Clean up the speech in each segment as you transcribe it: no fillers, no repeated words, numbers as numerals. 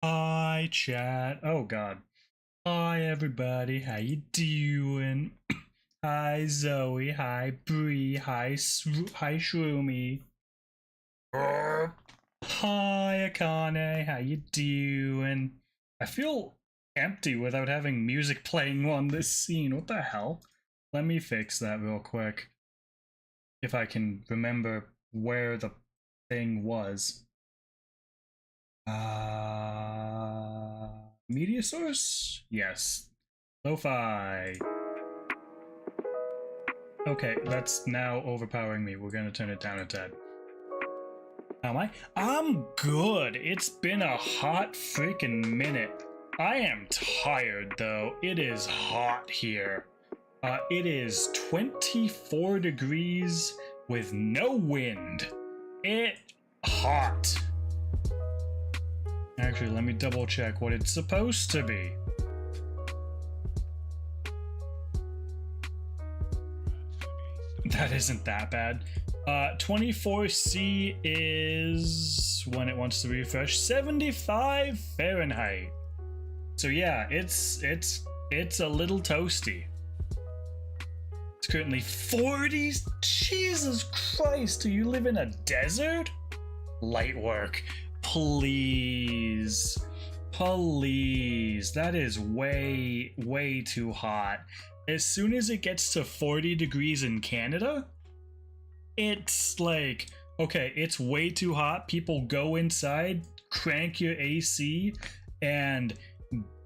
Hi, chat. Oh God. Hi, everybody. How you doing? Hi, Zoe. Hi, Bree. Hi, Shroomy. Hi, Akane. How you doing? I feel empty without having music playing on this scene. What the hell? Let me fix that real quick. If I can remember where the thing was. Media source? Yes. Lo-fi. Okay, that's now overpowering me. We're gonna turn it down a tad. How am I? I'm good. It's been a hot freaking minute. I am tired though. It is hot here. It is 24 degrees with no wind. It hot. Actually, let me double check what it's supposed to be. That isn't that bad. 24C is when it wants to refresh 75 Fahrenheit. So yeah, it's a little toasty. It's currently 40s. Jesus Christ, do you live in a desert? Light work. Please. Please. That is way too hot. As soon as it gets to 40 degrees in Canada, it's like, okay, it's way too hot. People go inside, crank your AC, and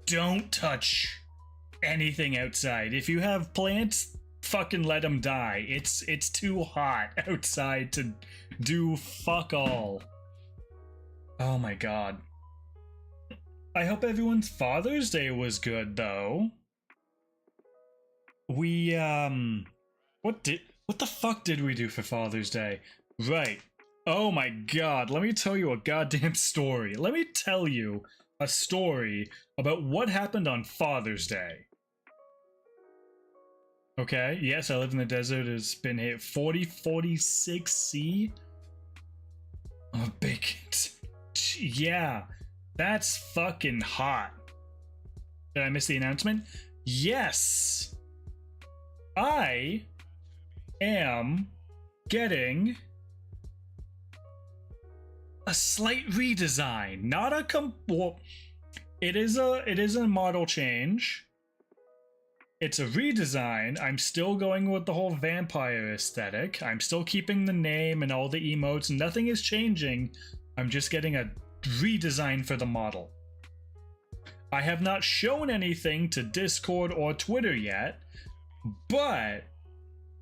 don't touch anything outside. If you have plants, fucking let them die. It's too hot outside to do fuck all. Oh my god. I hope everyone's Father's Day was good though. We what the fuck did we do for Father's Day? Right. Oh my god, let me tell you a goddamn story. Let me tell you a story about what happened on Father's Day. Okay, yes, I live in the desert. It's been hit 46C. Oh, bacon. Yeah, that's fucking hot. Did I miss the announcement? Yes, I am getting a slight redesign. Not a well, it is a model change. It's a redesign. I'm still going with the whole vampire aesthetic. I'm still keeping the name and all the emotes. Nothing is changing. I'm just getting a redesign for the model. I have not shown anything to Discord or Twitter yet, but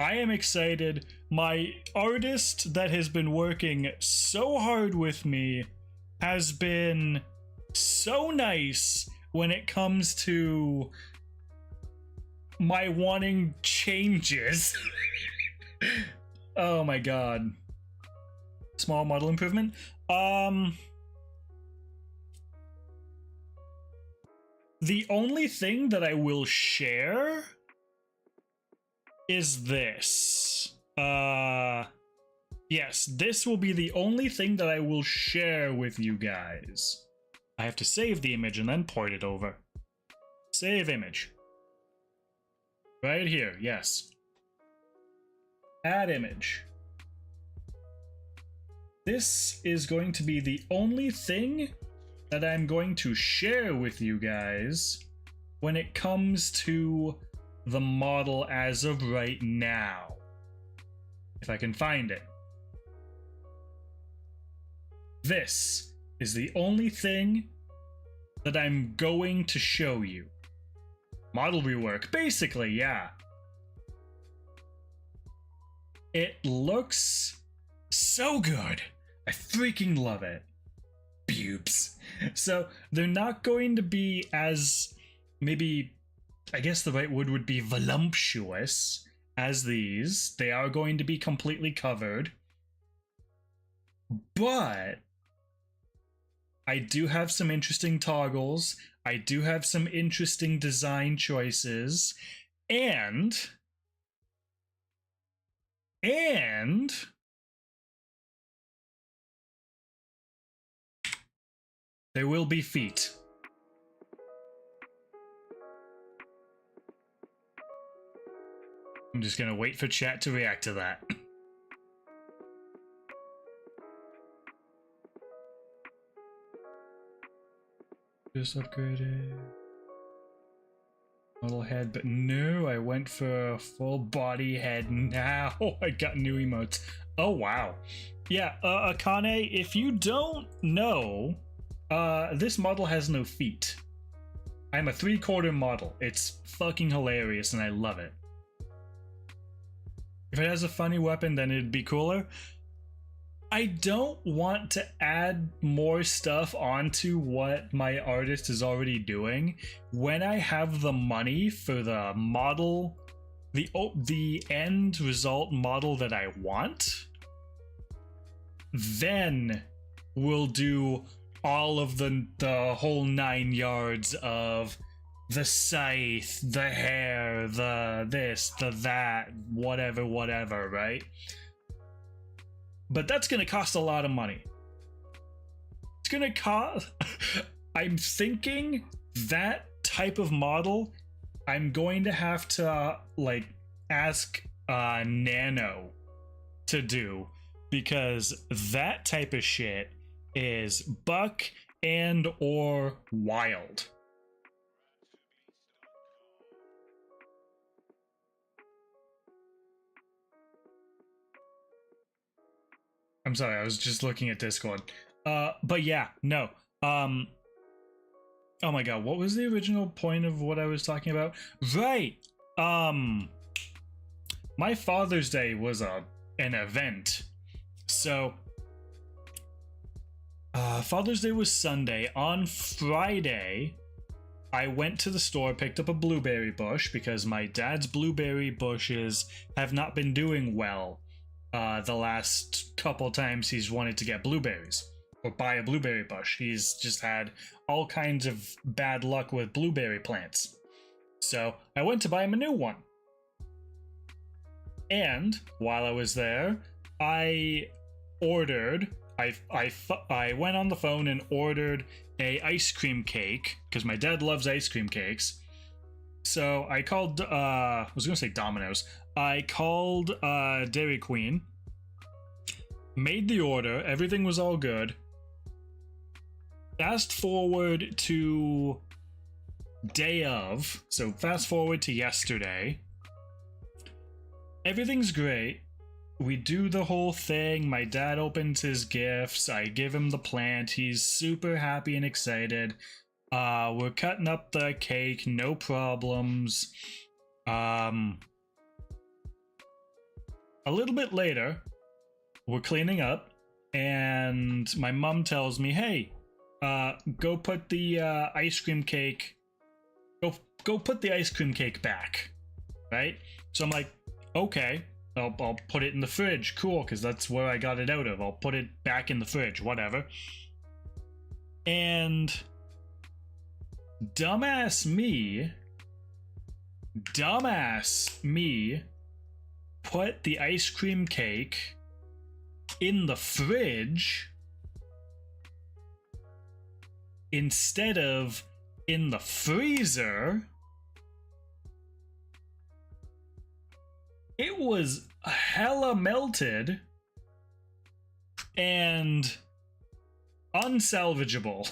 I am excited. My artist that has been working so hard with me has been so nice when it comes to my wanting changes. Oh my god. Small model improvement. The only thing that I will share is this. Yes, this will be the only thing that I will share with you guys. I have to save the image and then port it over. Save image. Right here, yes. Add image. This is going to be the only thing that I'm going to share with you guys when it comes to the model as of right now. If I can find it. This is the only thing that I'm going to show you. Model rework, basically, yeah. It looks so good. I freaking love it. Pubes. So they're not going to be as, maybe, I guess the right word would be voluptuous as these. They are going to be completely covered. But I do have some interesting toggles. I do have some interesting design choices. And There will be feet. I'm just gonna wait for chat to react to that. Just upgraded. Model head, but no, I went for a full body head now. I got new emotes. Oh, wow. Yeah, Akane, if you don't know, this model has no feet. I'm a 3/4 model. It's fucking hilarious and I love it. If it has a funny weapon, then it'd be cooler. I don't want to add more stuff onto what my artist is already doing when I have the money for the model, the end result model that I want. Then we'll do all of the whole 9 yards of the scythe, the hair, the this, the that, whatever, right? But that's gonna cost a lot of money. It's gonna cost... I'm thinking that type of model, I'm going to have to, like, ask Nano to do, because that type of shit is buck and or wild. I'm sorry, I was just looking at Discord. But yeah, no. Oh my god, what was the original point of what I was talking about? Right. My Father's Day was an event. So Father's Day was Sunday. On Friday, I went to the store, picked up a blueberry bush because my dad's blueberry bushes have not been doing well the last couple times he's wanted to get blueberries or buy a blueberry bush. He's just had all kinds of bad luck with blueberry plants. So I went to buy him a new one. And while I was there, I ordered, I went on the phone and ordered a ice cream cake because my dad loves ice cream cakes. So I called, I was gonna say Domino's. I called Dairy Queen, made the order, everything was all good. Fast forward to day of, so fast forward to yesterday. Everything's great. We do the whole thing. My dad opens his gifts. I give him the plant. He's super happy and excited. We're cutting up the cake, no problems. A little bit later, we're cleaning up, and my mom tells me, "Hey, go put the ice cream cake. Go put the ice cream cake back." Right? So I'm like, "Okay, I'll put it in the fridge. Cool, because that's where I got it out of. I'll put it back in the fridge. Whatever." And dumbass me put the ice cream cake in the fridge instead of in the freezer. It was hella melted and unsalvageable.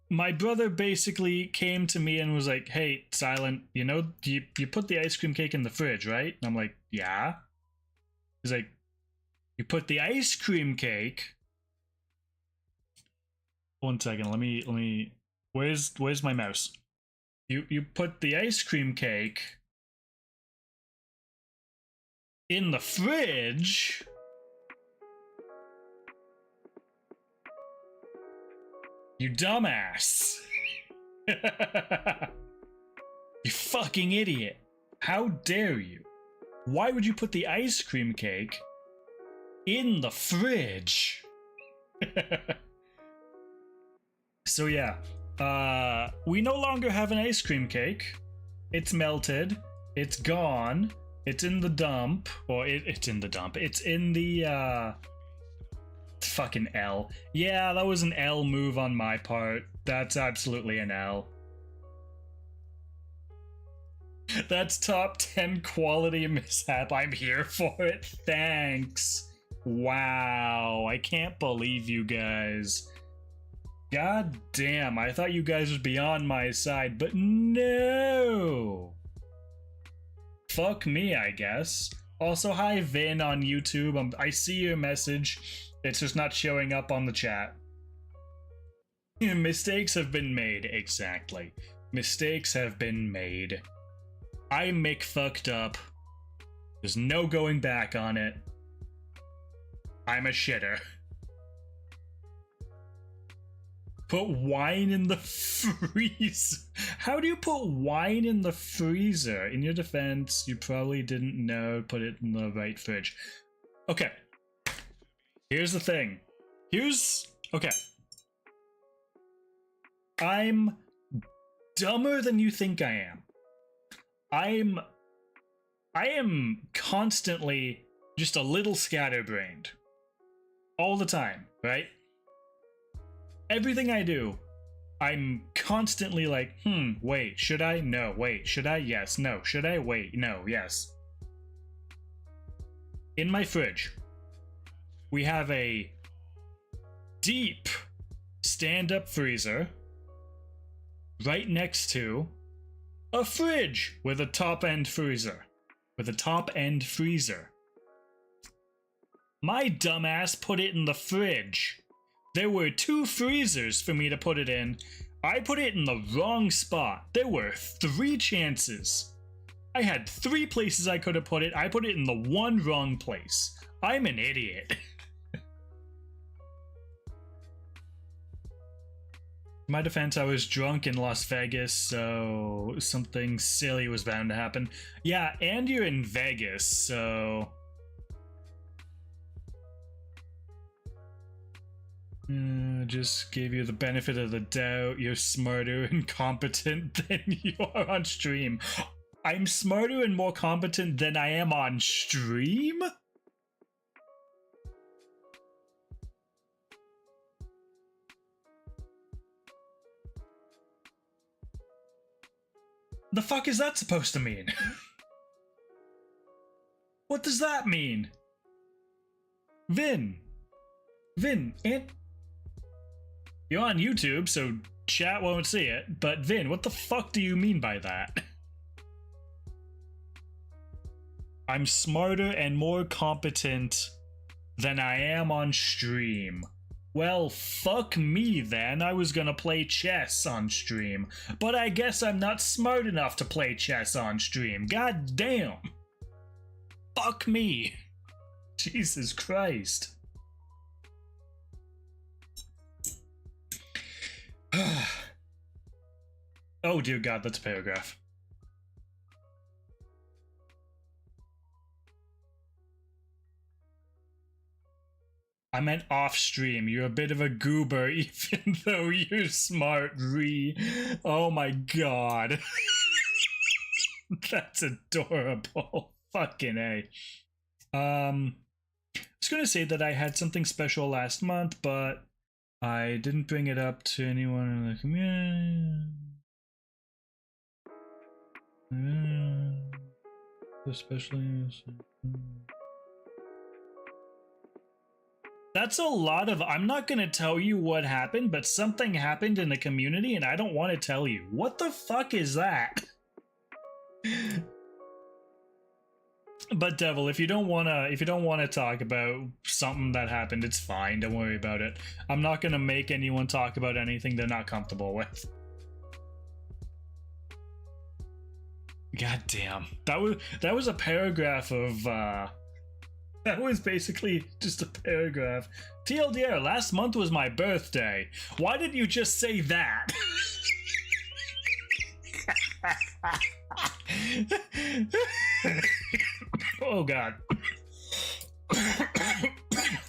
My brother basically came to me and was like, "Hey, Silent, you know, you put the ice cream cake in the fridge, right?" And I'm like, "Yeah." He's like, "You put the ice cream cake..." One second, let me where's my mouse? You put the ice cream cake in the fridge You dumbass. You fucking idiot. How dare you? Why would you put the ice cream cake in the fridge? So yeah, we no longer have an ice cream cake. It's melted. It's gone. It's in the dump. Or it's in the dump. It's in the fucking L. Yeah, that was an L move on my part. That's absolutely an L. That's top 10 quality mishap. I'm here for it. Thanks. Wow, I can't believe you guys. God damn, I thought you guys would be on my side, but no. Fuck me, I guess. Also, hi Vin on YouTube. I see your message. It's just not showing up on the chat. Mistakes have been made. Exactly. Mistakes have been made. I Mick fucked up. There's no going back on it. I'm a shitter. Put wine in the freezer. How do you put wine in the freezer? In your defense, you probably didn't know. Put it in the right fridge. Okay. Here's the thing. Okay. I'm dumber than you think I am. I am constantly just a little scatterbrained. All the time, right? Everything I do, I'm constantly like, wait, should I? No, wait, should I? Yes, no, should I? Wait, no, yes. In my fridge, we have a deep stand-up freezer right next to a fridge with a top-end freezer. My dumbass put it in the fridge. There were 2 freezers for me to put it in. I put it in the wrong spot. There were 3 chances. I had 3 places I could have put it. I put it in the one wrong place. I'm an idiot. In my defense, I was drunk in Las Vegas, so something silly was bound to happen. Yeah, and you're in Vegas, so... just gave you the benefit of the doubt. You're smarter and competent than you are on stream. I'm smarter and more competent than I am on stream? The fuck is that supposed to mean? What does that mean? Vin, and you're on YouTube, so chat won't see it, but Vin, what the fuck do you mean by that? I'm smarter and more competent than I am on stream. Well, fuck me then. I was gonna play chess on stream, but I guess I'm not smart enough to play chess on stream. God damn. Fuck me. Jesus Christ. Oh dear God, that's a paragraph. I meant off stream. You're a bit of a goober, even though you're smart, Ree. Oh my God. That's adorable. Fucking A. I was gonna say that I had something special last month, but I didn't bring it up to anyone in the community. Especially. That's a lot of. I'm not gonna tell you what happened, but something happened in the community, and I don't want to tell you. What the fuck is that? But Devil, if you don't wanna talk about something that happened, it's fine. Don't worry about it. I'm not gonna make anyone talk about anything they're not comfortable with. God damn, that was a paragraph of. That was basically just a paragraph. TLDR, last month was my birthday. Why didn't you just say that? Oh God.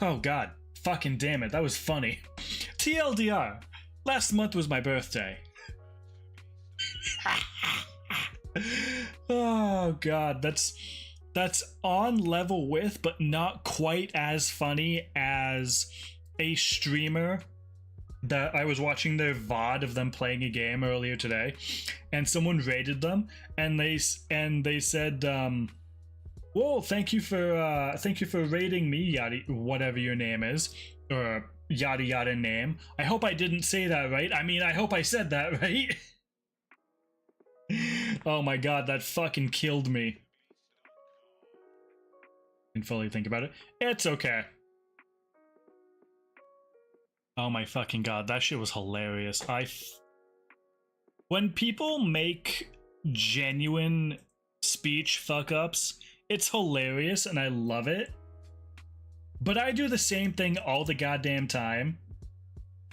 Oh God. Fucking damn it, that was funny. TLDR, last month was my birthday. Oh God, that's on level with, but not quite as funny as a streamer that I was watching their VOD of them playing a game earlier today, and someone rated them, and they said, "Whoa, thank you for rating me, yada whatever your name is, or yada yada name. I hope I didn't say that right. I mean, I hope I said that right." Oh my god, that fucking killed me. I can fully think about it. It's okay. Oh my fucking god, that shit was hilarious. When people make genuine speech fuck ups, it's hilarious and I love it. But I do the same thing all the goddamn time.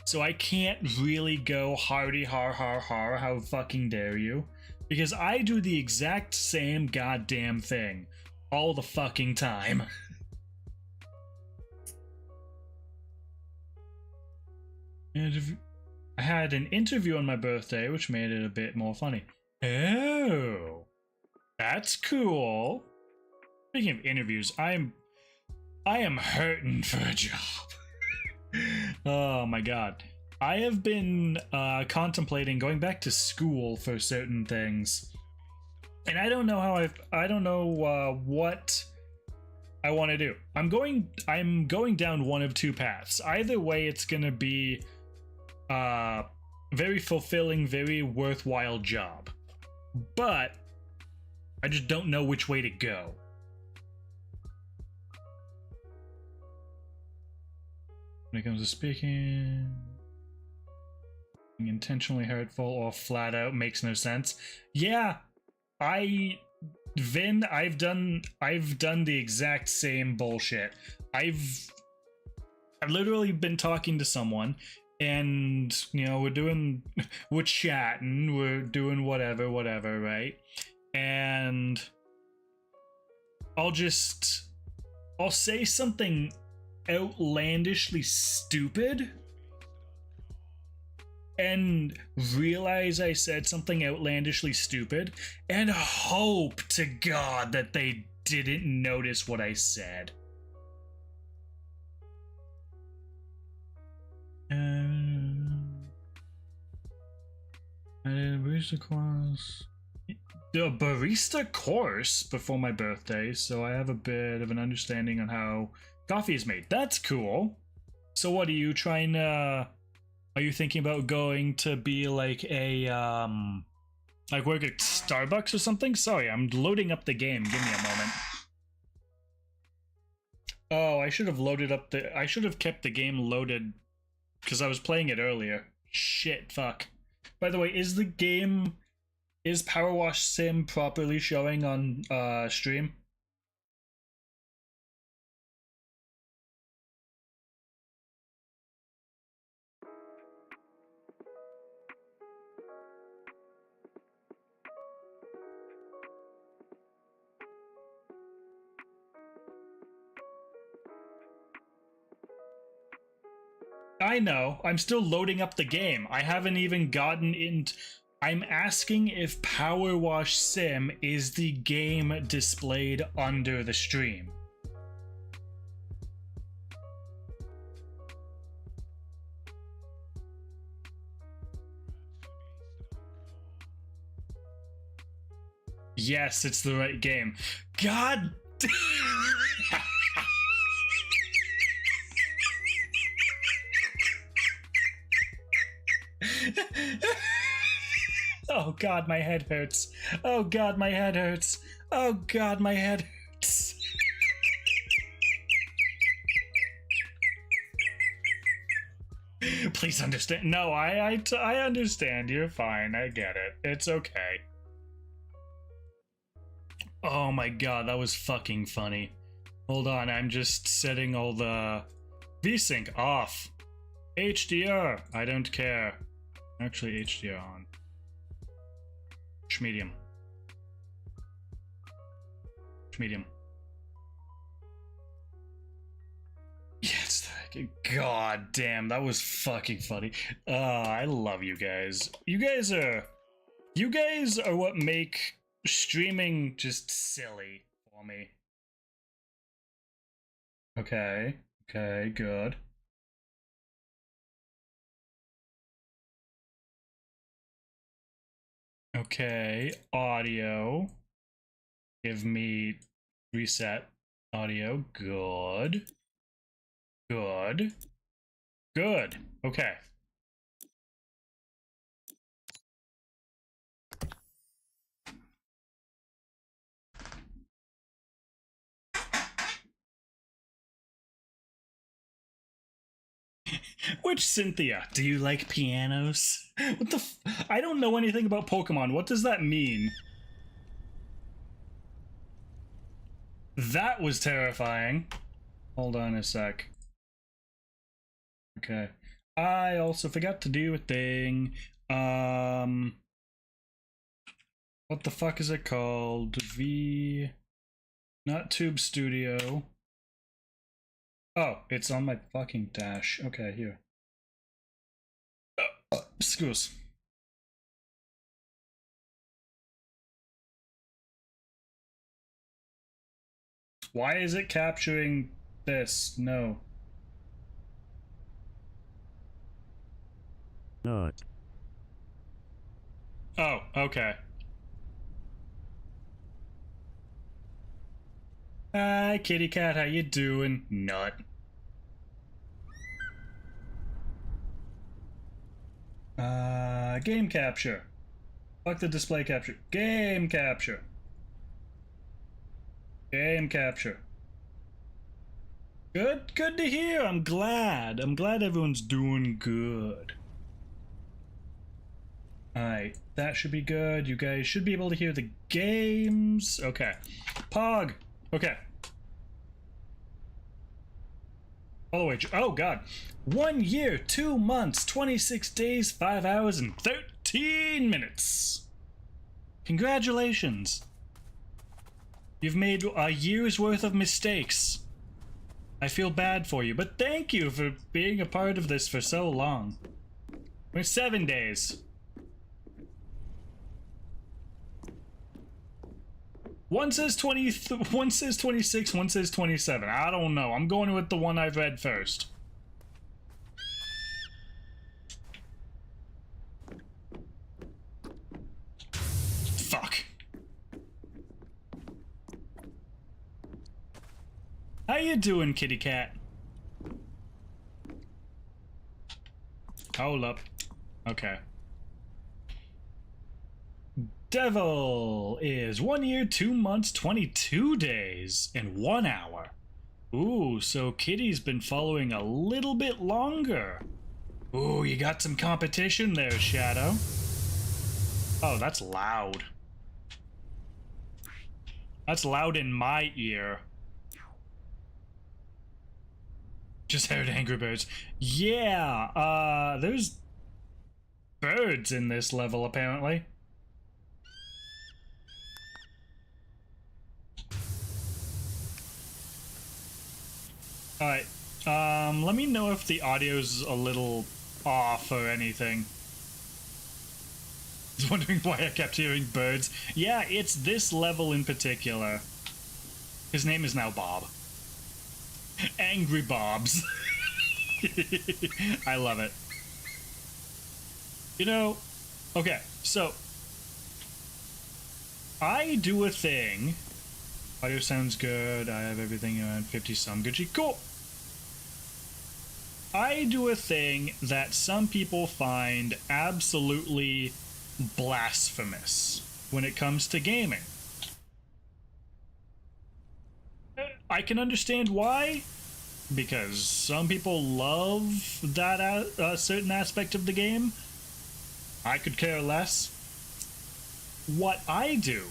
So I can't really go hardy har har har, how fucking dare you? Because I do the exact same goddamn thing all the fucking time. And I had an interview on my birthday, which made it a bit more funny. Oh, that's cool. Speaking of interviews, I am hurting for a job. Oh my god. I have been contemplating going back to school for certain things. And I don't know how I don't know what I want to do. I'm going down one of two paths. Either way, it's gonna be very fulfilling, very worthwhile job. But I just don't know which way to go. When it comes to speaking, being intentionally hurtful or flat out makes no sense. Yeah, I've done the exact same bullshit. I've literally been talking to someone, and you know, we're chatting, we're doing whatever, right? And I'll say something outlandishly stupid and realize I said something outlandishly stupid and hope to God that they didn't notice what I said. I did a barista course. The barista course before my birthday, so I have a bit of an understanding on how coffee is made. That's cool. So what are you trying to... Are you thinking about going to be like a, like work at Starbucks or something? Sorry, I'm loading up the game. Give me a moment. Oh, I should have kept the game loaded because I was playing it earlier. Shit, fuck. By the way, is Powerwash Sim properly showing on stream? I know. I'm still loading up the game. I haven't even gotten into... I'm asking if Powerwash Sim is the game displayed under the stream. Yes, it's the right game. God... Oh god, my head hurts. Oh god, my head hurts. Oh god, my head hurts. Please understand. No, I understand. You're fine. I get it. It's okay. Oh my god, that was fucking funny. Hold on, I'm just setting all the VSync off. HDR, I don't care. Actually, HDR on. Medium. Medium. Yes, god damn, that was fucking funny. I love you guys. You guys are what make streaming just silly for me. Okay, good. Okay, audio. Give me reset audio. Good. Good. Good. Okay. Which Cynthia? Do you like pianos? What the I don't know anything about Pokemon. What does that mean? That was terrifying. Hold on a sec. Okay. I also forgot to do a thing. What the fuck is it called? Not Tube Studio. Oh, it's on my fucking dash. Okay, here. Excuse. Why is it capturing this? No. Not. Oh, okay. Hi, kitty cat, how you doing? Nut. Game capture. Fuck the display capture. Game capture. Game capture. Good to hear. I'm glad everyone's doing good. Alright, that should be good. You guys should be able to hear the games. Okay. Pog. Okay. All the way. Oh, God. 1 year, 2 months, 26 days, 5 hours, and 13 minutes. Congratulations. You've made a year's worth of mistakes. I feel bad for you, but thank you for being a part of this for so long. We're 7 days. One says 20, one says 26, one says 27. I don't know. I'm going with the one I've read first. Fuck. How you doing, kitty cat? Hold up. Okay. Devil is 1 year, 2 months, 22 days, and 1 hour. Ooh, so Kitty's been following a little bit longer. Ooh, you got some competition there, Shadow. Oh, that's loud. That's loud in my ear. Just heard Angry Birds. Yeah, there's birds in this level, apparently. Alright, let me know if the audio's a little off or anything. I was wondering why I kept hearing birds. Yeah, it's this level in particular. His name is now Bob. Angry Bobs. I love it. You know, okay, so I do a thing. Audio sounds good. I have everything around 50 some Gucci. Cool. I do a thing that some people find absolutely blasphemous when it comes to gaming. I can understand why, because some people love that certain aspect of the game. I could care less. What I do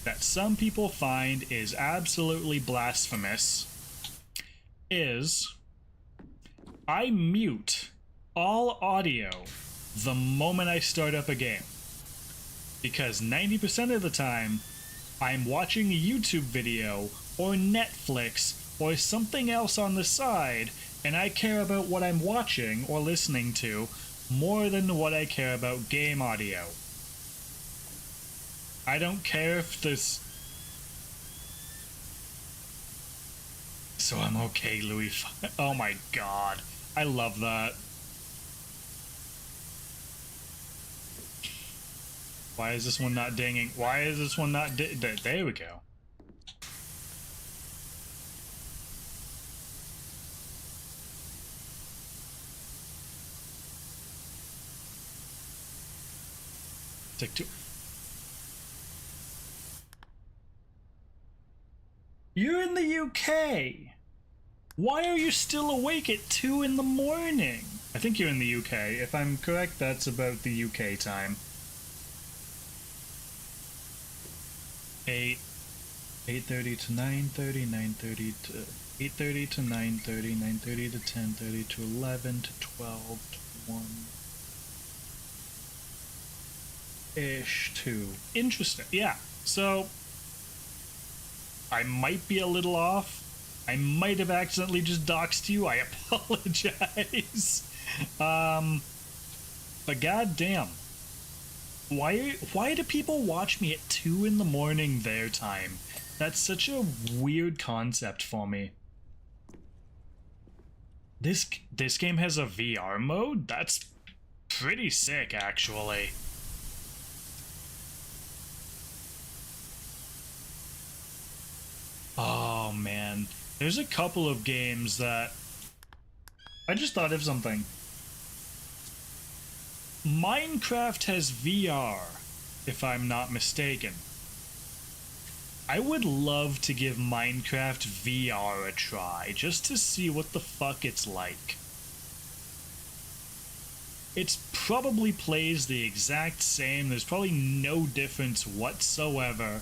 that some people find is absolutely blasphemous is I mute all audio the moment I start up a game. Because 90% of the time, I'm watching a YouTube video or Netflix or something else on the side, and I care about what I'm watching or listening to more than what I care about game audio. I don't care if this... So I'm okay, Louis. Oh my god. I love that. Why is this one not dinging? Why is this one not there we go. Take two. You're in the UK. Why are you still awake at 2 in the morning? I think you're in the UK. If I'm correct, that's about the UK time. 8:30 to 9:30, 9:30 to 8:30 to 9:30, 9:30 to 10:30 to 11 to 12 to 1 ish to. Interesting. Yeah. So I might be a little off. I might have accidentally just doxed you. I apologize. But goddamn, why do people watch me at 2 in the morning their time? That's such a weird concept for me. This game has a VR mode? That's pretty sick, actually. Oh man, there's a couple of games that I just thought of something. Minecraft has VR, if I'm not mistaken. I would love to give Minecraft VR a try, just to see what the fuck it's like. It probably plays the exact same, there's probably no difference whatsoever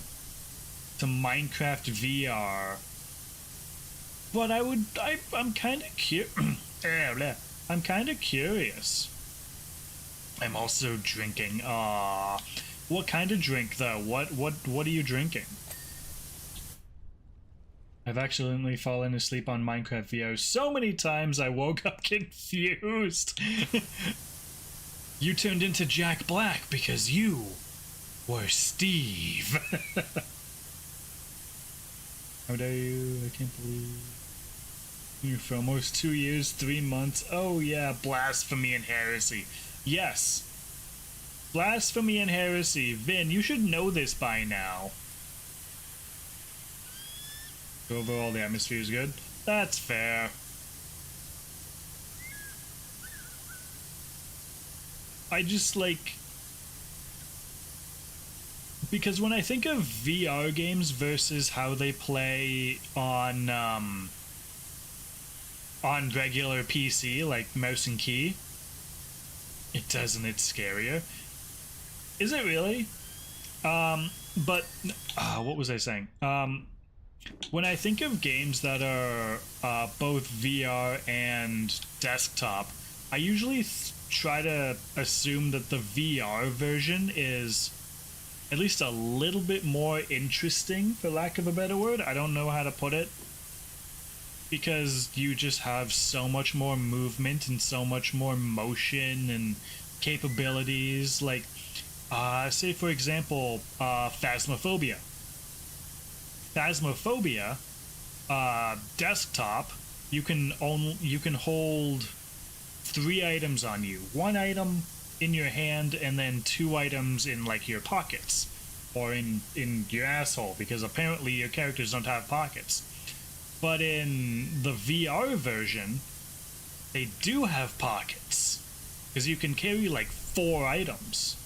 to Minecraft VR. But I'm kind of I'm kind of curious. I'm also drinking. What kind of drink though? What are you drinking? I've accidentally fallen asleep on Minecraft VR so many times I woke up confused. You turned into Jack Black because you were Steve. How dare you? I can't believe you for almost 2 years, 3 months. Oh yeah, blasphemy and heresy. Yes. Blasphemy and heresy. Vin, you should know this by now. Overall, the atmosphere is good. That's fair. I just like... Because when I think of VR games versus how they play on regular PC, like mouse and key, it doesn't, it's scarier. Is it really? But what was I saying? When I think of games that are both VR and desktop, I usually try to assume that the VR version is at least a little bit more interesting, for lack of a better word. I don't know how to put it. Because you just have so much more movement and so much more motion and capabilities. Like, say for example, Phasmophobia. Phasmophobia, desktop, you can hold 3 items on you. 1 item in your hand and then 2 items in like your pockets or in your asshole, because apparently your characters don't have pockets. But in the VR version, they do have pockets, because you can carry like 4 items.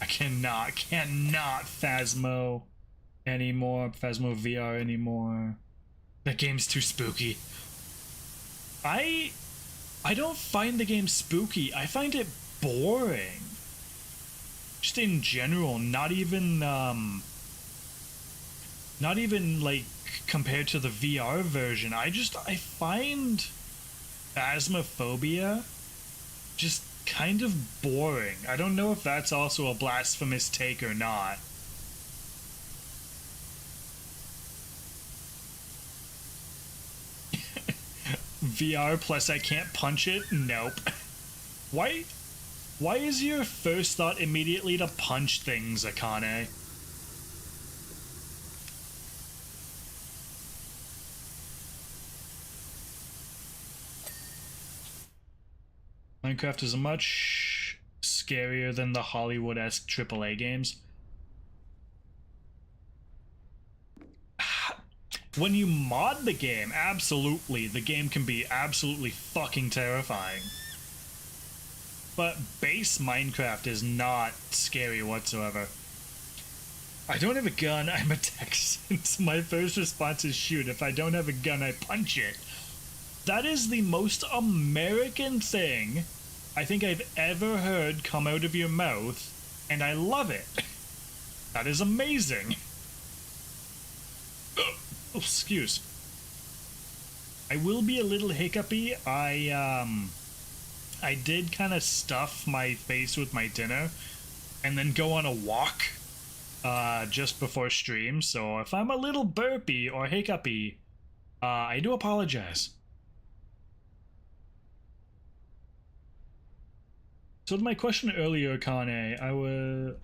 I cannot Phasmo anymore, Phasmo VR anymore. That game's too spooky. I don't find the game spooky. I find it boring. Just in general, not even like compared to the VR version. I find Phasmophobia just kind of boring. I don't know if that's also a blasphemous take or not. VR plus I can't punch it? Nope. Why is your first thought immediately to punch things, Akane? Minecraft is a much scarier than the Hollywood-esque AAA games? When you mod the game, absolutely, the game can be absolutely fucking terrifying. But base Minecraft is not scary whatsoever. I don't have a gun, I'm a Texan, so my first response is shoot. If I don't have a gun, I punch it. That is the most American thing I think I've ever heard come out of your mouth, and I love it. That is amazing. Oh, excuse. I will be a little hiccupy. I did kind of stuff my face with my dinner and then go on a walk just before stream, so if I'm a little burpy or hiccupy, I do apologize. So my question earlier, Kane, I was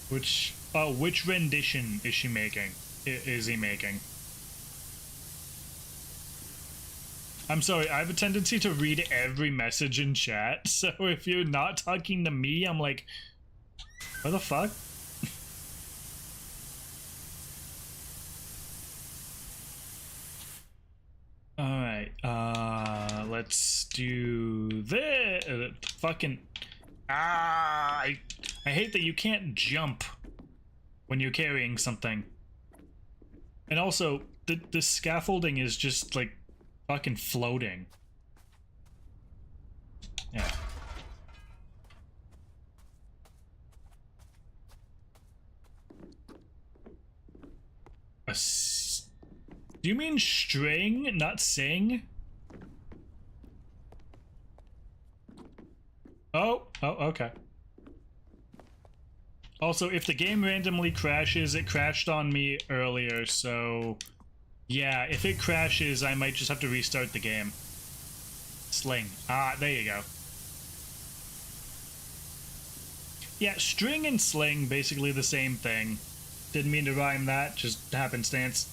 which rendition is she making? Is he making? I'm sorry, I have a tendency to read every message in chat, so if you're not talking to me, I'm like, what the fuck? Alright, let's do this. Fucking, I hate that you can't jump when you're carrying something. And also, the scaffolding is just like fucking floating. Yeah. Do you mean string, not sing? Oh, okay. Also, if the game randomly crashes, it crashed on me earlier, so yeah, if it crashes, I might just have to restart the game. Sling. Ah, there you go. Yeah, string and sling, basically the same thing. Didn't mean to rhyme that, just happenstance.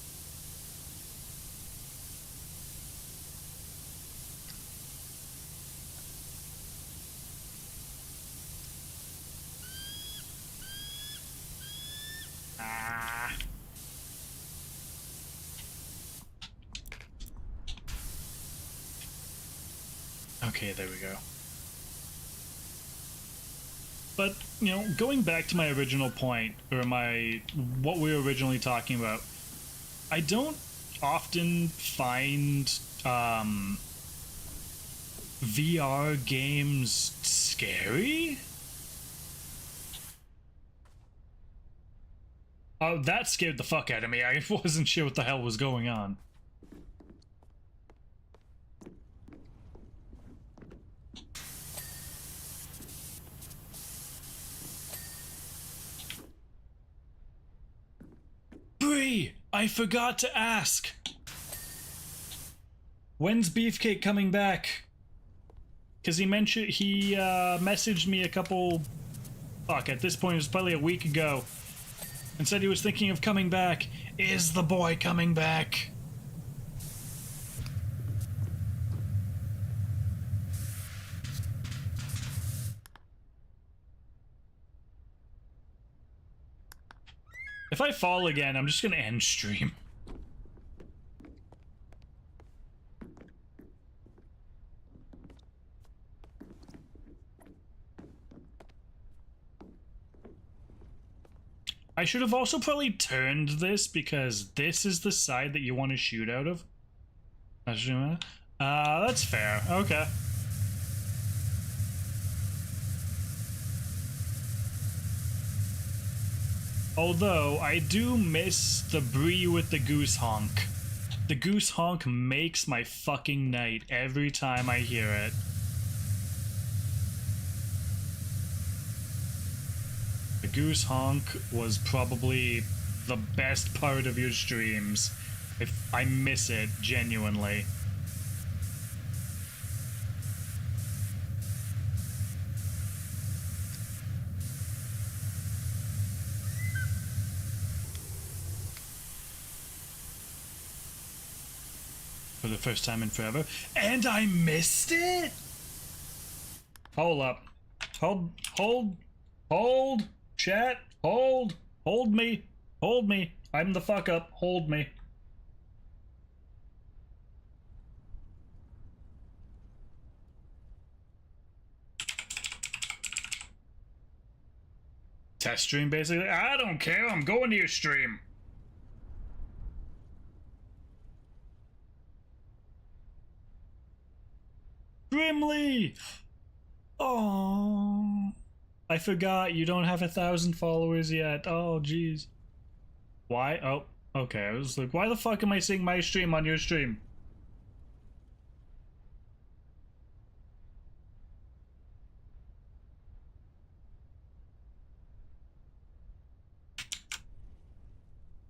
Okay, there we go. But, you know, going back to my original point, or what we were originally talking about, I don't often find VR games scary. Oh, that scared the fuck out of me. I wasn't sure what the hell was going on. Bree, I forgot to ask. When's Beefcake coming back? Because he messaged me a couple... Fuck, at this point it was probably a week ago. And said he was thinking of coming back. Is the boy coming back? If I fall again, I'm just gonna end stream. I should have also probably turned this because this is the side that you want to shoot out of. That's fair. Okay. Although, I do miss the Bree with the goose honk. The goose honk makes my fucking night every time I hear it. The goose honk was probably the best part of your streams. I miss it, genuinely. For the first time in forever. And I missed it? Hold up. Hold, hold, hold, chat, hold me, hold me. I'm the fuck up, hold me. Test stream, basically. I don't care, I'm going to your stream. Grimly! Oh, I forgot you don't have 1,000 followers yet. Oh, jeez. Why? Oh, okay. I was like, why the fuck am I seeing my stream on your stream?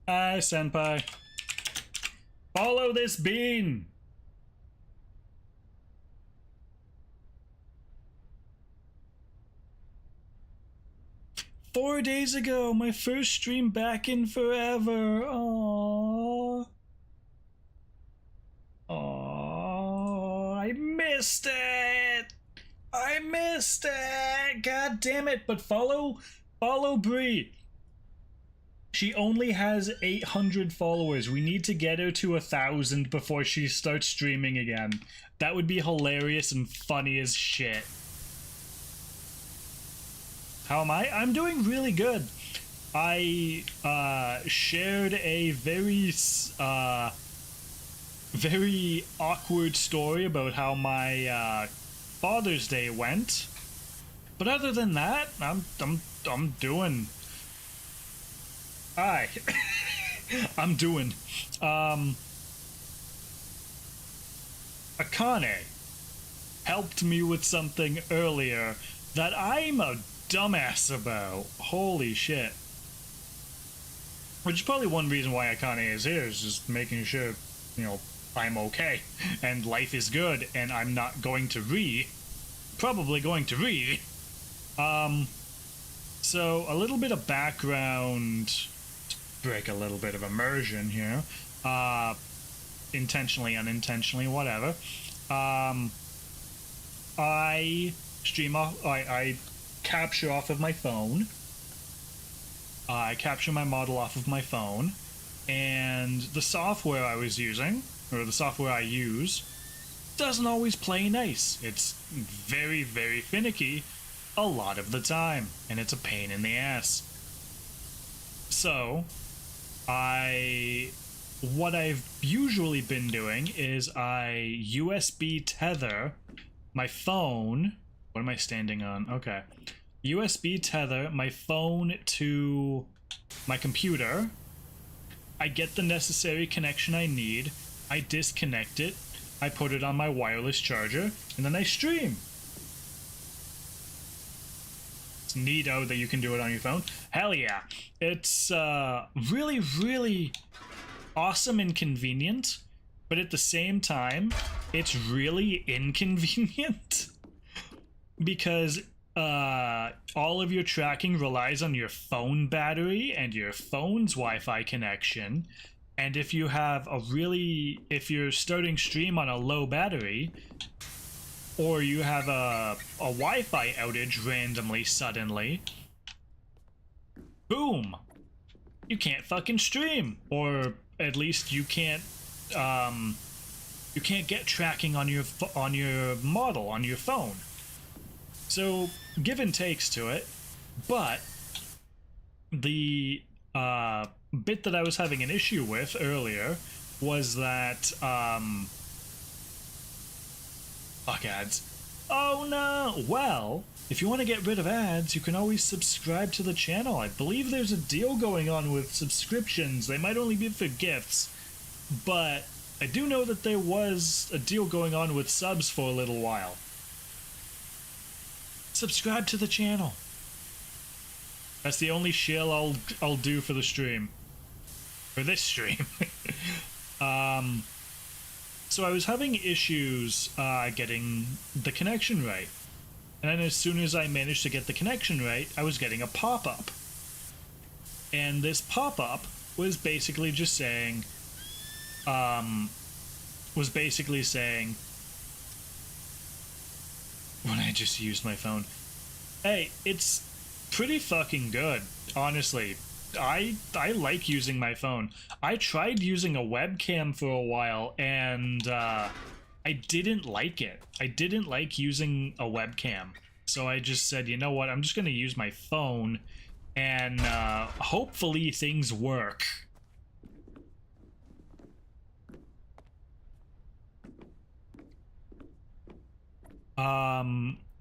Hi, senpai. Follow this bean! Four days ago, my first stream back in forever. Aww. Aww, I missed it. I missed it. God damn it! But follow Bree. She only has 800 followers. We need to get her to 1,000 before she starts streaming again. That would be hilarious and funny as shit. How am I? I'm doing really good. I shared a very awkward story about how my Father's Day went. But other than that, I'm doing. Hi. I'm doing. Akane helped me with something earlier that I'm a dumbass about. Holy shit. Which is probably one reason why Akane is here, is just making sure, you know, I'm okay and life is good and I'm not going to probably going to so a little bit of background to break a little bit of immersion here, intentionally, unintentionally, whatever. I stream off, I capture off of my phone. I capture my model off of my phone, and the software I was using, or the software I use, doesn't always play nice. It's very, very finicky a lot of the time, and it's a pain in the ass. So, what I've usually been doing is I USB tether my phone. What am I standing on? Okay. USB tether my phone to my computer. I get the necessary connection I need. I disconnect it. I put it on my wireless charger, and then I stream. It's neato that you can do it on your phone. Hell yeah. It's really, really awesome and convenient, but at the same time, it's really inconvenient because all of your tracking relies on your phone battery and your phone's Wi-Fi connection. And if you have if you're starting stream on a low battery, or you have a Wi-Fi outage randomly, suddenly, boom, you can't fucking stream, or at least you can't get tracking on your model on your phone. So give and takes to it, but the bit that I was having an issue with earlier was that fuck ads. Oh no! Well, if you want to get rid of ads, you can always subscribe to the channel. I believe there's a deal going on with subscriptions. They might only be for gifts, but I do know that there was a deal going on with subs for a little while. Subscribe to the channel. That's the only shill I'll do for the stream. For this stream. So I was having issues getting the connection right. And then as soon as I managed to get the connection right, I was getting a pop-up. And this pop-up was basically just saying, when I just used my phone, Hey, it's pretty fucking good, honestly. I like using my phone. I tried using a webcam for a while, and I didn't like it. I didn't like using a webcam. So I just said, you know what, I'm just gonna use my phone, and hopefully things work.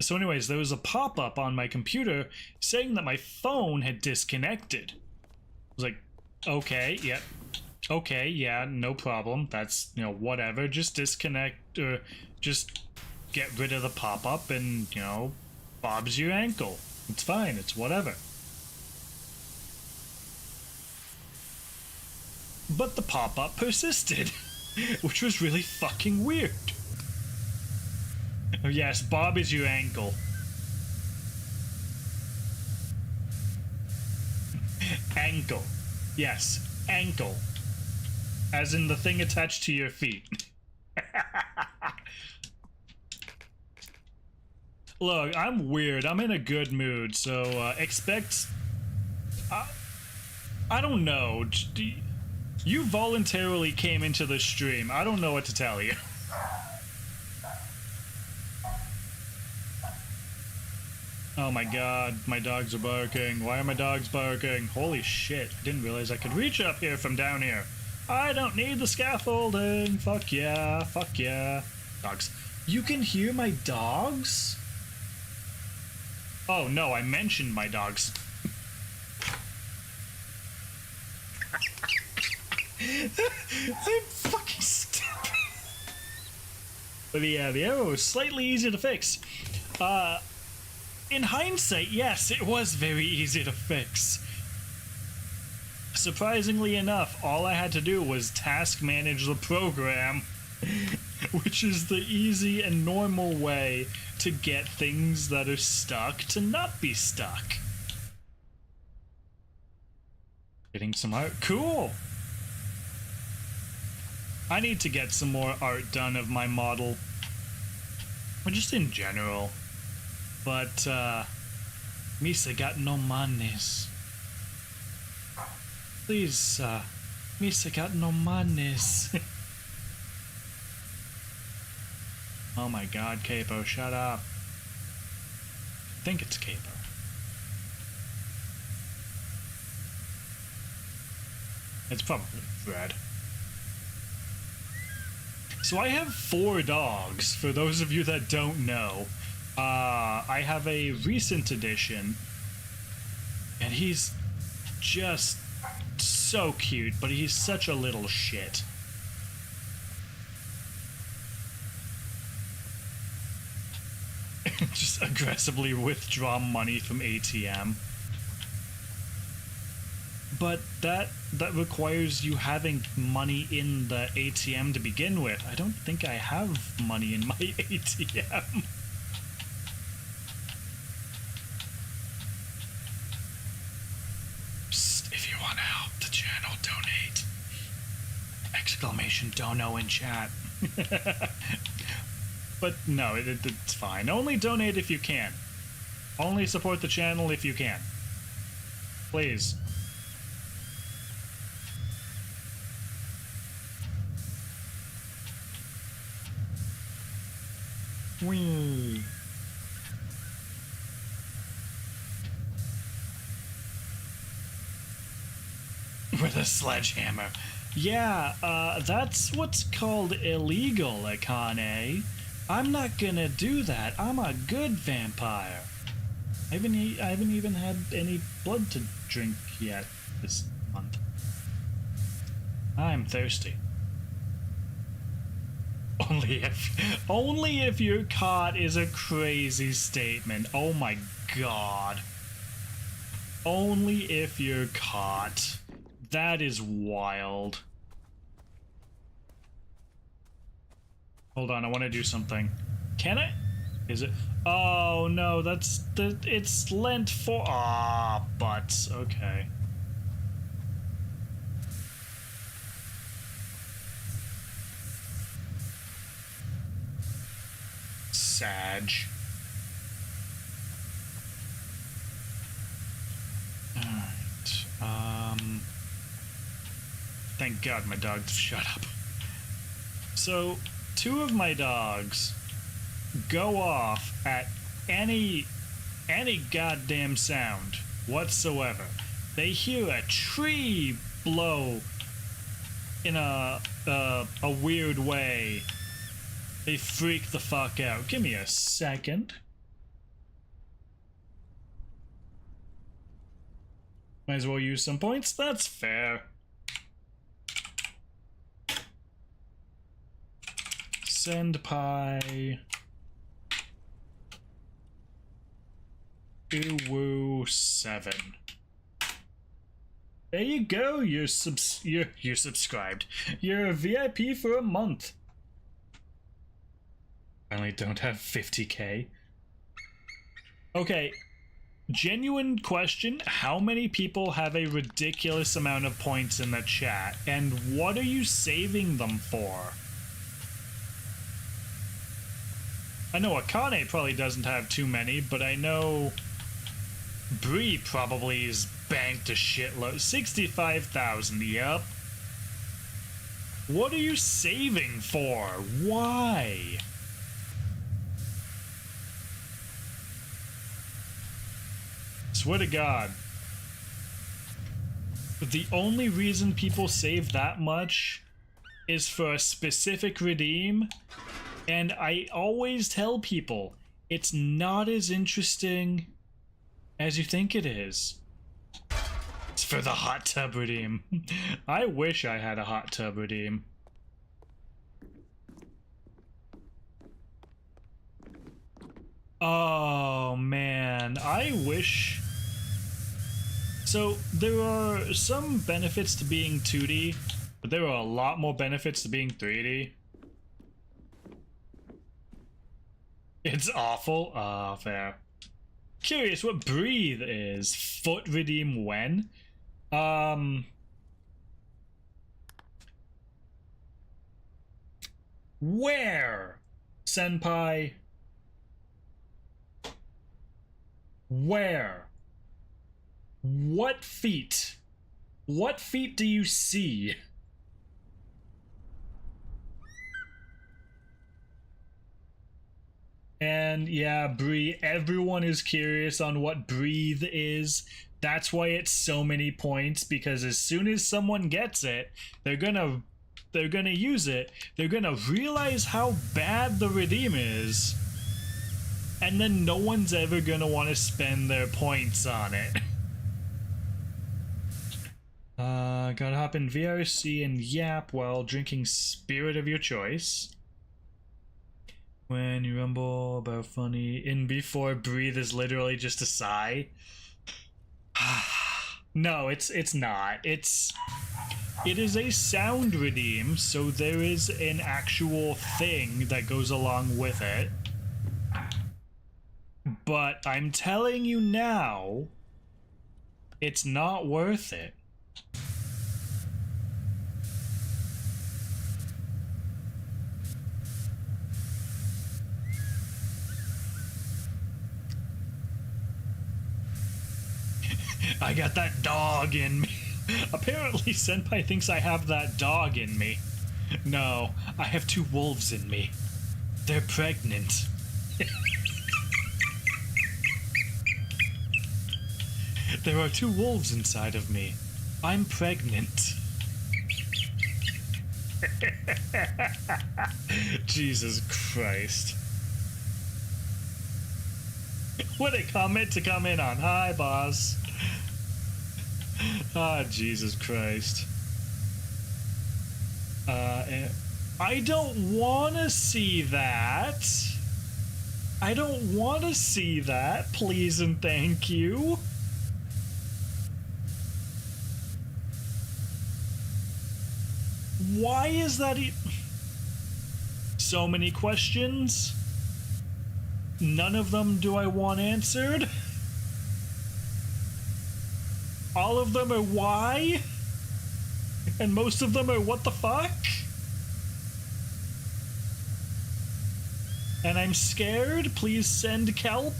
So anyways, there was a pop-up on my computer saying that my phone had disconnected. I was like, okay, yeah, okay, yeah, no problem. That's, you know, whatever. Just disconnect, or just get rid of the pop-up, and, you know, Bob's your ankle. It's fine, it's whatever. But the pop-up persisted, which was really fucking weird. Oh, yes, Bob is your ankle. Ankle. Yes, ankle. As in the thing attached to your feet. Look, I'm weird. I'm in a good mood, so expect... I don't know. You voluntarily came into the stream. I don't know what to tell you. Oh my god, my dogs are barking. Why are my dogs barking? Holy shit, I didn't realize I could reach up here from down here. I don't need the scaffolding. Fuck yeah, fuck yeah. Dogs. You can hear my dogs? Oh no, I mentioned my dogs. I'm fucking stupid. But yeah, the arrow was slightly easier to fix. In hindsight, yes, it was very easy to fix. Surprisingly enough, all I had to do was task manage the program, which is the easy and normal way to get things that are stuck to not be stuck. Getting some art. Cool! I need to get some more art done of my model. Or just in general. But, Misa got no manes. Please, Misa got no manes. Oh my god, Capo, shut up. I think it's Capo. It's probably Fred. So I have 4 dogs, for those of you that don't know. I have a recent edition, and he's just so cute, but he's such a little shit. Just aggressively withdraw money from ATM. But that requires you having money in the ATM to begin with. I don't think I have money in my ATM. Psst, if you want to help the channel, donate. Exclamation dono in chat. But no, it's fine. Only donate if you can. Only support the channel if you can. Please. Whee. With a sledgehammer. Yeah, that's what's called illegal, Akane. I'm not gonna do that. I'm a good vampire. I haven't even had any blood to drink yet this month. I'm thirsty. Only if you're caught is a crazy statement. Oh my god. Only if you're caught. That is wild. Hold on, I want to do something. Can I? Is it? Oh no, it's Lent for. Ah, butts. Okay. Sag. thank God my dog shut up. So, 2 of my dogs go off at any goddamn sound whatsoever. They hear a tree blow in a weird way. They freak the fuck out. Give me a second. Might as well use some points. That's fair. Senpai. Woo 7. There you go. You're subscribed. You're a VIP for a month. Finally, don't have 50k. Okay. Genuine question, how many people have a ridiculous amount of points in the chat, and what are you saving them for? I know Akane probably doesn't have too many, but I know Bree probably is banked a shitload. 65,000, yep. What are you saving for? Why? Swear to God. But the only reason people save that much is for a specific redeem, and I always tell people it's not as interesting as you think it is. It's for the hot tub redeem. I wish I had a hot tub redeem. Oh man, I wish. So there are some benefits to being 2D, but there are a lot more benefits to being 3D. It's awful. Ah, fair. Curious what breathe is. Foot redeem when? Where? Senpai? Where? What feet? What feet do you see? And yeah, Bree, everyone is curious on what breathe is. That's why it's so many points, because as soon as someone gets it, they're gonna use it. They're gonna realize how bad the redeem is, and then no one's ever gonna want to spend their points on it. Gotta hop in VRC and Yap while drinking spirit of your choice. When you rumble about funny in before breathe is literally just a sigh. No, it's not. It is a sound redeem, so there is an actual thing that goes along with it. But I'm telling you now, it's not worth it. I got that dog in me. Apparently, Senpai thinks I have that dog in me. No, I have 2 wolves in me. They're pregnant. There are 2 wolves inside of me. I'm pregnant. Jesus Christ. What a comment to come in on. Hi, boss. Ah, Jesus Christ. I don't want to see that. I don't want to see that, please and thank you. Why is that so many questions? None of them do I want answered. All of them are why? And most of them are what the fuck? And I'm scared. Please send kelp.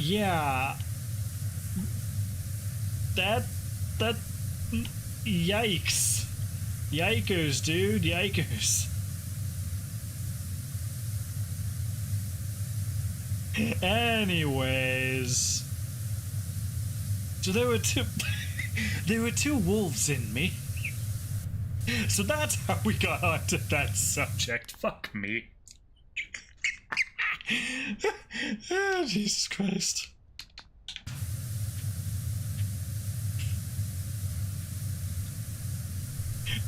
Yeah. That yikes. Yikers, dude, yikers. Anyways, so there were two there were two wolves in me. So that's how we got onto that subject. Fuck me. Oh, Jesus Christ.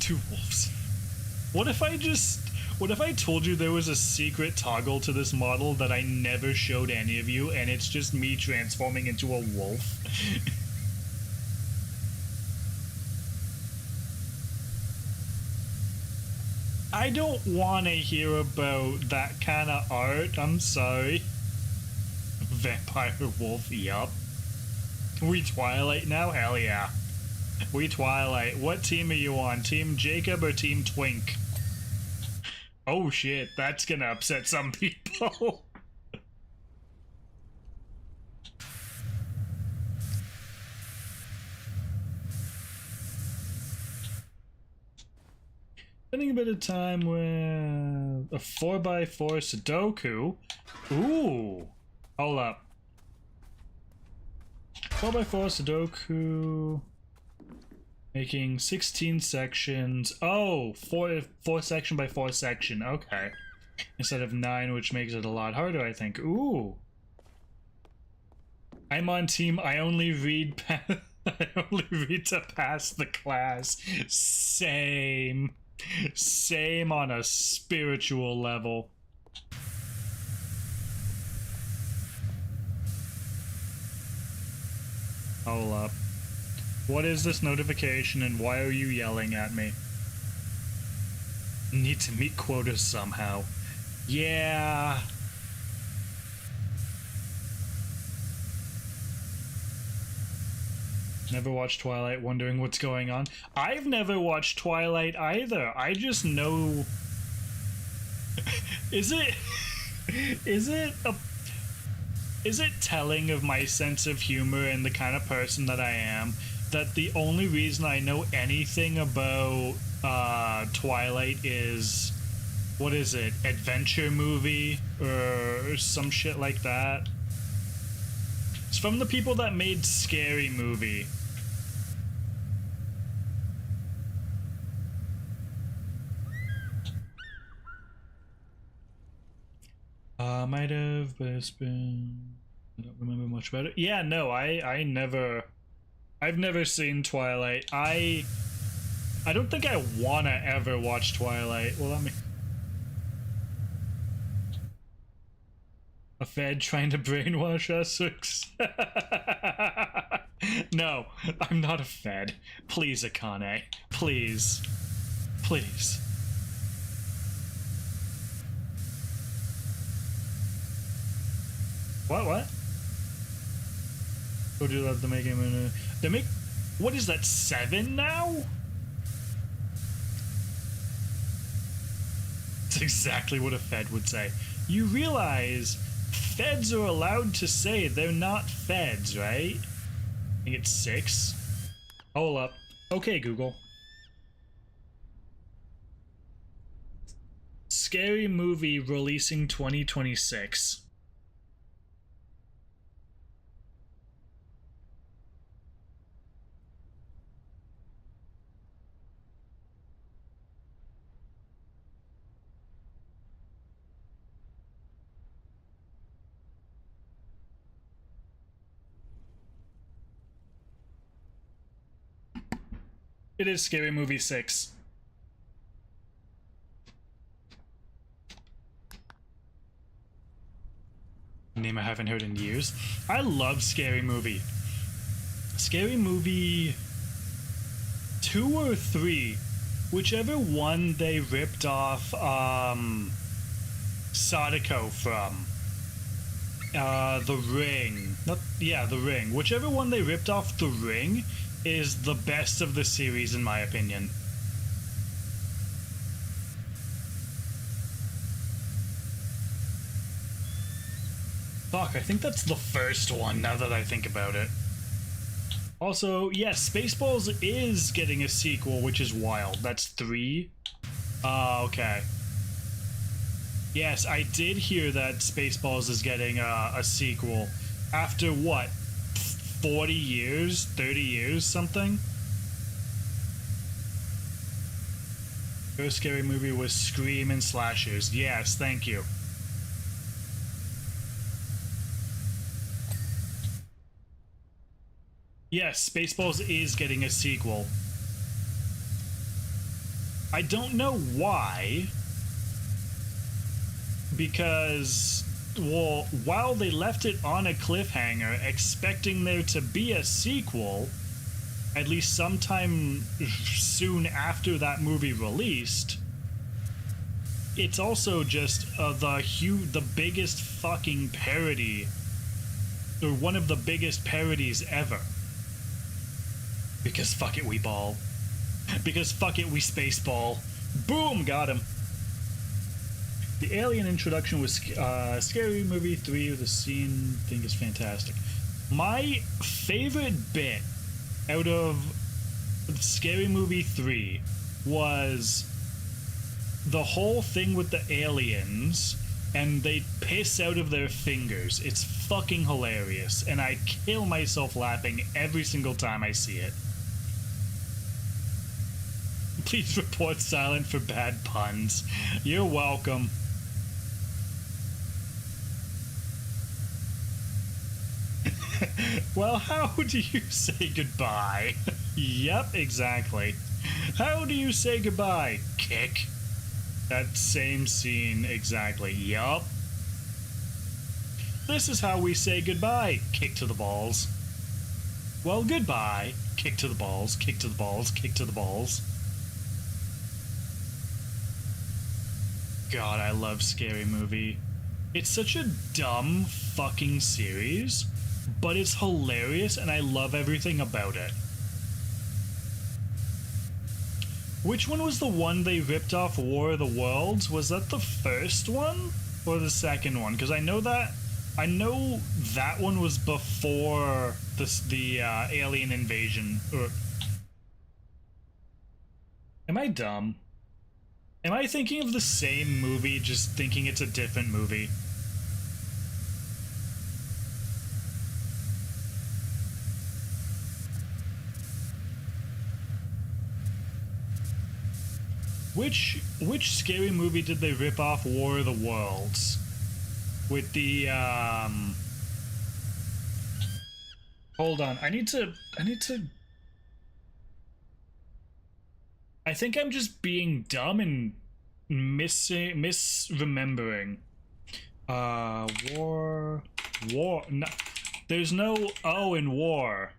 Two wolves. What if I told you there was a secret toggle to this model that I never showed any of you, and it's just me transforming into a wolf? I don't want to hear about that kind of art, I'm sorry. Vampire wolf, yup. We Twilight now? Hell yeah. We Twilight. What team are you on? Team Jacob or Team Twink? Oh shit, that's gonna upset some people. Spending a bit of time with a 4x4 Sudoku. Ooh. Hold up. 4x4 Sudoku. Making 16 sections. Oh, four section by 4 section. Okay. Instead of 9, which makes it a lot harder, I think. Ooh. I'm on team. I only read. I only read to pass the class. Same. Same on a spiritual level. Hold up. What is this notification and why are you yelling at me? Need to meet quotas somehow. Yeah. Never watched Twilight, wondering what's going on. I've never watched Twilight either. I just know... Is it telling of my sense of humor and the kind of person that I am that the only reason I know anything about Twilight is, what is it, adventure movie or some shit like that? It's from the people that made Scary Movie. Might have, but it's been... I don't remember much about it. Yeah, no, I've never seen Twilight. I don't think I wanna ever watch Twilight. Well, let me... A Fed trying to brainwash us? No, I'm not a Fed. Please, Akane. Please. Please. What? Would you love to make him in a... They make... What is that, 7 now? It's exactly what a Fed would say. You realize Feds are allowed to say they're not Feds, right? I think it's 6. Hold up. Okay, Google. Scary Movie releasing 2026. It is Scary Movie 6. Name I haven't heard in years. I love Scary Movie. Scary Movie 2 or 3, whichever one they ripped off Sadako from. The Ring. The Ring. Whichever one they ripped off The Ring is the best of the series in my opinion. Fuck, I think that's the first one, now that I think about it. Also, yes, Spaceballs is getting a sequel, which is wild. That's 3? Okay. Yes, I did hear that Spaceballs is getting a sequel. After what? 40 years? 30 years? Something? First scary movie was Scream and Slashers. Yes, thank you. Yes, Spaceballs is getting a sequel. I don't know why. Because, well, while they left it on a cliffhanger, expecting there to be a sequel, at least sometime soon after that movie released, it's also just the biggest fucking parody, or one of the biggest parodies ever. Because fuck it, we ball. Because fuck it, we spaceball. Boom, got him. The alien introduction was Scary Movie 3. The scene thing is fantastic. My favorite bit out of Scary Movie 3 was the whole thing with the aliens and they piss out of their fingers. It's fucking hilarious, and I kill myself laughing every single time I see it. Please report silent for bad puns. You're welcome. Well, how do you say goodbye? Yep, exactly. How do you say goodbye? Kick. That same scene, exactly. Yup. This is how we say goodbye. Kick to the balls. Well, goodbye. Kick to the balls, kick to the balls, kick to the balls. God, I love Scary Movie. It's such a dumb fucking series, but it's hilarious and I love everything about it. Which one was the one they ripped off War of the Worlds? Was that the first one or the second one? Because I know that one was before the alien invasion. Am I dumb? Am I thinking of the same movie, just thinking it's a different movie? Which Scary Movie did they rip off War of the Worlds? With the hold on, I need to I think I'm just being dumb and misremembering. War no, there's no O in war.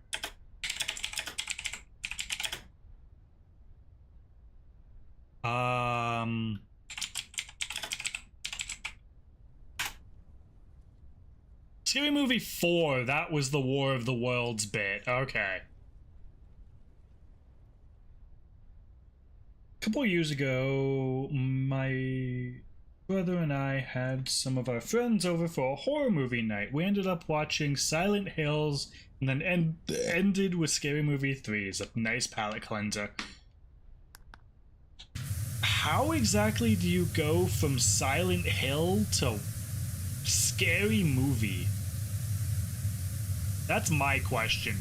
Scary Movie 4, that was the War of the Worlds bit. Okay. A couple years ago, my brother and I had some of our friends over for a horror movie night. We ended up watching Silent Hills and then ended with Scary Movie 3. It's a nice palate cleanser. How exactly do you go from Silent Hill to Scary Movie? That's my question.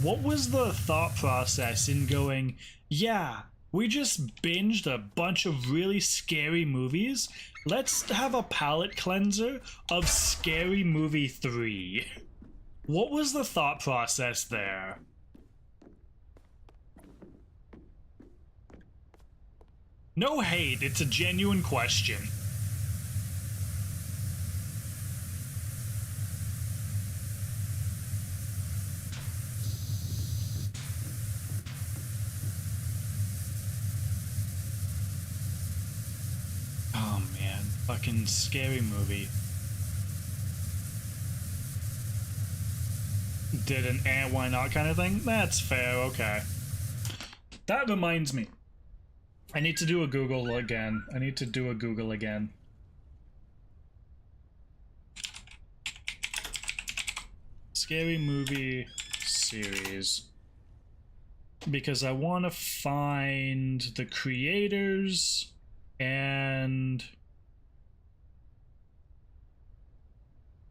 What was the thought process in going, yeah, we just binged a bunch of really scary movies. Let's have a palate cleanser of Scary Movie 3. What was the thought process there? No hate, it's a genuine question. Oh man, fucking Scary Movie. Did an why not kind of thing? That's fair, okay. That reminds me. I need to do a Google again. scary movie series. Because I want to find the creators and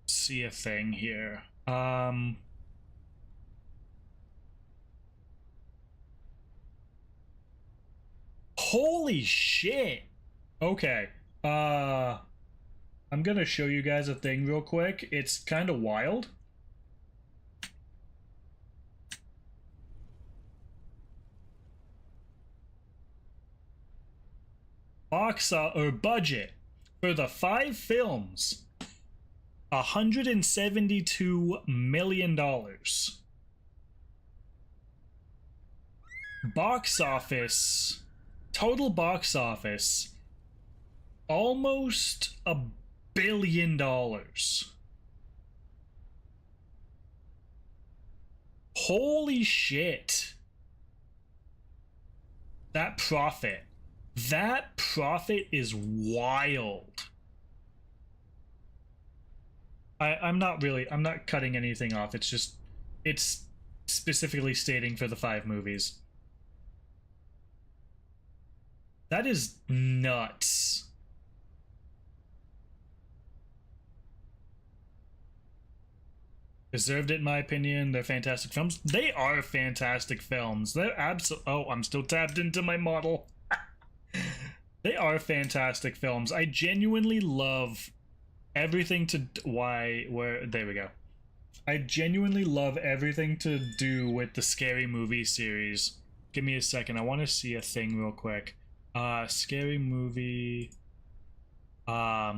see a thing here. Holy shit. Okay. I'm gonna show you guys a thing real quick. It's kind of wild. Budget for the 5 films, $172 million. Box office, total box office, almost $1 billion. Holy shit. That profit is wild. I'm not cutting anything off. It's specifically stating for the 5 movies. That is nuts. Deserved it, in my opinion. They're fantastic films. They are fantastic films. They're oh, I'm still tapped into my model. They are fantastic films. I genuinely love everything to there we go. I genuinely love everything to do with the Scary Movie series. Give me a second. I want to see a thing real quick. Scary Movie. What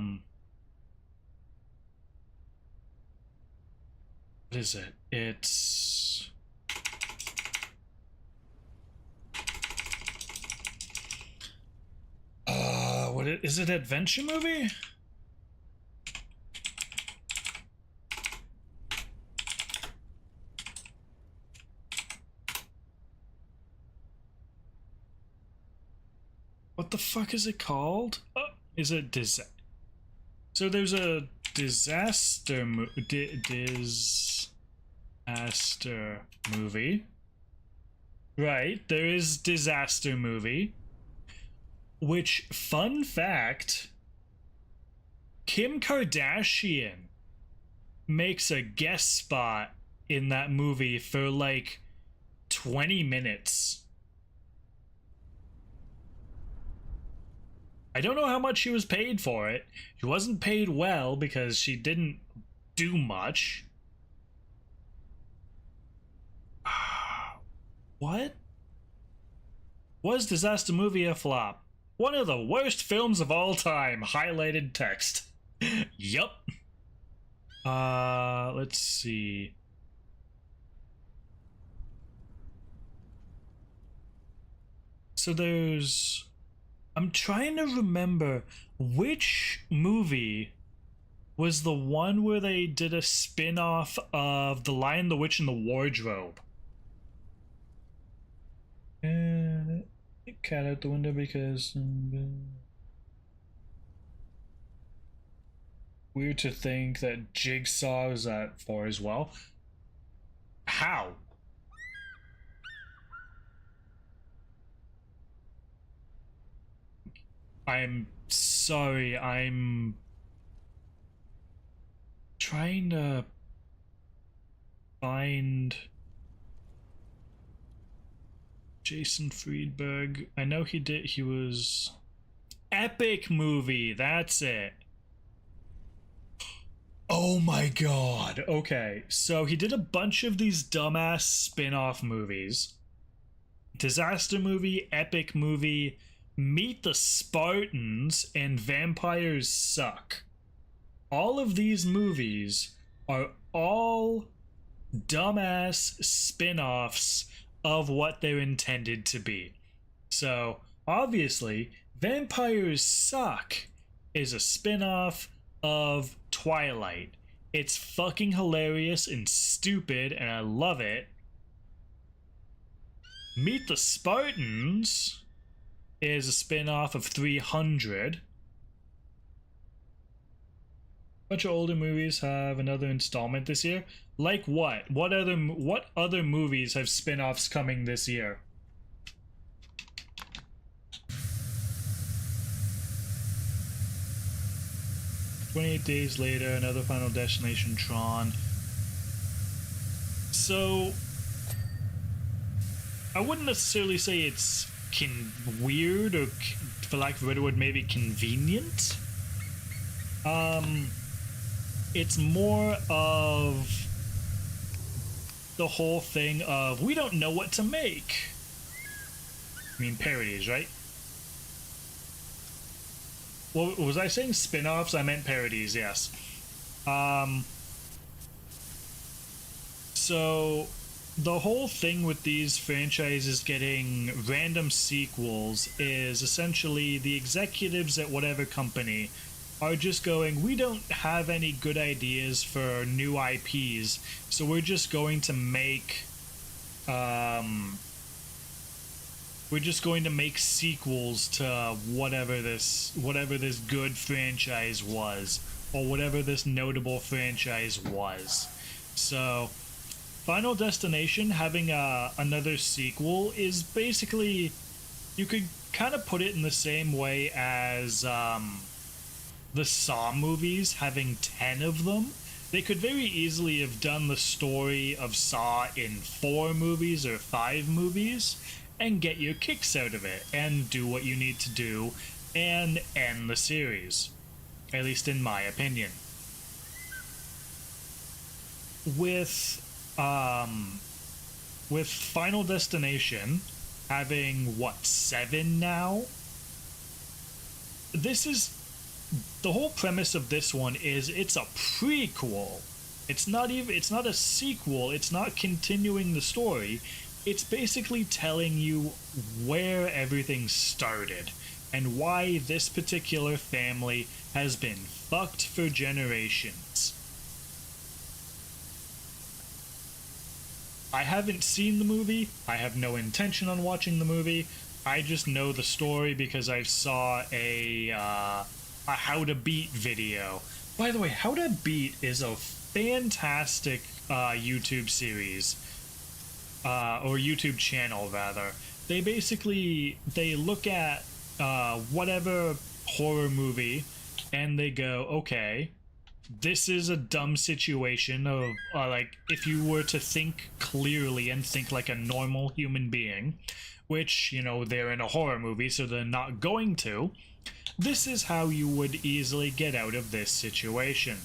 is it? It's is it adventure movie? What the fuck is it called? Is it so there's a disaster movie. Right, there is disaster movie. Which, fun fact, Kim Kardashian makes a guest spot in that movie for like 20 minutes. I don't know how much she was paid for it. She wasn't paid well because she didn't do much. What? Was Disaster Movie a flop? One of the worst films of all time. Highlighted text. Yup. Let's see. So there's... I'm trying to remember which movie was the one where they did a spin-off of The Lion, the Witch, and the Wardrobe. Cat out the window because weird to think that Jigsaw is that for as well. How? I'm sorry, I'm trying to find Jason Friedberg. I know he was Epic Movie, that's it. Oh my god. Okay, so he did a bunch of these dumbass spin-off movies. Disaster Movie, Epic Movie, Meet the Spartans, and Vampires Suck. All of these movies are all dumbass spin-offs of what they're intended to be. So, obviously, Vampires Suck is a spin-off of Twilight. It's fucking hilarious and stupid, and I love it. Meet the Spartans is a spin-off of 300. Bunch of older movies have another installment this year. Like what? What other movies have spin-offs coming this year? "28 Days Later," another Final Destination, Tron. So I wouldn't necessarily say it's weird, or for lack of a better word, maybe convenient. It's more of the whole thing of we don't know what to make. I mean, parodies, right? What was I saying? Spin-offs? I meant parodies, yes. So the whole thing with these franchises getting random sequels is essentially the executives at whatever company are just going, we don't have any good ideas for new IPs, so we're just going to make sequels to whatever this good franchise was, or whatever this notable franchise was. So Final Destination having another sequel is basically, you could kind of put it in the same way as the Saw movies having 10 of them. They could very easily have done the story of Saw in 4 movies or 5 movies and get your kicks out of it and do what you need to do and end the series. At least in my opinion. With Final Destination having, what, 7 now? This is the whole premise of this one is it's a prequel. It's not a sequel. It's not continuing the story. It's basically telling you where everything started and why this particular family has been fucked for generations. I haven't seen the movie. I have no intention on watching the movie. I just know the story because I saw a How to Beat video. By the way, How to Beat is a fantastic YouTube series, or YouTube channel rather. They look at whatever horror movie and they go, okay, this is a dumb situation of like, if you were to think clearly and think like a normal human being, which, you know, they're in a horror movie so they're not going to, this is how you would easily get out of this situation.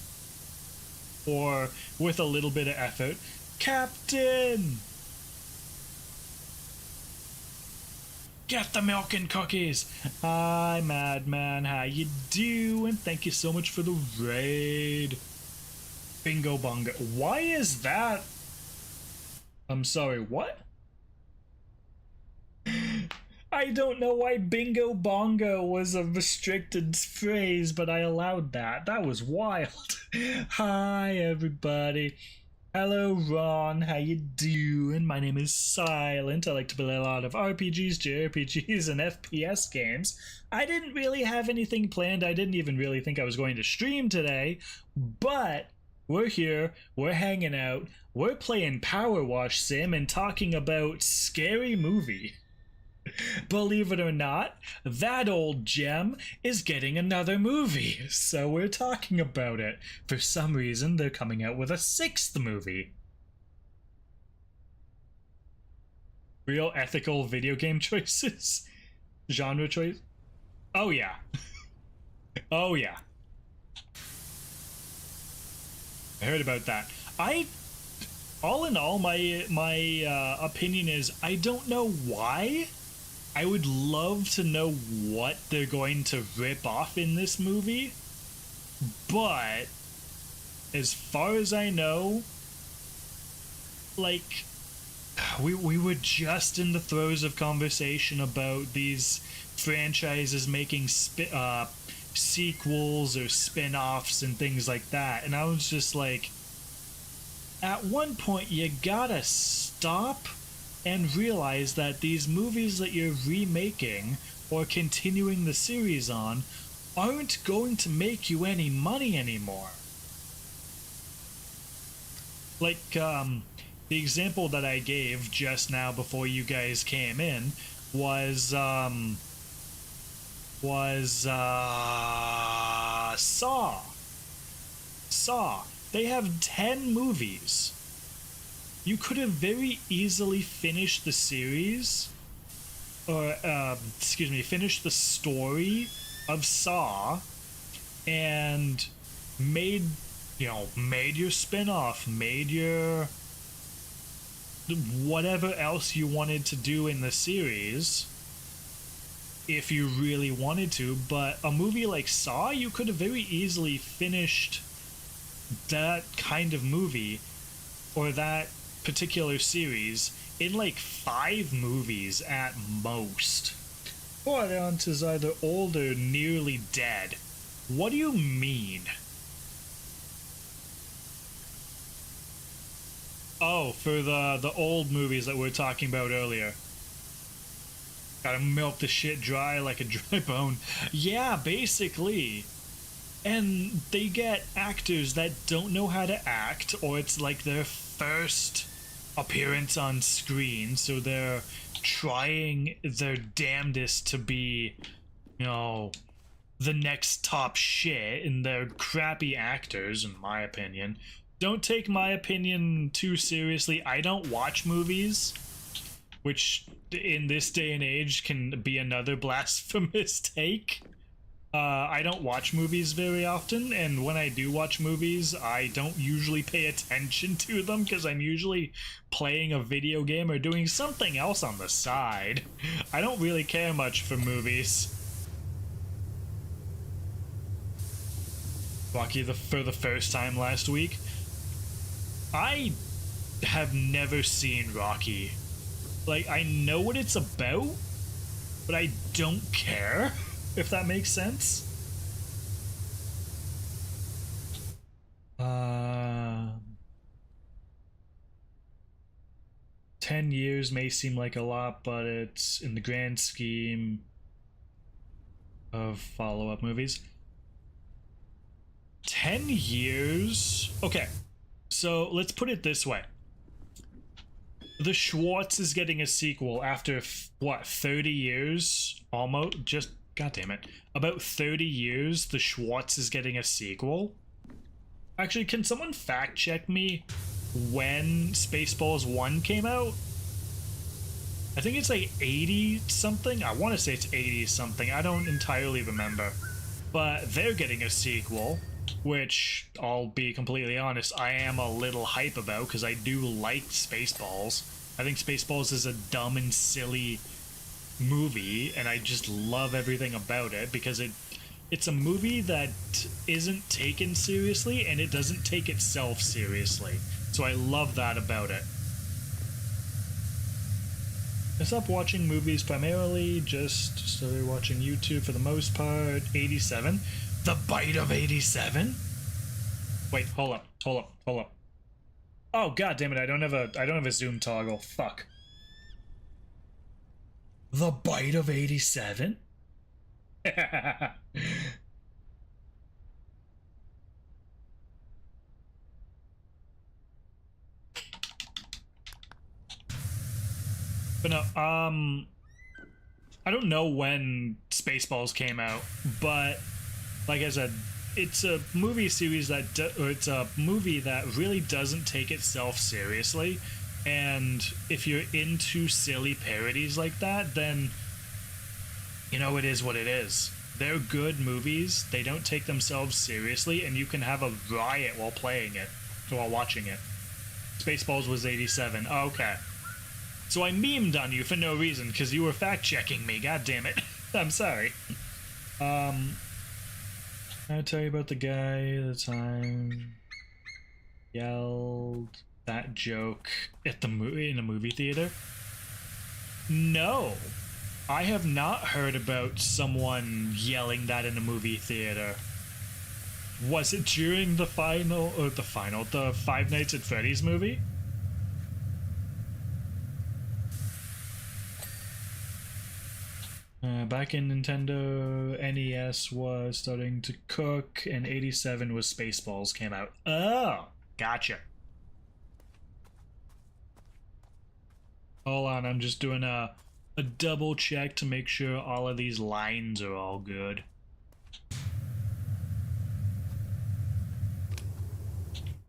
Or, with a little bit of effort, Captain! Get the milk and cookies! Hi, Madman, how you doing? Thank you so much for the raid. Bingo bongo. Why is that? I'm sorry, what? I don't know why bingo bongo was a restricted phrase, but I allowed that. That was wild. Hi, everybody. Hello, Ron. How you doing? My name is Silent. I like to play a lot of RPGs, JRPGs, and FPS games. I didn't really have anything planned. I didn't even really think I was going to stream today, but we're here, we're hanging out, we're playing Power Wash Sim and talking about Scary Movie. Believe it or not, that old gem is getting another movie, so we're talking about it. For some reason, they're coming out with a 6th movie. Real ethical video game choices? Genre choice? Oh yeah. Oh yeah. I heard about that. All in all, my opinion is I don't know why. I would love to know what they're going to rip off in this movie, but as far as I know, like, we were just in the throes of conversation about these franchises making sequels or spin-offs and things like that, and I was just like, at one point you gotta stop and realize that these movies that you're remaking or continuing the series on aren't going to make you any money anymore. Like the example that I gave just now before you guys came in was Saw. Saw. They have 10 movies. You could have very easily finished the series, or excuse me, finished the story of Saw and made your spin-off, made your whatever else you wanted to do in the series if you really wanted to. But a movie like Saw, you could have very easily finished that kind of movie or that particular series in like 5 movies at most. Or the aunt is either old or nearly dead. What do you mean? Oh, for the old movies that we were talking about earlier. Gotta milk the shit dry like a dry bone. Yeah, basically. And they get actors that don't know how to act, or it's like their first appearance on screen, so they're trying their damnedest to be, the next top shit, and they're crappy actors, in my opinion. Don't take my opinion too seriously. I don't watch movies, which in this day and age can be another blasphemous take. I don't watch movies very often, and when I do watch movies, I don't usually pay attention to them because I'm usually playing a video game or doing something else on the side. I don't really care much for movies. Rocky for the first time last week. I have never seen Rocky. Like, I know what it's about, but I don't care. If that makes sense. 10 years may seem like a lot, but it's in the grand scheme of follow-up movies. 10 years? Okay, so let's put it this way. The Schwartz is getting a sequel after, what, 30 years? Almost, just... God damn it. About 30 years, the Schwartz is getting a sequel. Actually, can someone fact check me when Spaceballs 1 came out? I think it's like 80 something. I want to say it's 80 something. I don't entirely remember. But they're getting a sequel, which, I'll be completely honest, I am a little hype about because I do like Spaceballs. I think Spaceballs is a dumb and silly movie, and I just love everything about it because it's a movie that isn't taken seriously and it doesn't take itself seriously. So I love that about it. I stopped watching movies primarily, just started watching YouTube for the most part. 87. The Bite of 87? Wait, hold up. Oh god damn it, I don't have a zoom toggle. Fuck. The Bite of 87? But no, I don't know when Spaceballs came out, but like I said, it's a movie series that, it's a movie that really doesn't take itself seriously. And if you're into silly parodies like that, then, it is what it is. They're good movies, they don't take themselves seriously, and you can have a riot while playing it, while watching it. Spaceballs was 87. Oh, okay. So I memed on you for no reason, because you were fact-checking me, god damn it. I'm sorry. I'll tell you about the guy at the time yelled that joke at the in a movie theater. No, I have not heard about someone yelling that in a movie theater. Was it during the Five Nights at Freddy's movie? Back in Nintendo, NES was starting to cook, and 87 was Spaceballs came out. Oh, gotcha. Hold on, I'm just doing a double check to make sure all of these lines are all good.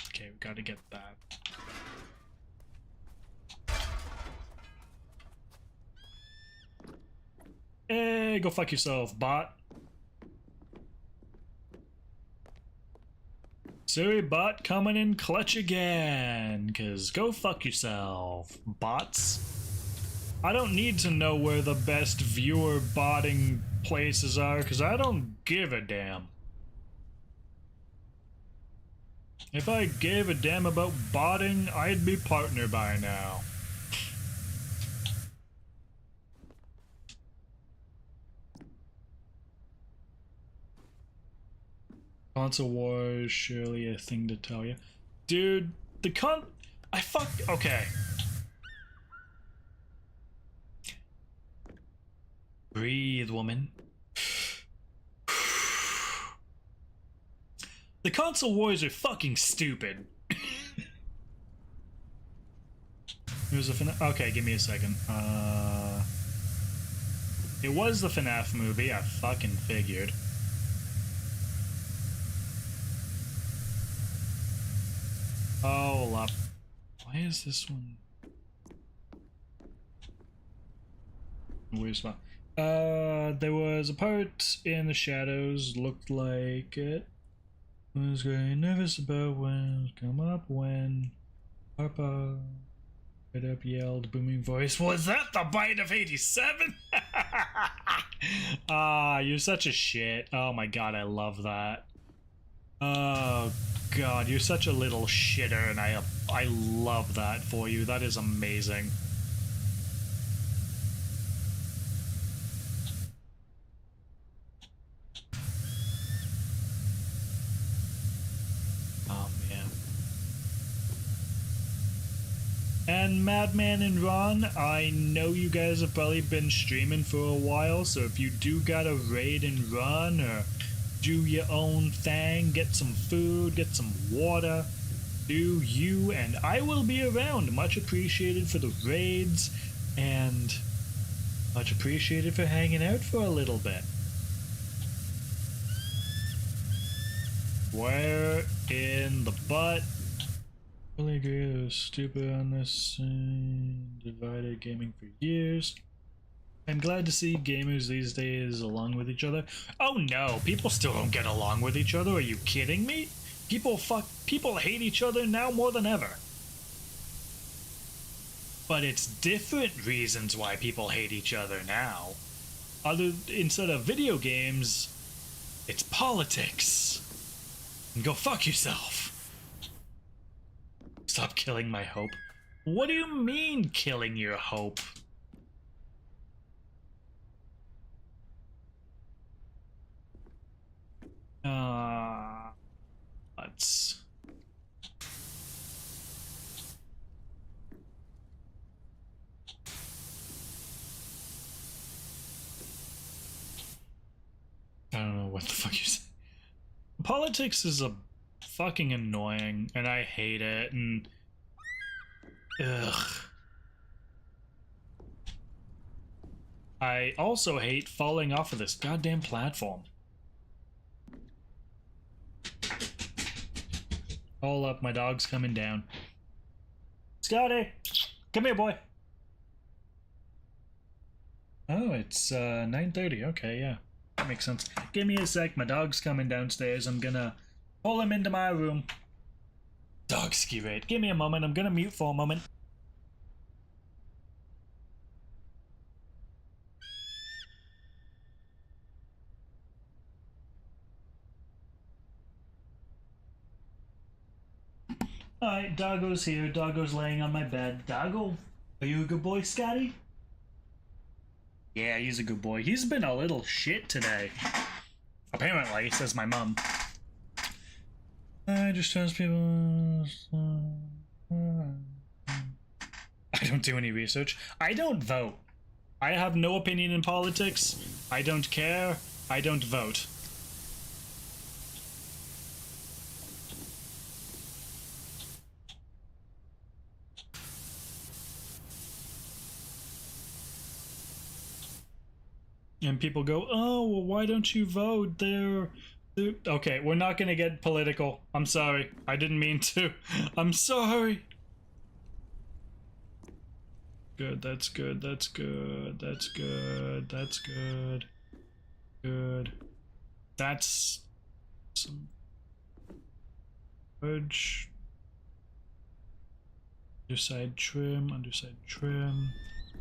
Okay, we gotta get that. Hey, go fuck yourself, bot. Sorry, bot, coming in clutch again. Cause go fuck yourself, bots. I don't need to know where the best viewer botting places are, cause I don't give a damn. If I gave a damn about botting, I'd be partner by now. Console wars, surely a thing to tell you. Dude, okay. Breathe, woman. The console wars are fucking stupid. There's a okay, give me a second. It was the FNAF movie, I fucking figured. Hold up. Why is this one? Weird spot. There was a part in the shadows, looked like it was very nervous about when it come up when Harpa right up yelled, booming voice, was that the bite of 87? Ah, you're such a shit. Oh my god, I love that. Oh god, you're such a little shitter, and I love that for you. That is amazing. Oh man. And Madman and Ron, I know you guys have probably been streaming for a while, so if you do got a raid and run or do your own thing, get some food, get some water, do you, and I will be around. Much appreciated for the raids, and much appreciated for hanging out for a little bit. Where in the butt? Really agree, I was stupid on this divided gaming for years. I'm glad to see gamers these days along with each other. Oh no, people still don't get along with each other. Are you kidding me? People hate each other now more than ever. But it's different reasons why people hate each other now. Instead of video games, it's politics. And go fuck yourself. Stop killing my hope. What do you mean, killing your hope? Let's... I don't know what the fuck you say. Politics is a fucking annoying, and I hate it, and... Ugh. I also hate falling off of this goddamn platform. Hold up, my dog's coming down. Scotty! Come here, boy! Oh, it's 9:30. Okay, yeah. That makes sense. Give me a sec, my dog's coming downstairs. I'm gonna pull him into my room. Dog ski raid. Give me a moment, I'm gonna mute for a moment. Alright, Doggo's here. Doggo's laying on my bed. Doggo, are you a good boy, Scotty? Yeah, he's a good boy. He's been a little shit today. Apparently, says my mom. I just trust people. I don't do any research. I don't vote. I have no opinion in politics. I don't care. I don't vote. And people go, oh, well, why don't you vote? Okay, we're not gonna get political. I'm sorry. I didn't mean to. I'm sorry. Good, that's good, that's good, that's good, that's good. Good. That's some urge. Underside trim, underside trim.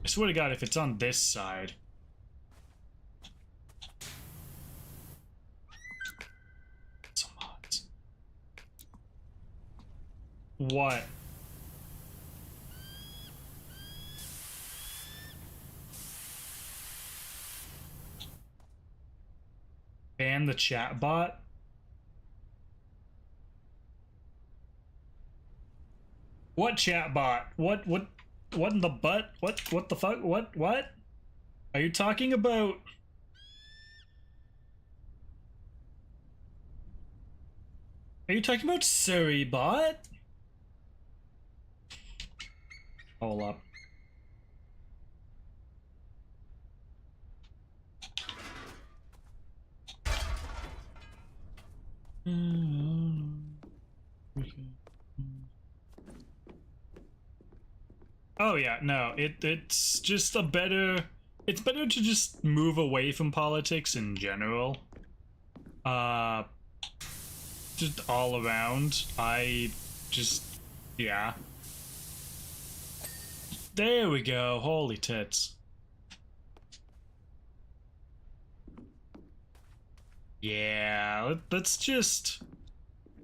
I swear to God, if it's on this side. Some odds. What? Ban the chat bot? What chat bot? What in the butt? What the fuck? What? Are you talking about? Are you talking about Surrey bot? Hold up. Oh yeah, no, it's just a better. It's better to just move away from politics in general. Just all around. Yeah. There we go. Holy tits. Yeah, let's just.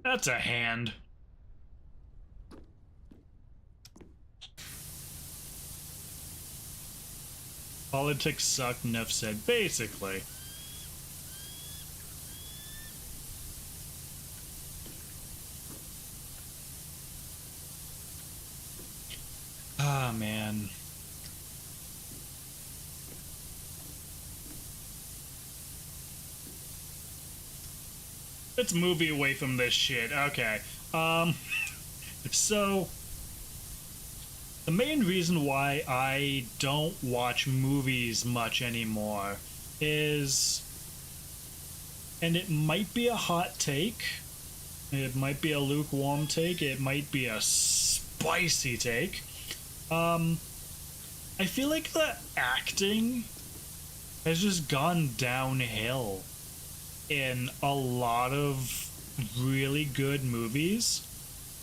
That's a hand. Politics suck, enough said. Basically. Ah, man. Let's move away from this shit. Okay. So the main reason why I don't watch movies much anymore is, and it might be a hot take, it might be a lukewarm take, it might be a spicy take. I feel like the acting has just gone downhill in a lot of really good movies.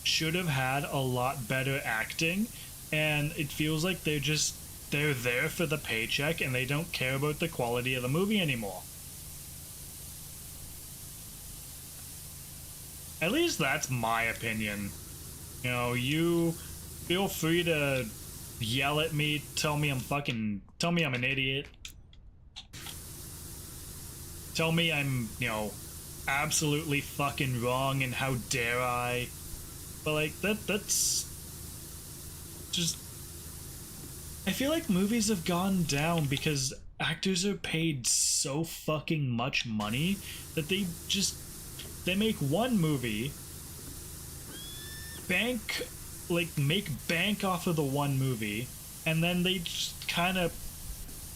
Should have had a lot better acting, and it feels like they're there for the paycheck and they don't care about the quality of the movie anymore. At least that's my opinion. You know, you feel free to yell at me, tell me I'm an idiot. Tell me I'm, absolutely fucking wrong and how dare I. But like that's just, I feel like movies have gone down because actors are paid so fucking much money that they make one movie, make bank off of the one movie, and then they just kind of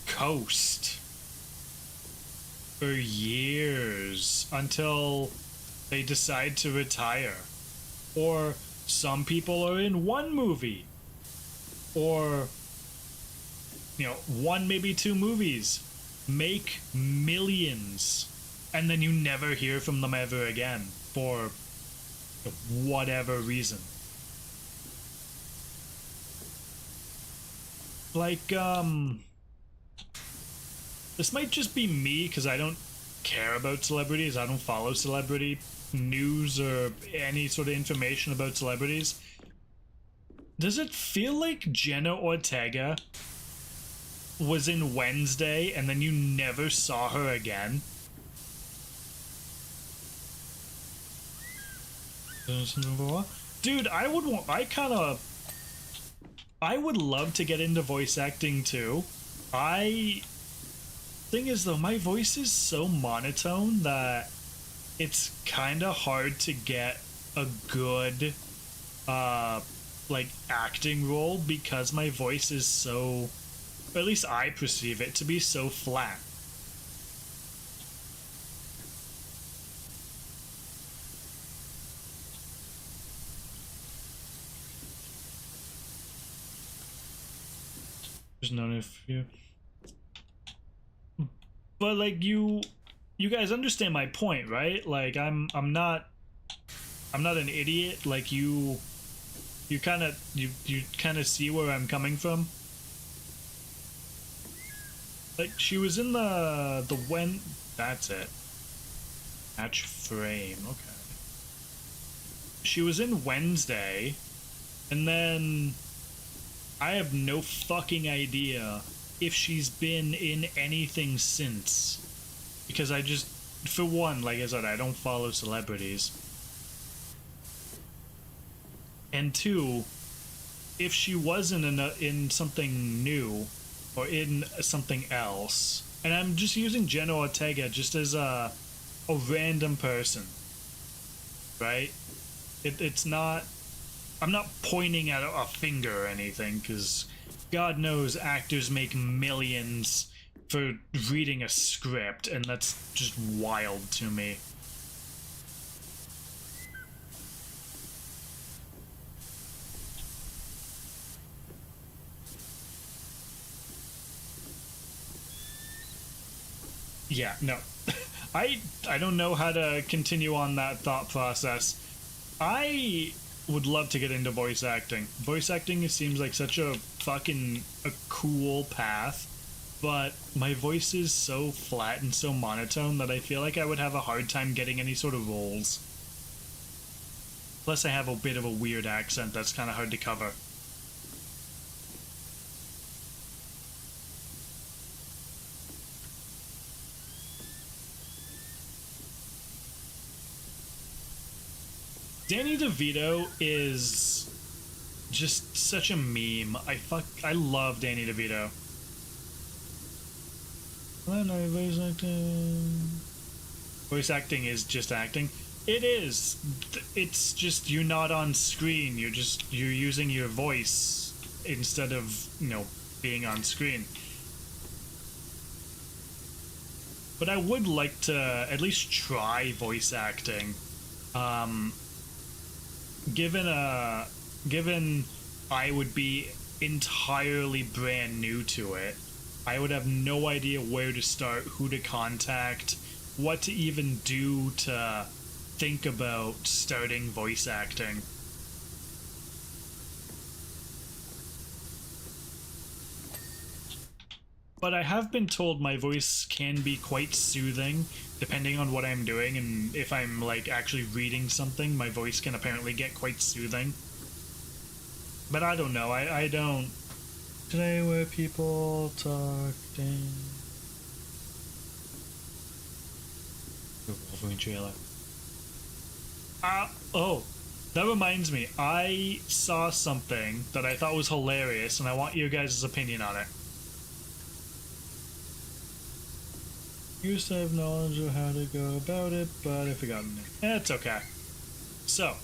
coast for years until they decide to retire. Or some people are in one movie, or one, maybe two movies, make millions, and then you never hear from them ever again for whatever reason. Like, this might just be me because I don't care about celebrities. I don't follow celebrity news or any sort of information about celebrities. Does it feel like Jenna Ortega was in Wednesday and then you never saw her again? Dude, I would love to get into voice acting too. Thing is though, my voice is so monotone that it's kind of hard to get a good acting role because my voice is so, or at least I perceive it to be so flat. There's none of you. But like you guys understand my point, right? Like I'm not an idiot. Like you kind of see where I'm coming from. Like she was in the when that's it. Match frame. Okay. She was in Wednesday, and then I have no fucking idea if she's been in anything since. Because I just, for one, like I said, I don't follow celebrities. And two, if she wasn't in something new or in something else, and I'm just using Jenna Ortega just as a random person, right? It's not, I'm not pointing at a finger or anything, because God knows actors make millions for reading a script, and that's just wild to me. Yeah, no. I don't know how to continue on that thought process. I would love to get into voice acting. Voice acting seems like such a fucking cool path, but my voice is so flat and so monotone that I feel like I would have a hard time getting any sort of roles. Plus I have a bit of a weird accent that's kind of hard to cover. Danny DeVito is just such a meme. I love Danny DeVito. Voice acting is just acting. It is. It's just you're not on screen. You're using your voice instead of, being on screen. But I would like to at least try voice acting. Given I would be entirely brand new to it, I would have no idea where to start, who to contact, what to even do to think about starting voice acting. But I have been told my voice can be quite soothing, depending on what I'm doing, and if I'm like actually reading something, my voice can apparently get quite soothing. But I don't know, I don't... Today where people talking... The Wolverine trailer. Oh, that reminds me, I saw something that I thought was hilarious, and I want your guys' opinion on it. Used to have knowledge of how to go about it, but I've forgotten it. It's okay. So,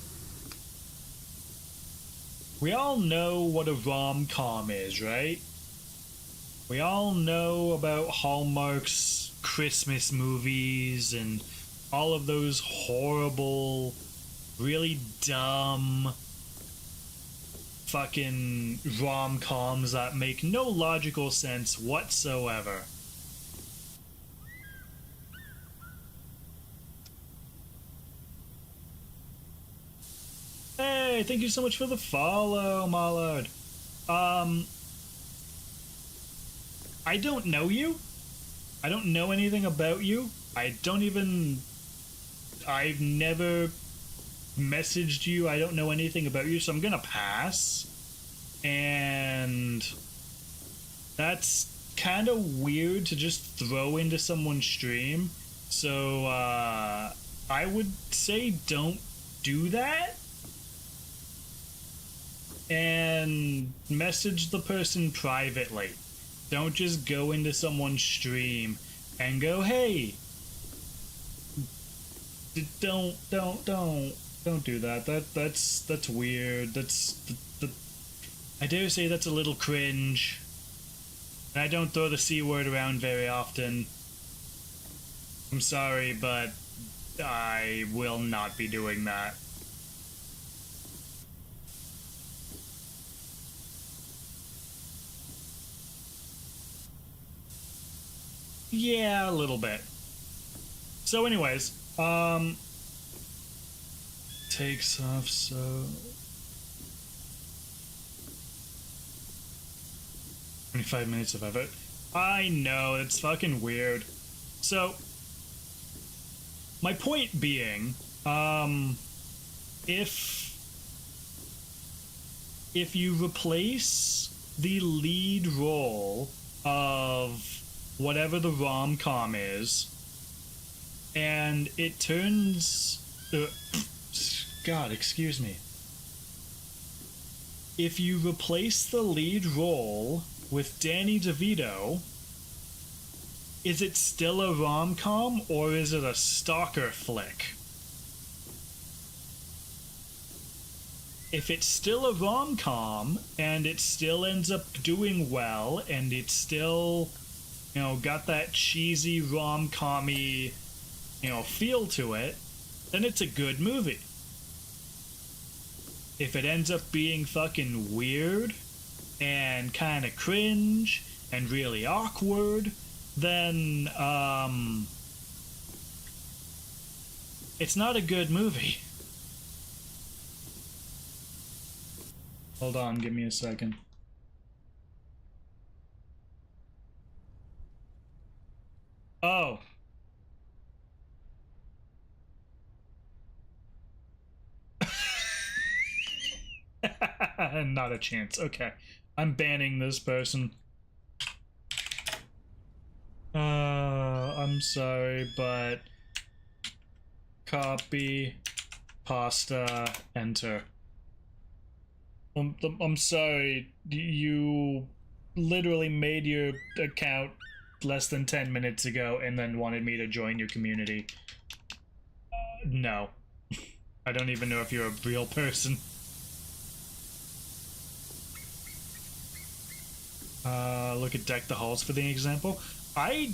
we all know what a rom-com is, right? We all know about Hallmark's Christmas movies and all of those horrible, really dumb fucking rom-coms that make no logical sense whatsoever. Hey, thank you so much for the follow, Mallard. I don't know you. I don't know anything about you. I've never messaged you. I don't know anything about you, so I'm gonna pass. And that's kind of weird to just throw into someone's stream. So, I would say don't do that. And message the person privately. Don't just go into someone's stream and go, hey, don't do that. That's weird. I dare say that's a little cringe. And I don't throw the C word around very often. I'm sorry, but I will not be doing that. Yeah, a little bit. So anyways, takes off so 25 minutes of effort. I know, it's fucking weird. So my point being, if you replace the lead role of whatever the rom-com is, and it turns God, excuse me. If you replace the lead role with Danny DeVito, is it still a rom-com or is it a stalker flick? If it's still a rom-com and it still ends up doing well and it's still, you know, got that cheesy rom-com-y, you know, feel to it, then it's a good movie. If it ends up being fucking weird and kind of cringe and really awkward, then it's not a good movie. Hold on, give me a second. Oh. Not a chance. Okay. I'm banning this person. I'm sorry, but copy, pasta, enter. I'm sorry, you literally made your account less than 10 minutes ago and then wanted me to join your community. No. I don't even know if you're a real person. Look at Deck the Halls for the example. I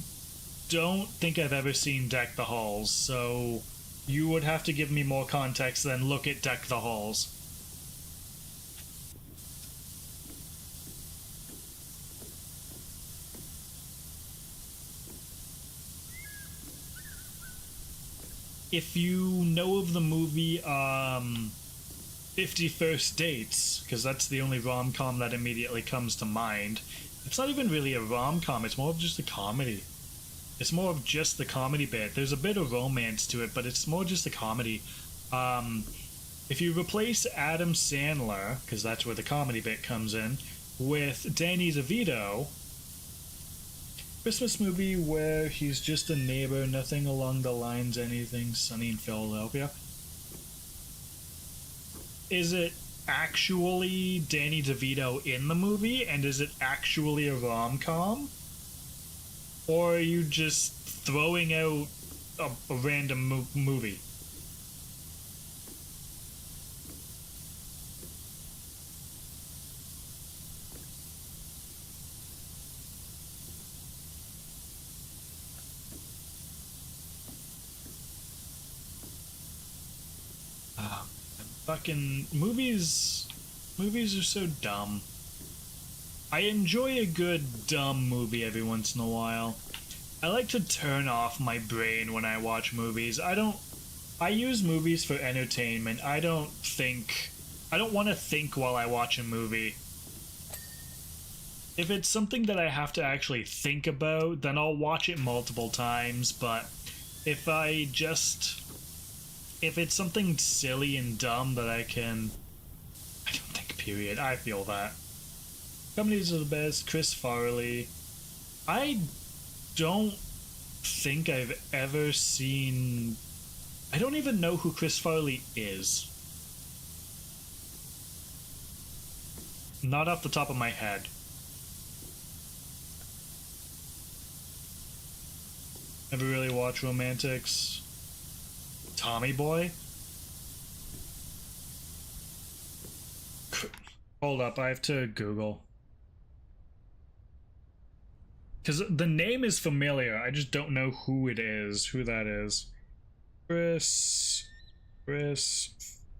don't think I've ever seen Deck the Halls, so you would have to give me more context than look at Deck the Halls. If you know of the movie 50 First Dates, because that's the only rom-com that immediately comes to mind, it's not even really a rom-com, it's more of just a comedy. It's more of just the comedy bit. There's a bit of romance to it, but it's more just a comedy. If you replace Adam Sandler, because that's where the comedy bit comes in, with Danny DeVito, Christmas movie where he's just a neighbor, nothing along the lines anything Sunny in Philadelphia. Is it actually Danny DeVito in the movie, and is it actually a rom-com? Or are you just throwing out a random movie? Fucking movies are so dumb. I enjoy a good dumb movie every once in a while. I like to turn off my brain when I watch movies. I use movies for entertainment. I don't want to think while I watch a movie. If it's something that I have to actually think about, then I'll watch it multiple times, but if it's something silly and dumb that I don't think, period. I feel that. Comedies are the best. Chris Farley. I don't think I've ever seen... I don't even know who Chris Farley is. Not off the top of my head. Never really watched romantics. Tommy Boy? Hold up, I have to Google. Because the name is familiar, I just don't know who it is, who that is. Chris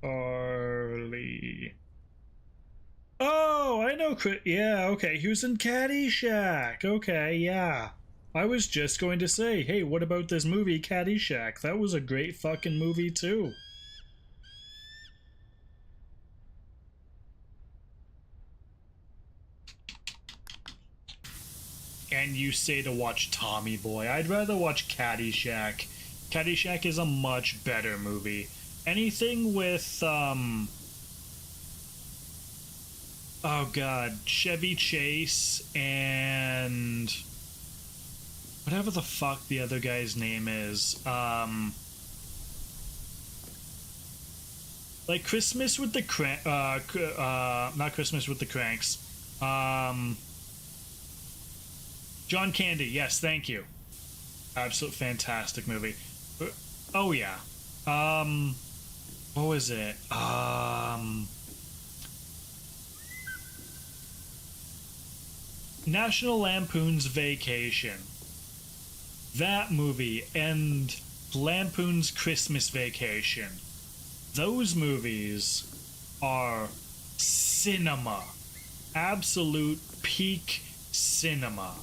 Farley. Oh, I know Chris. Yeah, okay, he was in Caddyshack. Okay, yeah. I was just going to say, hey, what about this movie Caddyshack? That was a great fucking movie too. And you say to watch Tommy Boy. I'd rather watch Caddyshack. Caddyshack is a much better movie. Anything with, oh god, Chevy Chase and whatever the fuck the other guy's name is. Like Christmas with the not Christmas with the Cranks. John Candy, yes, thank you. Absolute fantastic movie. Oh yeah. What was it? National Lampoon's Vacation. That movie and Lampoon's Christmas Vacation. Those movies are cinema. Absolute peak cinema.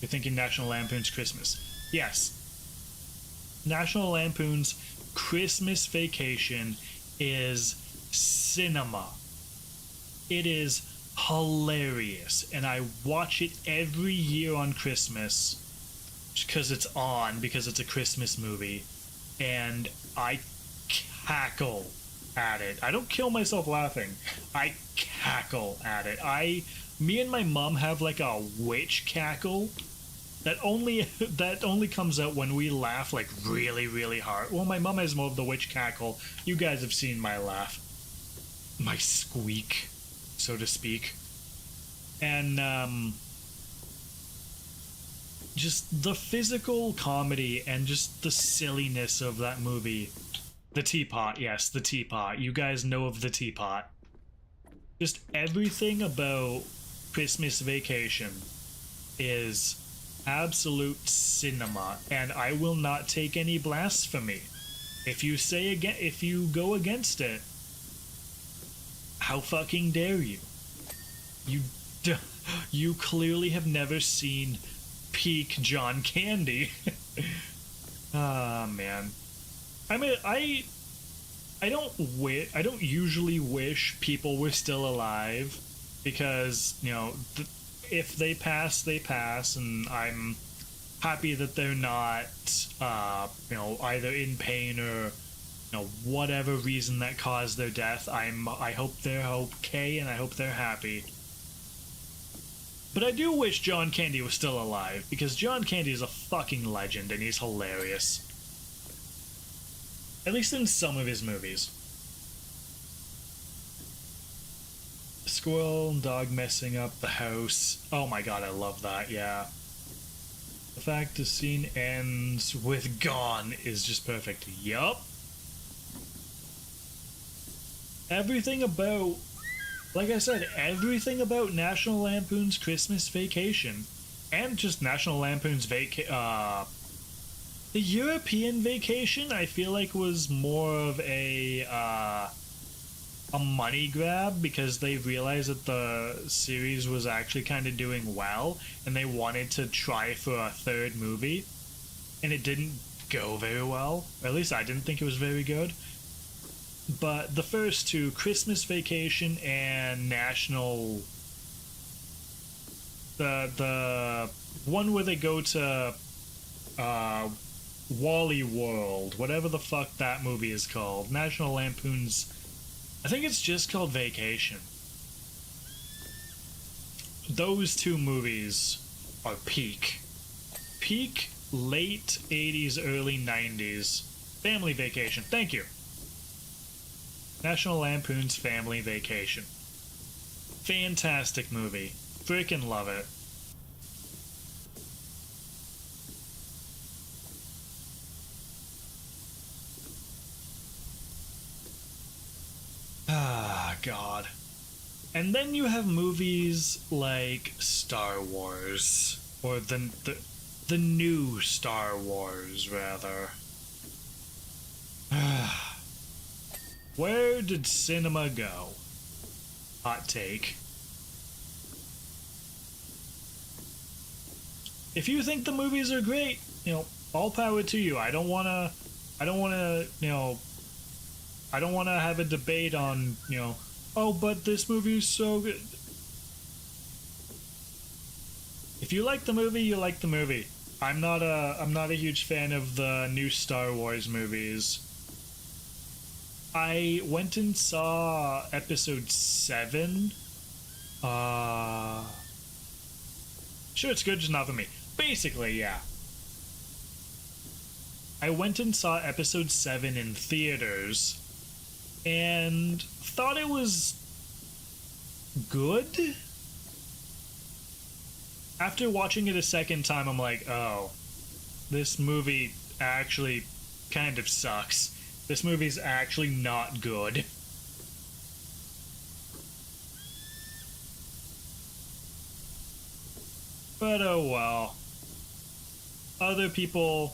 You're thinking National Lampoon's Christmas. Yes. National Lampoon's Christmas Vacation is cinema. It is hilarious, and I watch it every year on Christmas because it's on, because it's a Christmas movie, and I cackle at it. I don't kill myself laughing. I cackle at it. Me and my mom have like a witch cackle that only comes out when we laugh like really, really hard. Well, my mom has more of the witch cackle. You guys have seen my laugh. My squeak, so to speak. And just the physical comedy and just the silliness of that movie. The teapot, yes, the teapot. You guys know of the teapot. Just everything about Christmas Vacation is absolute cinema, and I will not take any blasphemy. If you go against it, how fucking dare you? You clearly have never seen peak John Candy. Ah, man. I mean, I don't usually wish people were still alive, because, you know, if they pass, they pass, and I'm happy that they're not, you know, either in pain or, you know, whatever reason that caused their death. I hope they're okay, and I hope they're happy. But I do wish John Candy was still alive, because John Candy is a fucking legend, and he's hilarious. At least in some of his movies. Squirrel and dog messing up the house. Oh my god, I love that, yeah. The fact the scene ends with gone is just perfect. Yup. Everything about, like I said, everything about National Lampoon's Christmas Vacation, and just National Lampoon's the European Vacation, I feel like was more of a money grab, because they realized that the series was actually kind of doing well, and they wanted to try for a third movie, and it didn't go very well. Or at least I didn't think it was very good. But the first two, Christmas Vacation and National, the one where they go to Wally World, whatever the fuck that movie is called, National Lampoon's, I think it's just called Vacation. Those two movies are peak late 80s, early 90s. Family Vacation, thank you. National Lampoon's Family Vacation. Fantastic movie. Freaking love it. Ah, God. And then you have movies like Star Wars, or the new Star Wars, rather. Where did cinema go? Hot take. if you think the movies are great, you know, all power to you. I don't want to, you know, I don't want to have a debate on, you know, oh, but this movie is so good. If you like the movie, you like the movie. I'm not a huge fan of the new Star Wars movies. I went and saw episode 7. Sure, it's good, just not for me. Basically, yeah. I went and saw episode 7 in theaters and thought it was good. After watching it a second time, I'm like, oh, this movie actually kind of sucks. This movie's actually not good. But oh well. Other people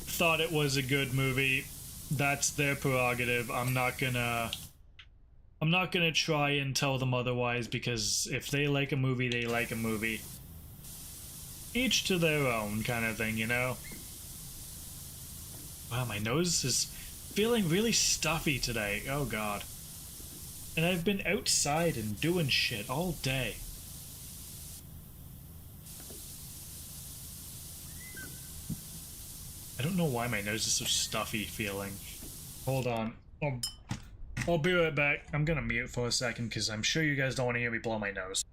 thought it was a good movie. That's their prerogative. I'm not gonna try and tell them otherwise, because if they like a movie, they like a movie. Each to their own kind of thing, you know? Wow, my nose is feeling really stuffy today. Oh god. And I've been outside and doing shit all day. I don't know why my nose is so stuffy feeling. Hold on. I'll be right back. I'm gonna mute for a second because I'm sure you guys don't want to hear me blow my nose.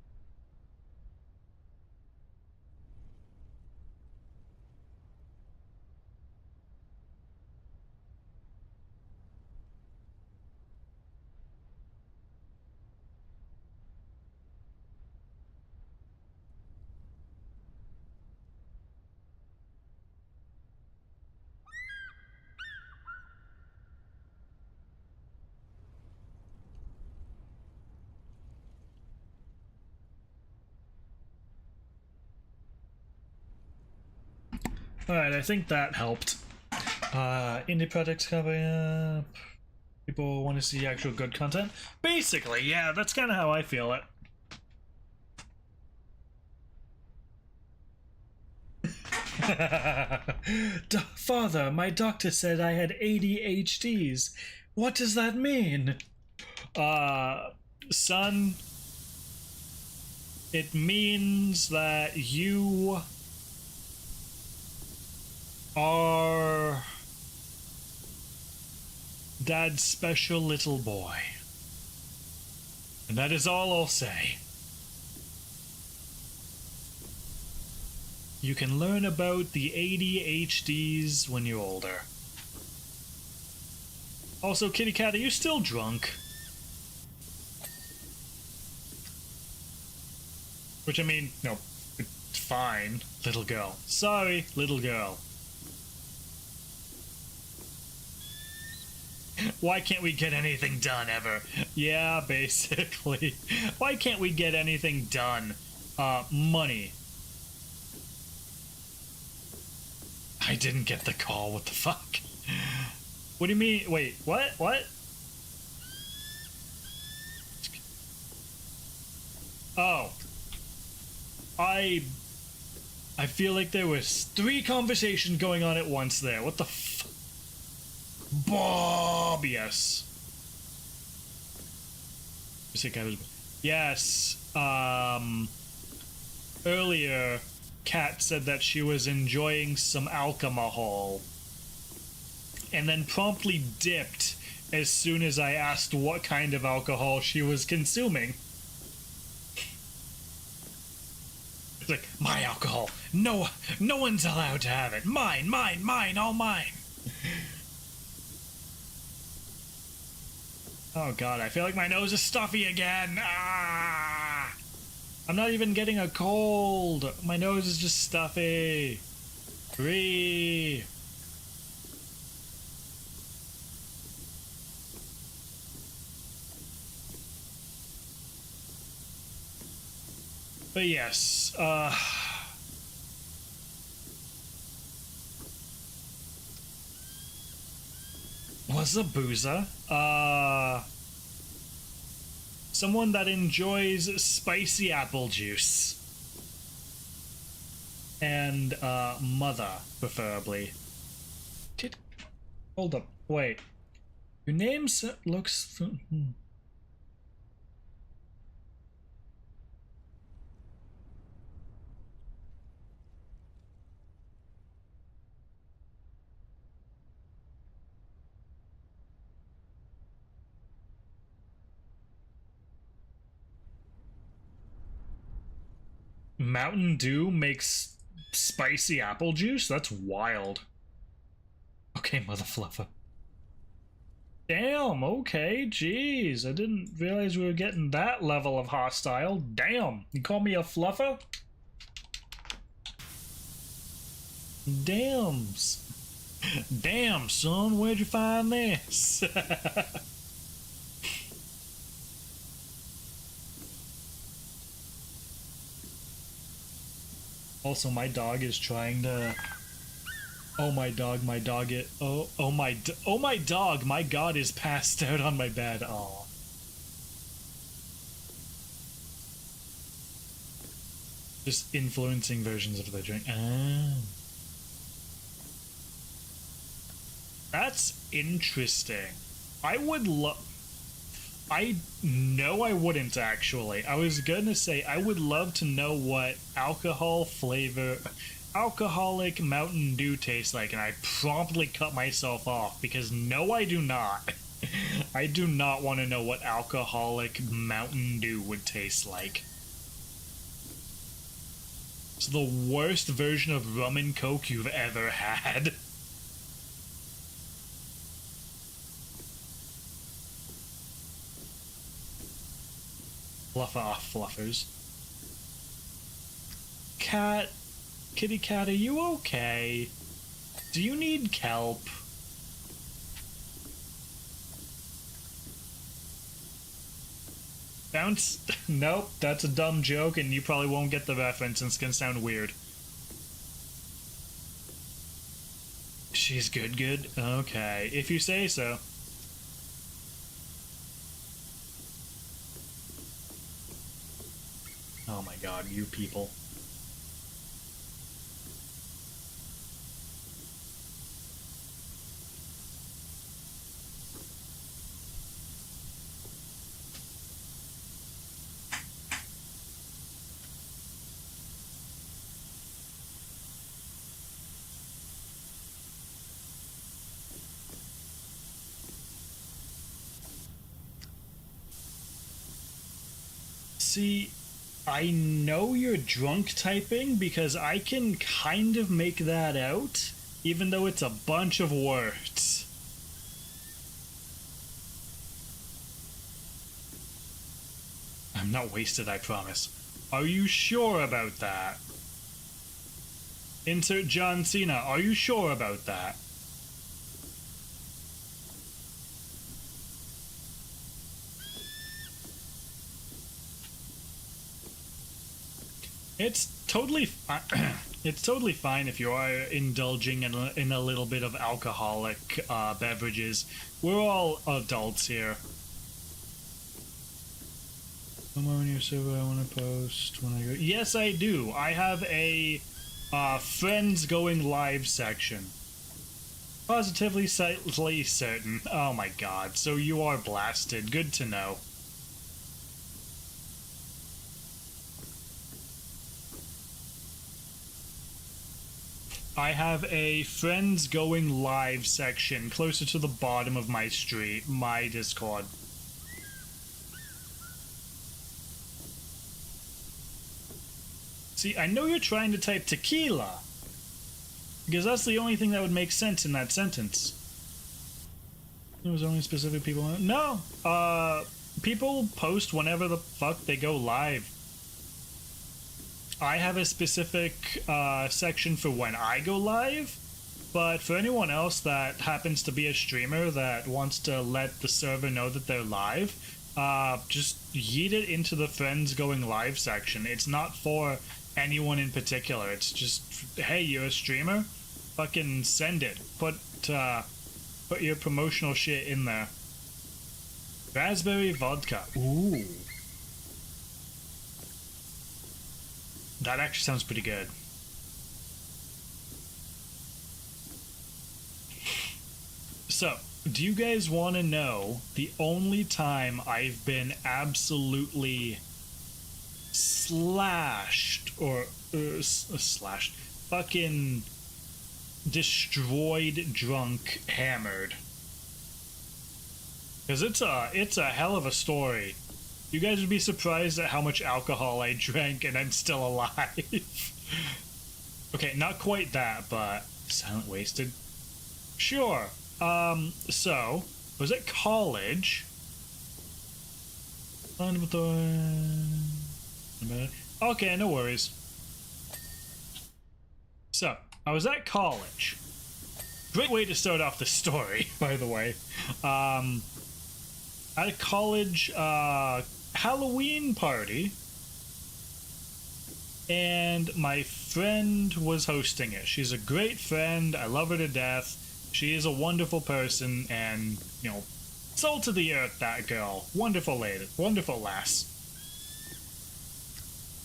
Alright, I think that helped. Indie projects coming up. People want to see actual good content. Basically, yeah, that's kind of how I feel it. Father, my doctor said I had ADHDs. What does that mean? Son, it means that you are Dad's special little boy. And that is all I'll say. You can learn about the ADHDs when you're older. Also, Kitty Cat, are you still drunk? Which, I mean, no, it's fine, little girl. Sorry, little girl. Why can't we get anything done ever? Yeah, basically. Why can't we get anything done? Money. I didn't get the call, what the fuck? What do you mean? Wait, what? What? Oh. I feel like there was 3 conversations going on at once there. What the fuck? Bob, yes. Yes, earlier, Kat said that she was enjoying some alcohol, and then promptly dipped as soon as I asked what kind of alcohol she was consuming. It's like, my alcohol. No one's allowed to have it. Mine, all mine. Oh god, I feel like my nose is stuffy again. Ah! I'm not even getting a cold. My nose is just stuffy. But yes, what's a boozer? Someone that enjoys spicy apple juice. and mother, preferably. Hold up, wait. Your name looks... Mountain Dew makes spicy apple juice? That's wild. Okay, mother fluffer. Damn, okay, jeez. I didn't realize we were getting that level of hostile. Damn, you call me a fluffer? Damn. Damn, son, where'd you find this? Also, my dog is trying to... Oh my dog, it... Oh my dog, my god is passed out on my bed. Aw. Just influencing versions of the drink. Ah. That's interesting. I would love... I know I wouldn't, actually. I was gonna say, I would love to know what alcoholic Mountain Dew tastes like, and I promptly cut myself off, because no, I do not. I do not want to know what alcoholic Mountain Dew would taste like. It's the worst version of rum and coke you've ever had. Fluffer off, fluffers. Kitty cat, are you okay? Do you need kelp? Bounce? Nope, that's a dumb joke and you probably won't get the reference and it's gonna sound weird. She's good? Okay, if you say so. Oh my god, you people. See, I know you're drunk typing because I can kind of make that out, even though it's a bunch of words. I'm not wasted, I promise. Are you sure about that? Insert John Cena, are you sure about that? It's totally fine if you are indulging in a little bit of alcoholic beverages. We're all adults here. Somewhere on your server I want to post when I go... Yes, I do. I have a friends going live section. Positively slightly certain. Oh my god, so you are blasted. Good to know. I have a friends going live section closer to the bottom of my street, my Discord. See, I know you're trying to type tequila, because that's the only thing that would make sense in that sentence. There was only specific people... No! People post whenever the fuck they go live. I have a specific section for when I go live, but for anyone else that happens to be a streamer that wants to let the server know that they're live, just yeet it into the friends going live section. It's not for anyone in particular. It's just, hey, you're a streamer? Fucking send it. Put your promotional shit in there. Raspberry vodka. Ooh. That actually sounds pretty good. So, do you guys want to know the only time I've been absolutely slashed or slashed, fucking destroyed, drunk, hammered? Because it's a hell of a story. You guys would be surprised at how much alcohol I drank and I'm still alive. Okay, not quite that, but silent wasted. Sure. So, I was at college. Okay, no worries. So, I was at college. Great way to start off the story, by the way. At a college Halloween party, and my friend was hosting it. She's a great friend. I love her to death. She is a wonderful person, and, you know, soul to the earth, that girl. Wonderful lady. Wonderful lass.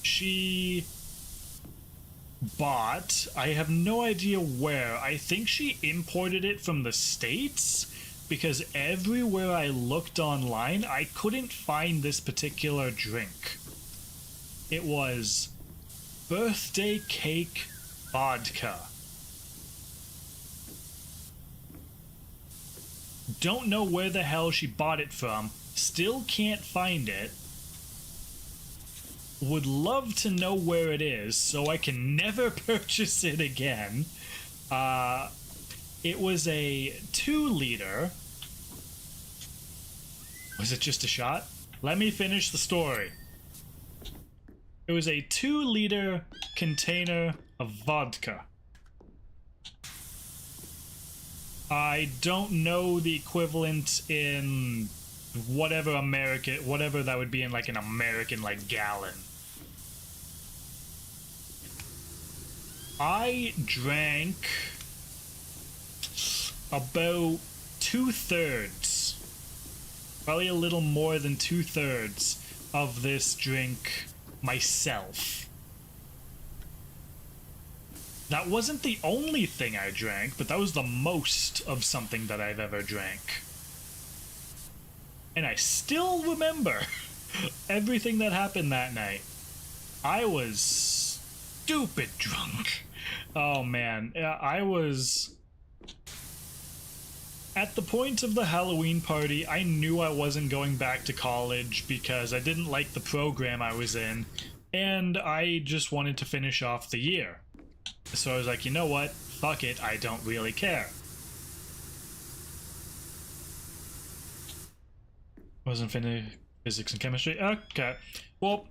She bought, I have no idea where, I think she imported it from the States, because everywhere I looked online, I couldn't find this particular drink. It was birthday cake vodka. Don't know where the hell she bought it from. Still can't find it. Would love to know where it is so I can never purchase it again. It was a 2-liter. Was it just a shot? Let me finish the story. It was a 2-liter container of vodka. I don't know the equivalent in whatever that would be in, like, an American, like, gallon. I drank about 2/3, probably a little more than 2/3 of this drink myself. That wasn't the only thing I drank, but that was the most of something that I've ever drank. And I still remember everything that happened that night. I was stupid drunk. Oh man, I was... At the point of the Halloween party, I knew I wasn't going back to college because I didn't like the program I was in, and I just wanted to finish off the year. So I was like, you know what? Fuck it, I don't really care. Wasn't physics and chemistry? Okay. Well,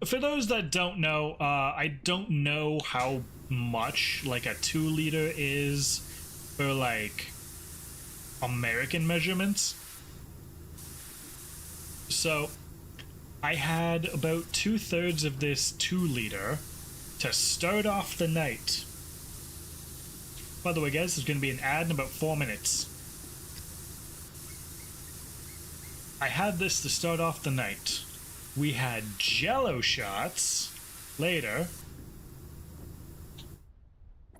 for those that don't know, I don't know how much, like, a 2-liter is for, like, American measurements. So, I had about 2/3 of this 2-liter to start off the night. By the way, guys, there's going to be an ad in about 4 minutes. I had this to start off the night. We had Jello shots later.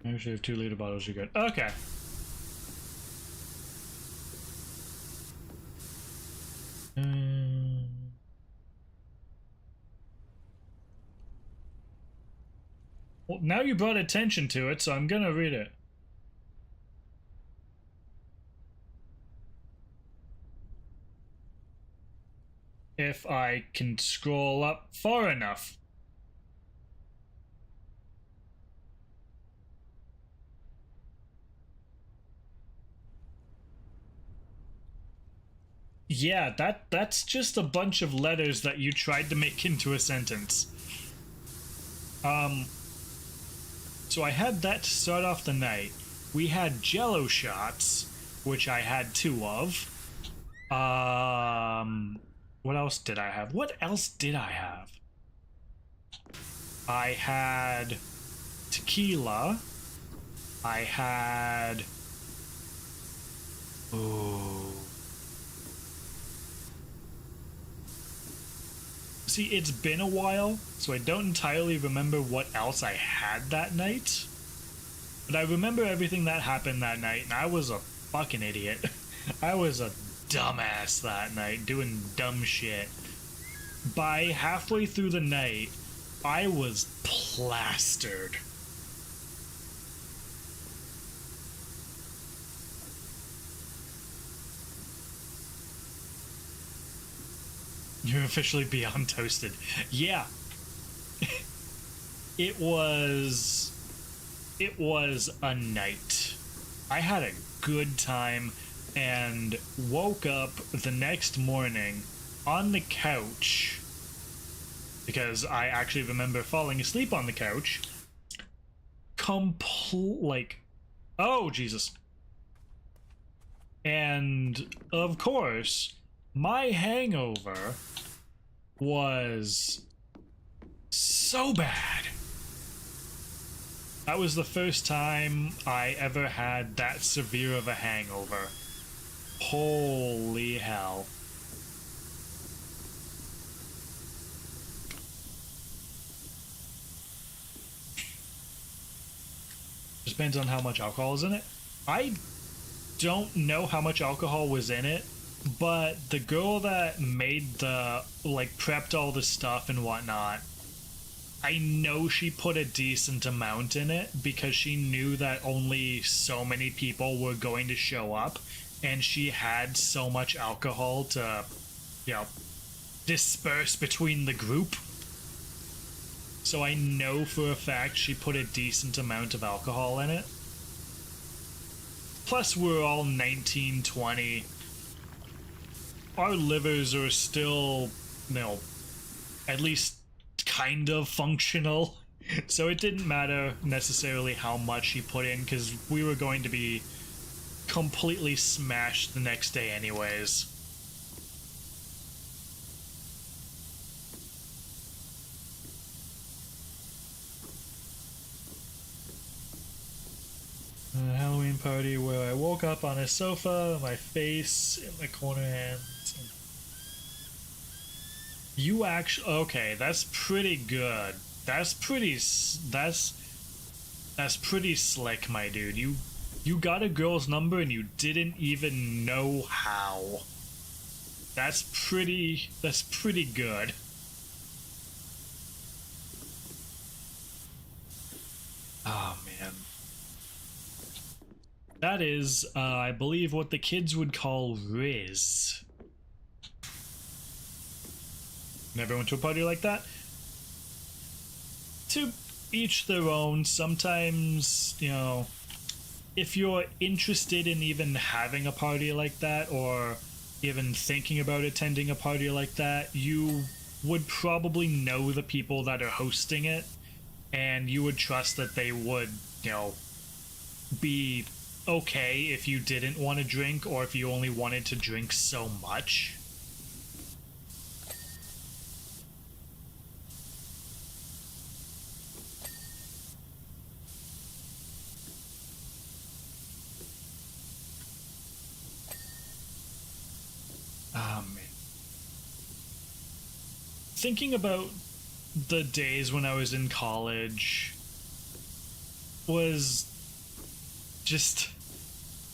Actually, have 2-liter bottles, you're good. Okay. Well, now you brought attention to it, so I'm gonna read it. If I can scroll up far enough. Yeah, that's just a bunch of letters that you tried to make into a sentence. So I had that to start off the night. We had Jello shots, which I had 2 of. What else did I have? What else did I have? I had tequila. I had... Ooh. See, it's been a while, so I don't entirely remember what else I had that night. But I remember everything that happened that night, and I was a fucking idiot. I was a dumbass that night, doing dumb shit. By halfway through the night, I was plastered. You're officially beyond toasted. Yeah. It was a night. I had a good time and woke up the next morning on the couch because I actually remember falling asleep on the couch. Oh Jesus. And of course, my hangover was so bad. That was the first time I ever had that severe of a hangover. Holy hell. Depends on how much alcohol is in it. I don't know how much alcohol was in it, but the girl that made the, prepped all the stuff and whatnot, I know she put a decent amount in it because she knew that only so many people were going to show up, and she had so much alcohol to, disperse between the group. So I know for a fact she put a decent amount of alcohol in it. Plus, we're all 19, 20. Our livers are still, at least kind of functional. So it didn't matter necessarily how much she put in, because we were going to be completely smashed the next day anyways. A Halloween party where I woke up on a sofa, my face in the corner hands. You actually, okay, that's pretty good. That's pretty slick, my dude. You got a girl's number and you didn't even know how. That's pretty good. Oh man. That is, I believe, what the kids would call Riz. Never went to a party like that? To each their own. Sometimes, if you're interested in even having a party like that, or even thinking about attending a party like that, you would probably know the people that are hosting it, and you would trust that they would, be okay if you didn't want to drink, or if you only wanted to drink so much. Thinking about the days when I was in college was just...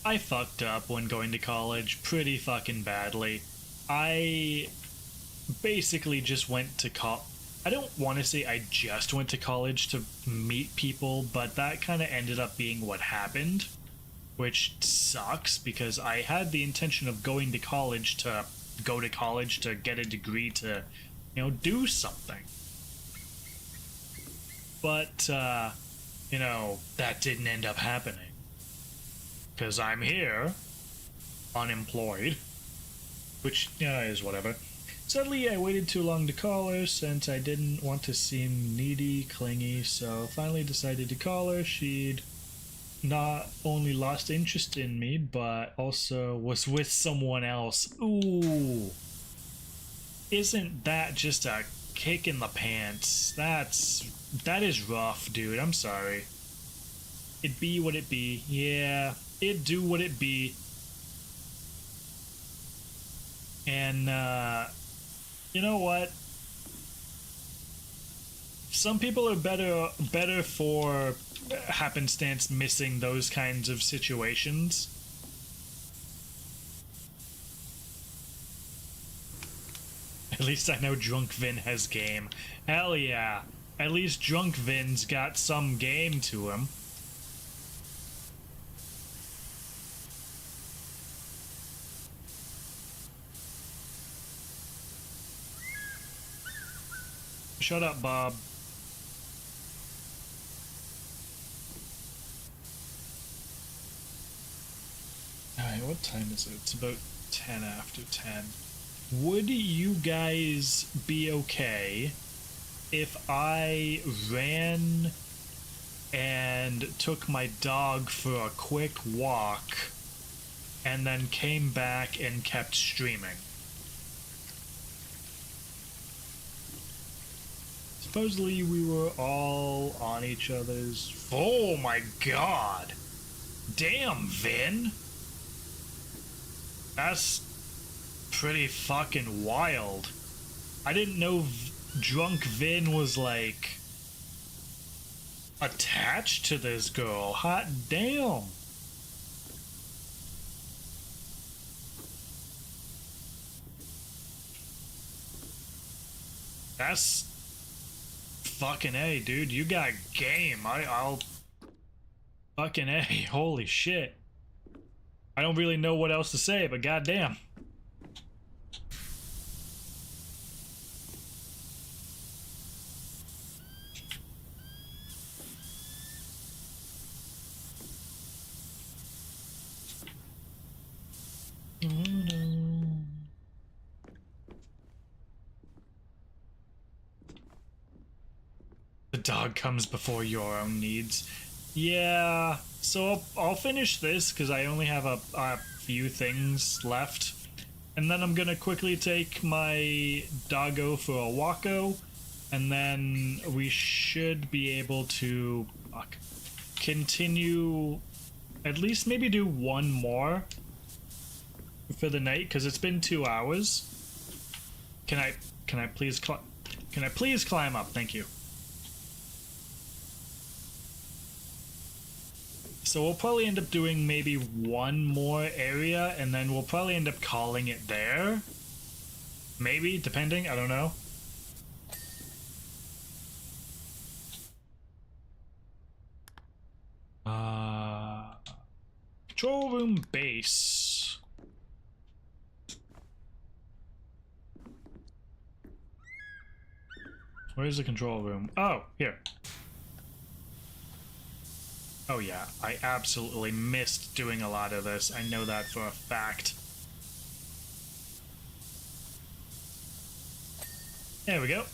I fucked up when going to college pretty fucking badly. I basically just went to I don't want to say I just went to college to meet people, but that kind of ended up being what happened, which sucks because I had the intention of going to college to get a degree to, do something. But, that didn't end up happening. Because I'm here, unemployed, which, is whatever. Sadly, I waited too long to call her since I didn't want to seem needy, clingy, so finally decided to call her. She'd not only lost interest in me, but also was with someone else. Ooh. Isn't that just a kick in the pants? That is rough, dude. I'm sorry. It be what it be. Yeah, it do what it be. And, you know what? Some people are better for happenstance missing those kinds of situations. least I know Drunk Vin has game. Hell yeah. At least Drunk Vin's got some game to him. Shut up, Bob. Alright, what time is it? It's about 10 after 10. Would you guys be okay if I ran and took my dog for a quick walk and then came back and kept streaming? Supposedly we were all on each other's... Oh my god! Damn, Vin! That's pretty fucking wild. I didn't know Drunk Vin was like attached to this girl. Hot damn. That's fucking A, dude. You got game. I'll fucking A. Holy shit. I don't really know what else to say, but goddamn. The dog comes before your own needs. Yeah, so I'll finish this because I only have a few things left. And then I'm gonna quickly take my doggo for a walko. And then we should be able to continue, at least maybe do one more for the night because it's been 2 hours. Can I please climb up? Thank you. So we'll probably end up doing maybe one more area, and then we'll probably end up calling it there. Maybe, depending, I don't know. Control room base. Where's the control room? Oh, here. Oh yeah, I absolutely missed doing a lot of this. I know that for a fact. There we go.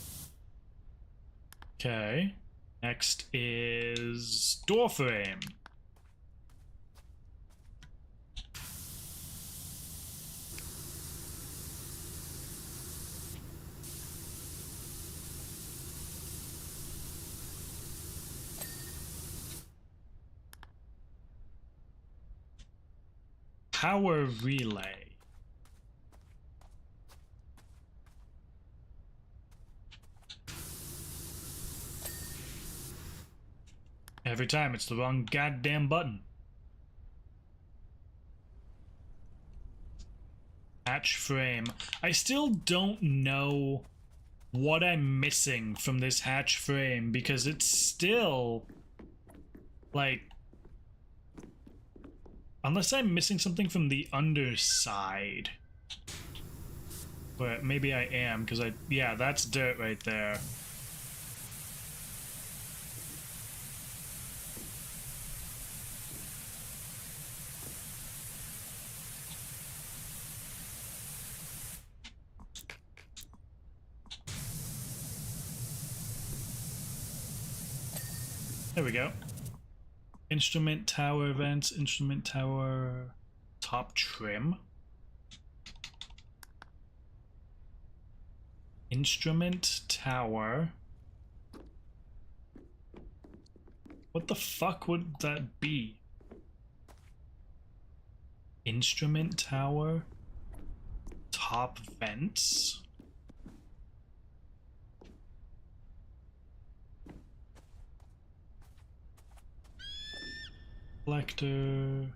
Okay. Next is door frame. Power relay. Every time it's the wrong goddamn button. Hatch frame. I still don't know what I'm missing from this hatch frame because it's still like, unless I'm missing something from the underside. But maybe I am, because yeah, that's dirt right there. There we go. Instrument tower vents, instrument tower top trim. Instrument tower. What the fuck would that be? Instrument tower top vents. Collector.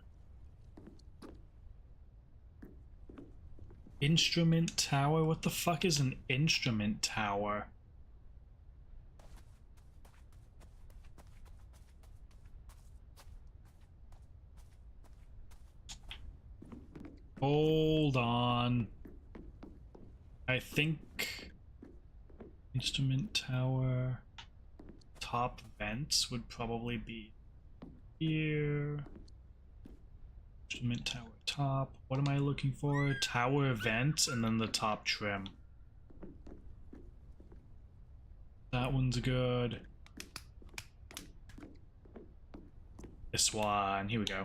Instrument tower? What the fuck is an instrument tower? Hold on. I think instrument tower top vents would probably be here. Instrument tower top. What am I looking for? Tower vent and then the top trim. That one's good. This one. Here we go.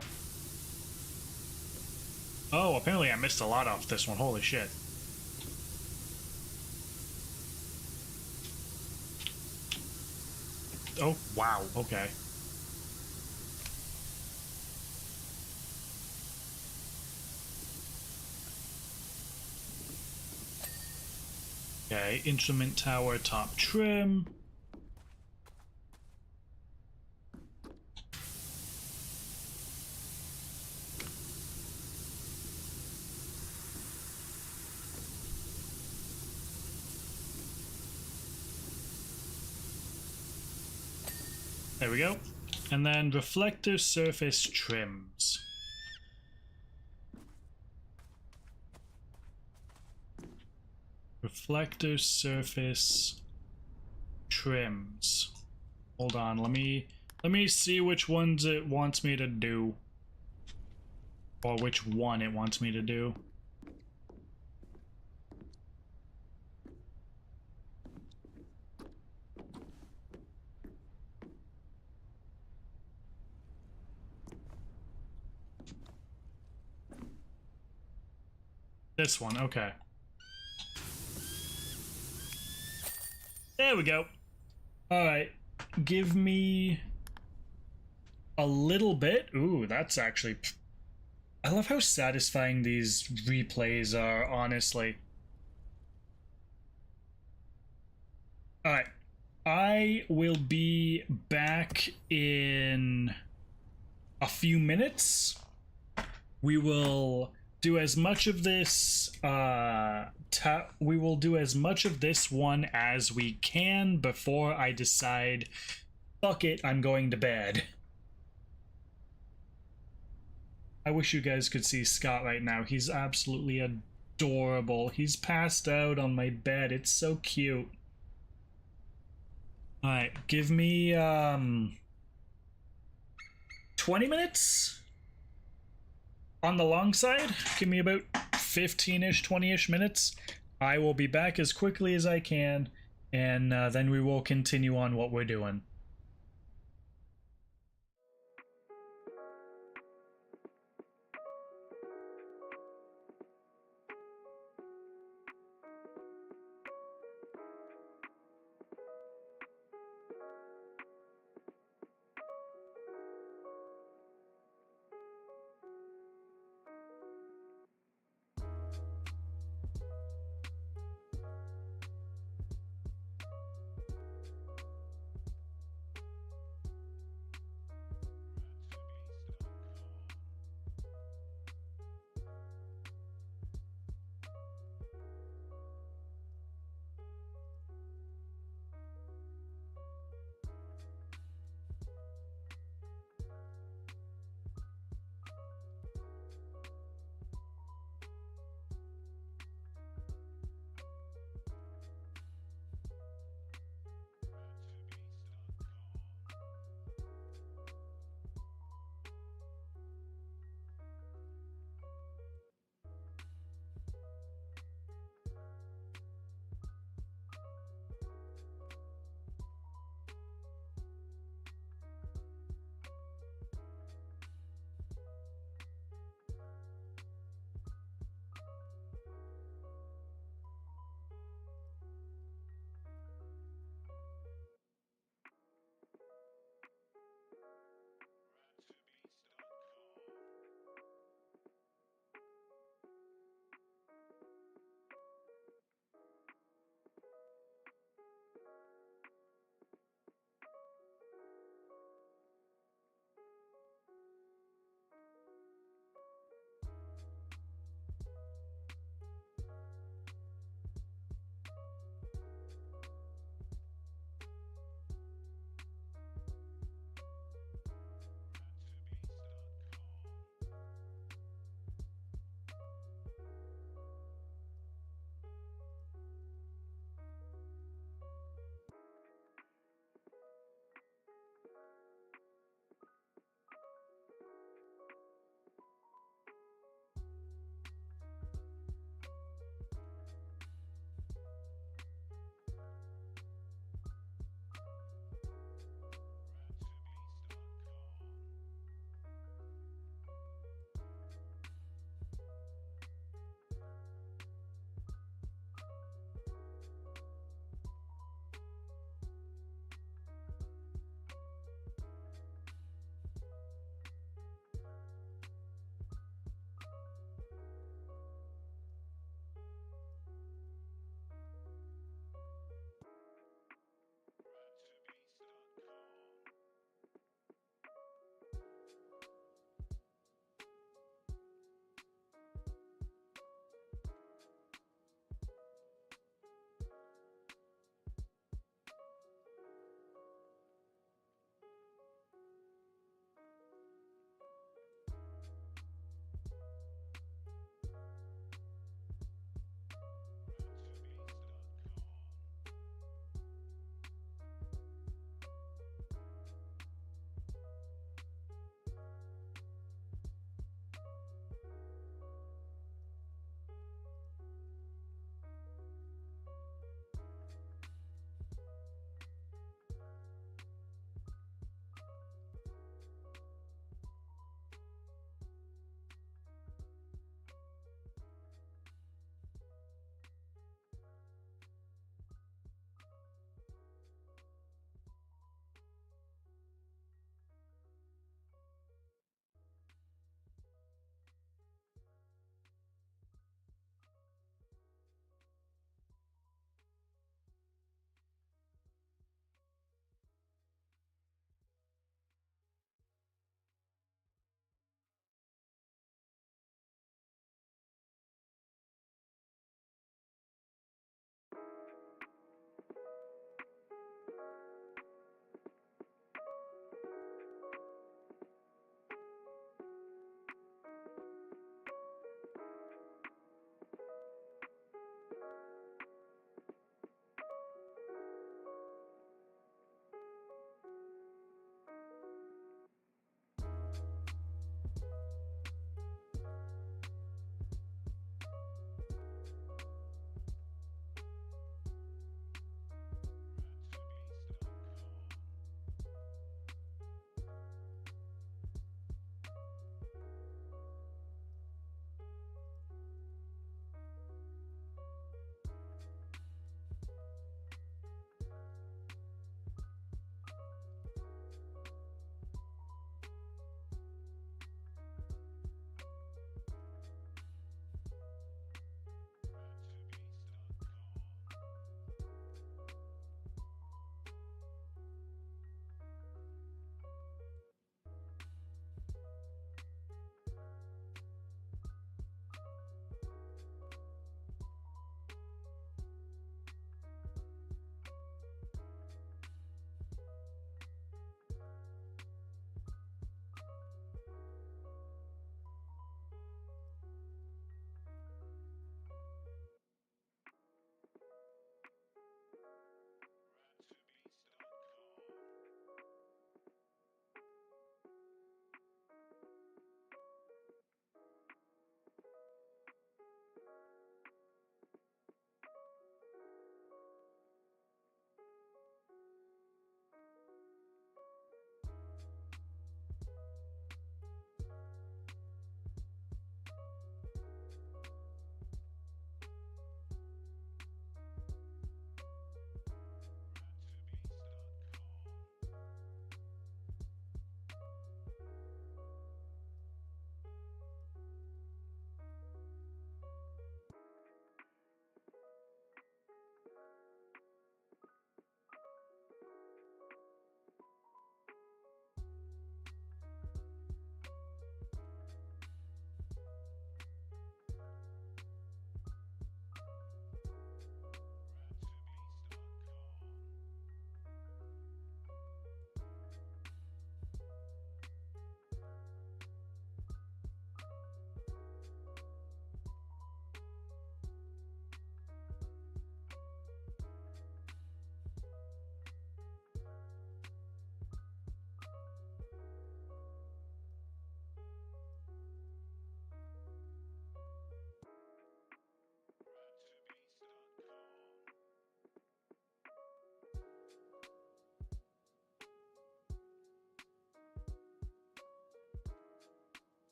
Oh, apparently I missed a lot off this one. Holy shit. Oh, wow. Okay. Okay, instrument tower, top trim. There we go. And then reflector surface trims. Reflector surface trims. Hold on, let me see which ones it wants me to do. Or which one it wants me to do. This one, okay. There we go. Alright, give me a little bit. Ooh, that's actually... I love how satisfying these replays are, honestly. Alright, I will be back in a few minutes. We will do as much of this we will do as much of this one as we can before I decide, fuck it, I'm going to bed. I wish you guys could see Scott right now. He's absolutely adorable. He's passed out on my bed. It's so cute. Alright, give me 20 minutes? On the long side, give me about 15-ish, 20-ish minutes. I will be back as quickly as I can, and then we will continue on what we're doing.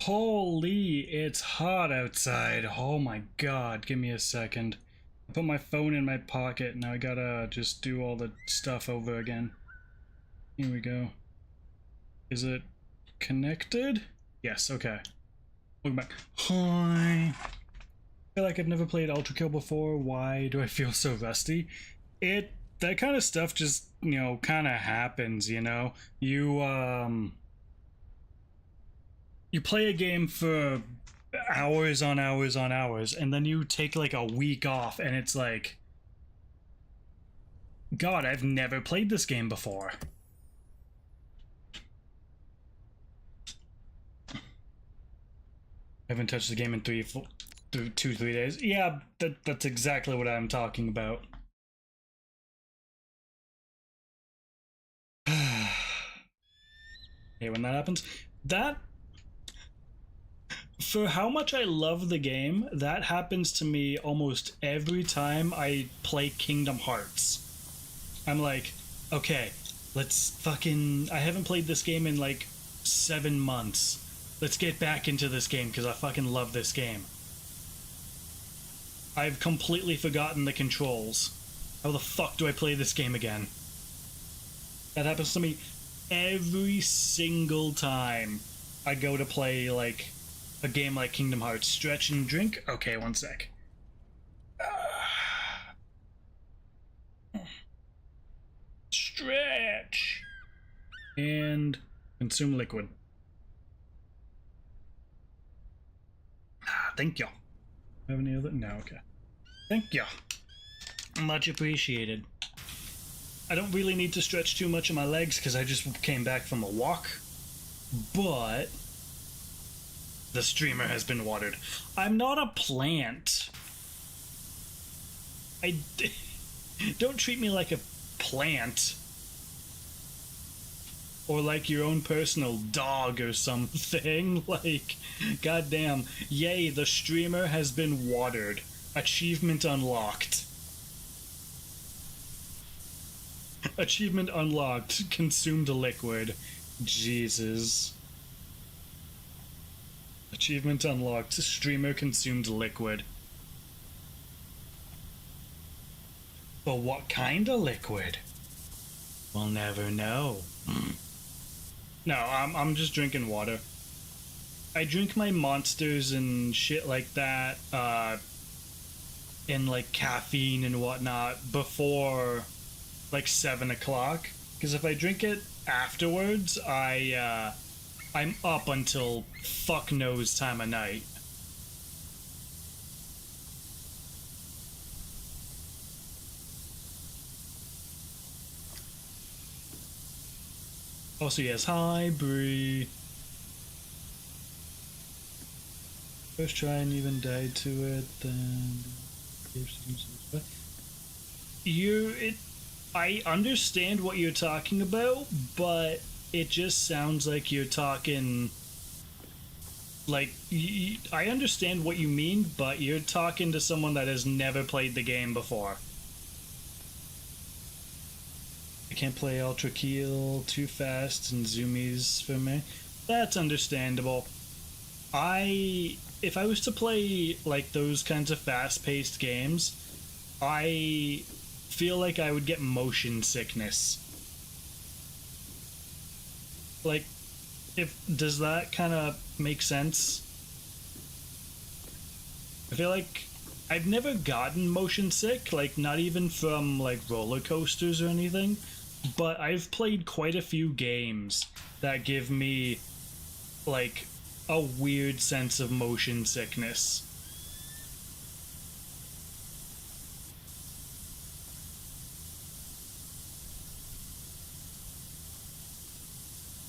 Holy, it's hot outside. Oh my god, give me a second. I put my phone in my pocket, now I gotta just do all the stuff over again. Here we go. Is it connected? Yes, okay. Welcome back. Hi. I feel like I've never played Ultra Kill before. Why do I feel so rusty? That kind of stuff just, you know, kind of happens, you know? You play a game for hours on hours on hours, and then you take like a week off, and it's like, God, I've never played this game before. I haven't touched the game in 2-3 days. Yeah, that's exactly what I'm talking about. Hey, when that happens, for how much I love the game, that happens to me almost every time I play Kingdom Hearts. I'm like, okay, let's fucking... I haven't played this game in like 7 months. Let's get back into this game because I fucking love this game. I've completely forgotten the controls. How the fuck do I play this game again? That happens to me every single time I go to play like a game like Kingdom Hearts. Stretch and drink? Okay, one sec. Stretch! And consume liquid. Thank you. Have any other? No, okay. Thank you. Much appreciated. I don't really need to stretch too much of my legs because I just came back from a walk. But the streamer has been watered. I'm not a plant. Don't treat me like a plant. Or like your own personal dog or something. Like, goddamn. Yay, the streamer has been watered. Achievement unlocked. Achievement unlocked. Consumed liquid. Jesus. Achievement unlocked. Streamer consumed liquid. But what kind of liquid? We'll never know. No, I'm just drinking water. I drink my monsters and shit like that, and like caffeine and whatnot before like 7 o'clock. Because if I drink it afterwards, I'm up until fuck knows time of night. Also, yes, hi, Bree. First try and even died to it, then... I understand what you're talking about, but it just sounds like you're talking... Like, I understand what you mean, but you're talking to someone that has never played the game before. I can't play Ultra Kill too fast and zoomies for me. That's understandable. If I was to play like those kinds of fast-paced games, I feel like I would get motion sickness. Like, does that kind of make sense? I feel like I've never gotten motion sick, like not even from like roller coasters or anything, but I've played quite a few games that give me like a weird sense of motion sickness.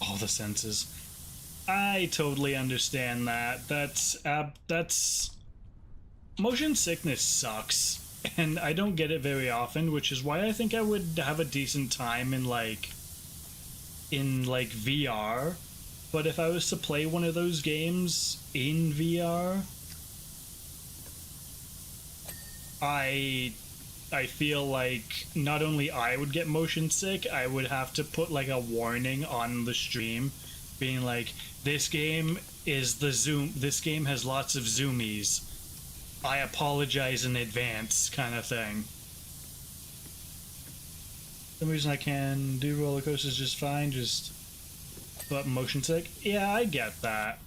All the senses. I totally understand that. That's motion sickness sucks, and I don't get it very often, which is why I think I would have a decent time in VR. But if I was to play one of those games in VR, I feel like not only I would get motion sick, I would have to put like a warning on the stream being like, this game is the zoom. This game has lots of zoomies. I apologize in advance, kind of thing. For some reason I can do roller coasters just fine, just but motion sick. Yeah, I get that.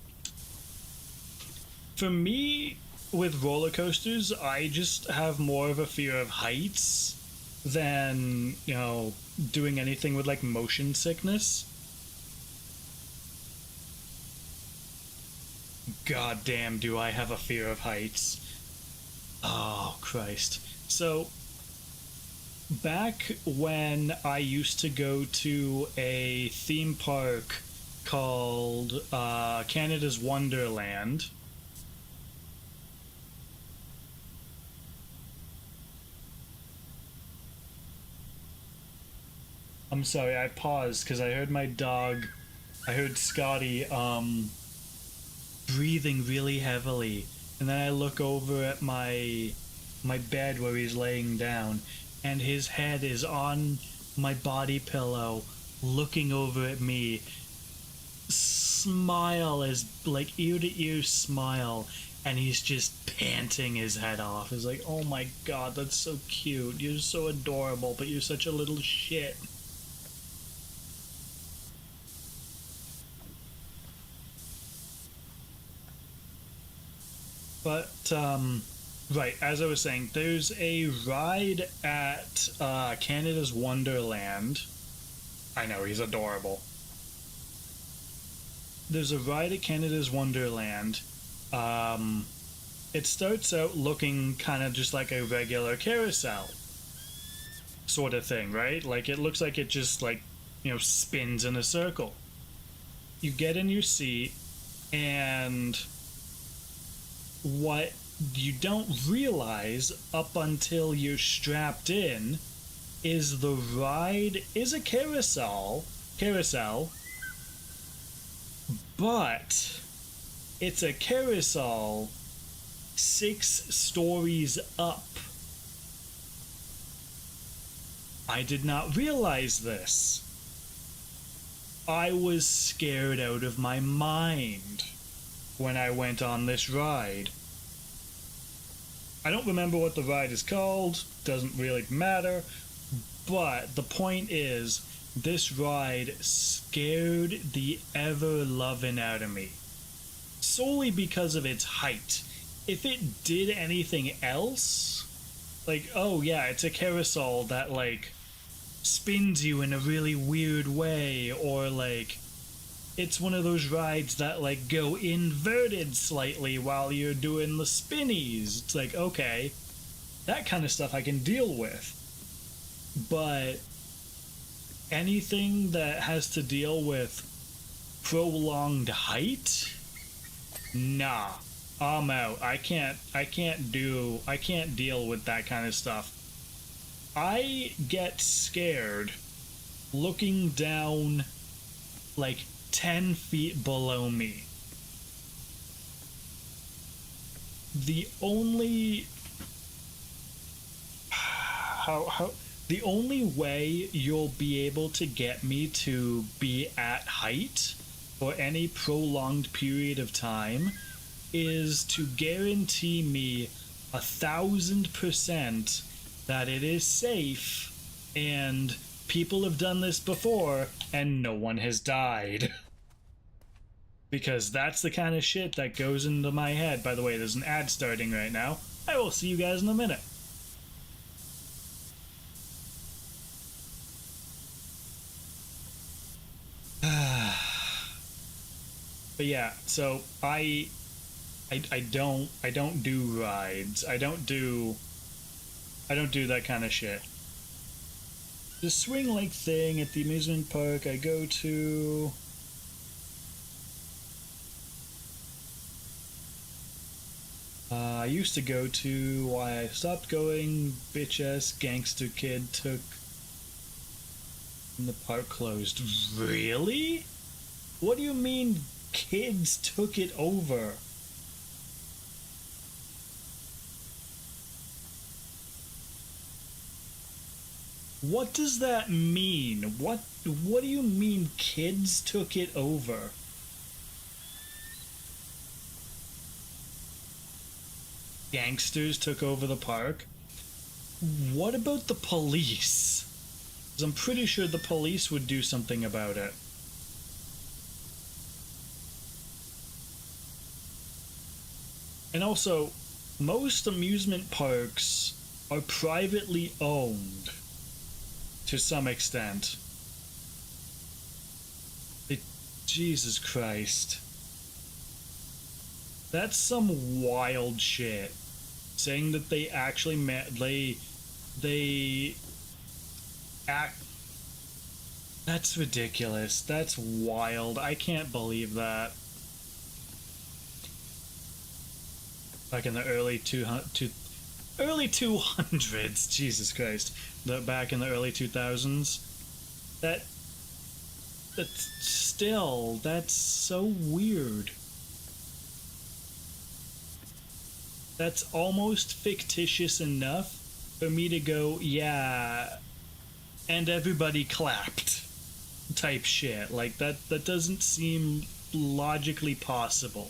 For me, with roller coasters, I just have more of a fear of heights than, you know, doing anything with like motion sickness. God damn, do I have a fear of heights. Oh, Christ. So, back when I used to go to a theme park called Canada's Wonderland. I'm sorry, I paused because I heard my dog, I heard Scotty, breathing really heavily. And then I look over at my bed where he's laying down, and his head is on my body pillow, looking over at me. Smile is like ear to ear smile, and he's just panting his head off. It's like, oh my god, that's so cute. You're so adorable, but you're such a little shit. But, right, as I was saying, there's a ride at Canada's Wonderland. I know, he's adorable. There's a ride at Canada's Wonderland. It starts out looking kind of just like a regular carousel sort of thing, right? Like, it looks like it just, like, you know, spins in a circle. You get in your seat, and what you don't realize up until you're strapped in is the ride is a carousel, but it's a carousel 6 stories up. I did not realize this. I was scared out of my mind when I went on this ride. I don't remember what the ride is called, doesn't really matter, but the point is, this ride scared the ever-loving out of me. Solely because of its height. If it did anything else, like, oh yeah, it's a carousel that, like, spins you in a really weird way, or, like, it's one of those rides that, like, go inverted slightly while you're doing the spinnies. It's like, okay, that kind of stuff I can deal with. But anything that has to deal with prolonged height? Nah, I'm out. I can't deal with that kind of stuff. I get scared looking down like 10 feet below me. The only the only way you'll be able to get me to be at height for any prolonged period of time is to guarantee me 1,000% that it is safe and people have done this before and no one has died. Because that's the kind of shit that goes into my head. By the way, there's an ad starting right now. I will see you guys in a minute. But yeah, so I don't do rides. I don't do that kind of shit. The swing like thing at the amusement park I go to, I used to go to. Why I stopped going, bitch ass gangster kid took, and the park closed. Really? What do you mean kids took it over? What does that mean? What do you mean kids took it over? gangsters took over the park. What about the police? Because I'm pretty sure the police would do something about it. And also, most amusement parks are privately owned to some extent. Jesus Christ. That's some wild shit. Saying that they actually they act. That's ridiculous. That's wild. I can't believe that. Back in the early 200s, Jesus Christ. Back in the early 2000s. That's still, that's so weird. That's almost fictitious enough for me to go, yeah, and everybody clapped type shit. Like, that doesn't seem logically possible.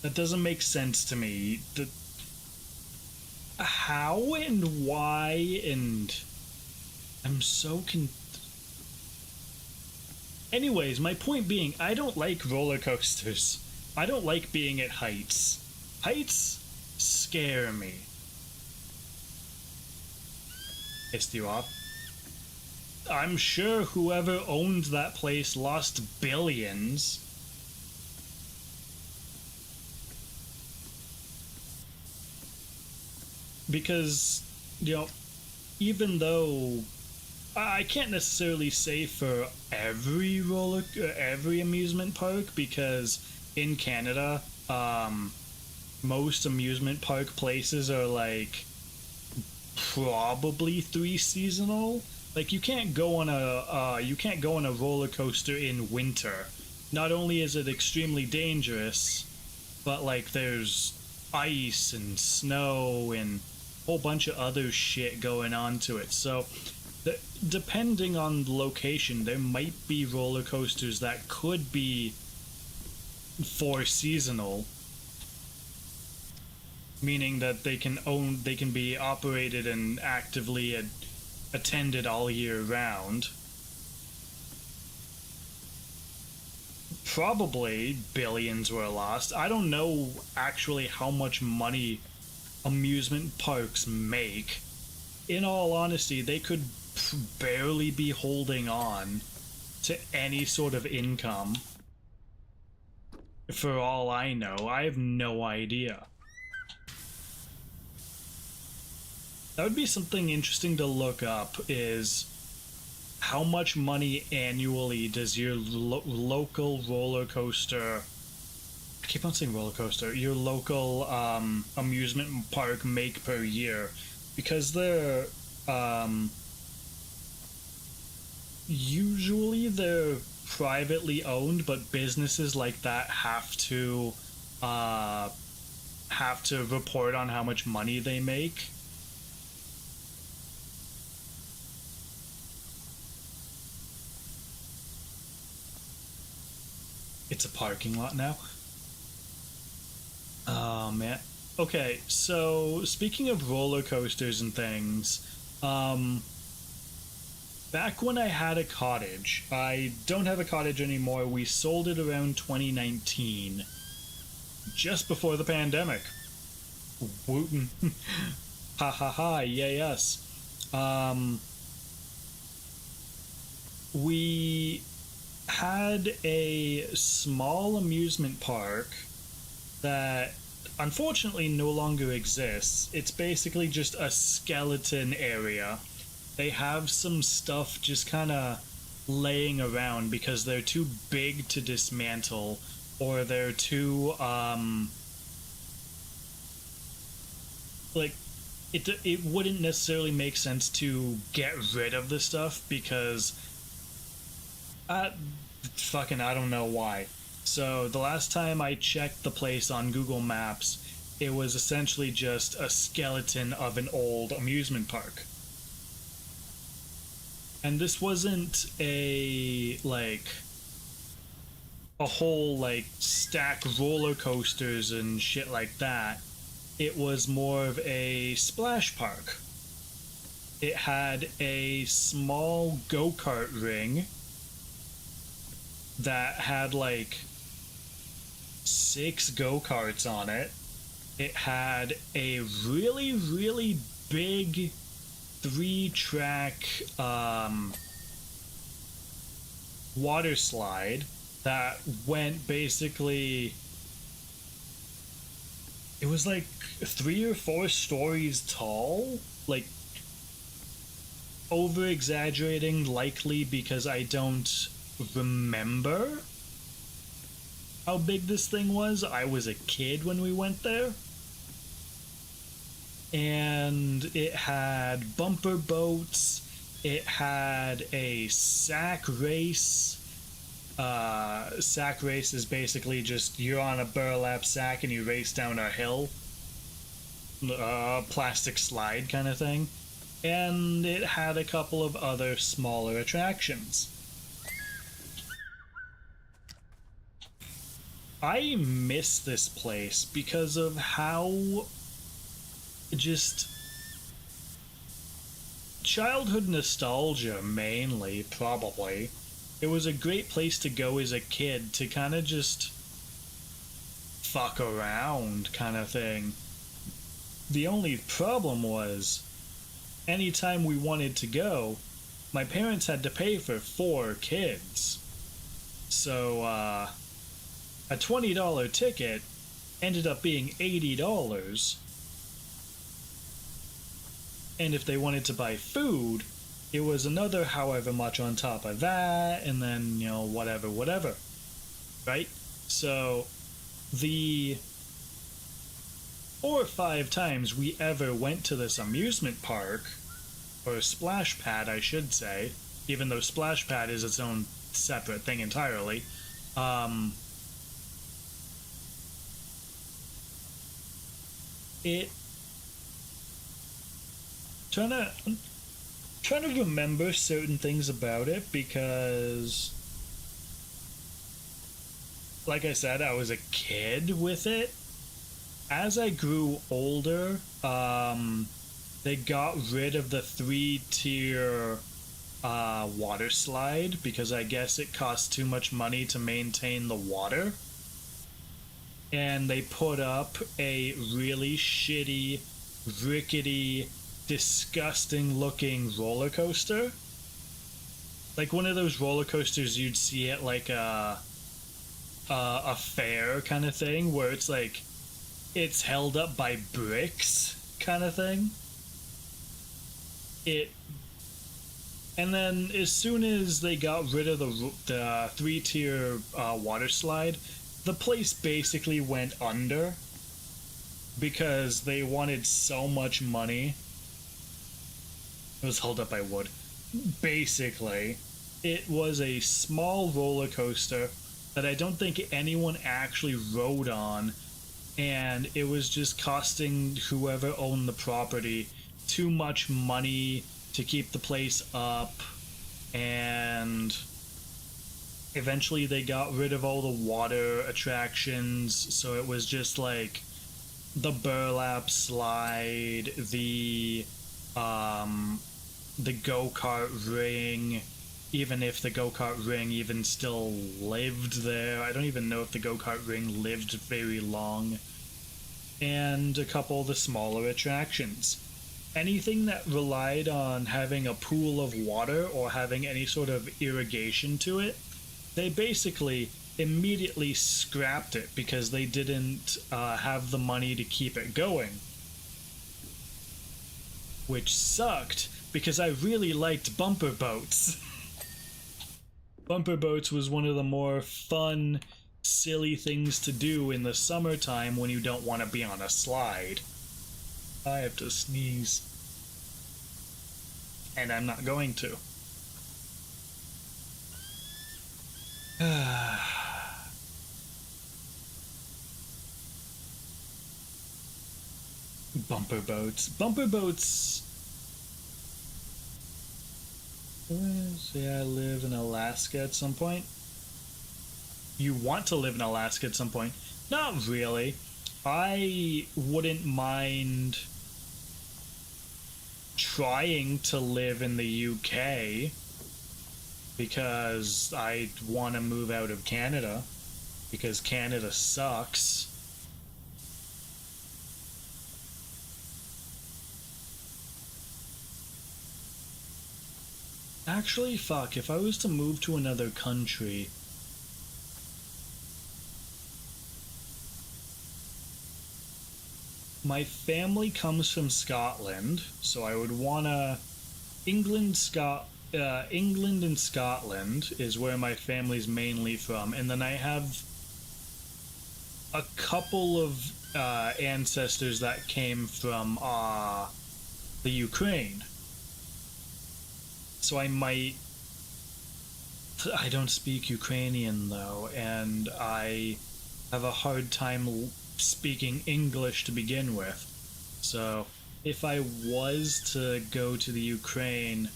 That doesn't make sense to me. How and why, and I'm so Anyways, my point being, I don't like roller coasters. I don't like being at heights. Heights scare me. Pissed you off? I'm sure whoever owned that place lost billions. Because, you know, even though I can't necessarily say for every amusement park, because in Canada, most amusement park places are like probably 3 seasonal. Like, you can't go on a roller coaster in winter. Not only is it extremely dangerous, but like there's ice and snow and whole bunch of other shit going on to it. So depending on the location, there might be roller coasters that could be for seasonal, meaning that they can be operated and actively attended all year round. Probably billions were lost. I don't know actually how much money amusement parks make. In all honesty, they could barely be holding on to any sort of income. For all I know, I have no idea. That would be something interesting to look up, is how much money annually does your local roller coaster, I keep on saying roller coaster, your local amusement park make per year? Because they're usually they're privately owned, but businesses like that have to report on how much money they make. It's a parking lot now. Oh man. Okay, so speaking of roller coasters and things, back when I had a cottage, I don't have a cottage anymore. We sold it around 2019, just before the pandemic. Wooten. Ha ha ha, yeah, yes. We had a small amusement park that unfortunately no longer exists. It's basically just a skeleton area. They have some stuff just kind of laying around because they're too big to dismantle, or they're too like it wouldn't necessarily make sense to get rid of the stuff because fucking I don't know why. So the last time I checked the place on Google Maps, it was essentially just a skeleton of an old amusement park. And this wasn't a whole stack roller coasters and shit like that. It was more of a splash park. It had a small go-kart ring that had 6 go-karts on it. It had a really, really big 3-track water slide that went basically, it was 3 or 4 stories tall, over exaggerating likely because I don't remember how big this thing was. I was a kid when we went there. And it had bumper boats. It had a sack race. Sack race is basically just you're on a burlap sack and you race down a hill. Plastic slide kind of thing. And it had a couple of other smaller attractions. I miss this place because of how just childhood nostalgia mainly, probably. It was a great place to go as a kid to kind of just fuck around kind of thing. The only problem was anytime we wanted to go, my parents had to pay for 4 kids. So a $20 ticket ended up being $80. And if they wanted to buy food, it was another however much on top of that, and then, whatever. Right? So, the 4 or 5 times we ever went to this amusement park, or splash pad, I should say, even though splash pad is its own separate thing entirely, trying to remember certain things about it because, like I said, I was a kid with it. As I grew older, they got rid of the 3-tier water slide because I guess it cost too much money to maintain the water. And they put up a really shitty, rickety, disgusting looking roller coaster, like one of those roller coasters you'd see at a fair kind of thing, where it's held up by bricks kind of thing. And then as soon as they got rid of the 3-tier water slide, the place basically went under because they wanted so much money. It was held up by wood. Basically, it was a small roller coaster that I don't think anyone actually rode on, and it was just costing whoever owned the property too much money to keep the place up, and eventually they got rid of all the water attractions, so it was just the burlap slide, the go-kart ring, even if the go-kart ring even still lived there. I don't even know if the go-kart ring lived very long. And a couple of the smaller attractions. Anything that relied on having a pool of water or having any sort of irrigation to it, they basically immediately scrapped it because they didn't have the money to keep it going. Which sucked, because I really liked bumper boats. Bumper boats was one of the more fun, silly things to do in the summertime when you don't want to be on a slide. I have to sneeze. And I'm not going to. Bumper boats. Bumper boats Say I live in Alaska at some point. You want to live in Alaska at some point? Not really. I wouldn't mind trying to live in the UK because I want to move out of Canada because Canada sucks. Actually, fuck, if I was to move to another country, my family comes from Scotland, so I would wanna England and Scotland is where my family's mainly from, and then I have a couple of ancestors that came from the Ukraine. So I might. I don't speak Ukrainian though, and I have a hard time speaking English to begin with. So if I was to go to the Ukraine,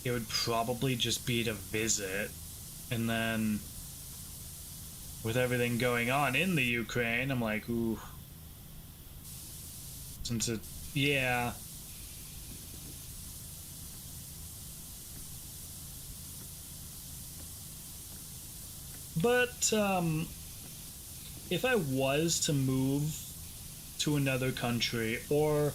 it would probably just be to visit. And then with everything going on in the Ukraine, I'm like, ooh. Since it. Yeah. But if I was to move to another country, or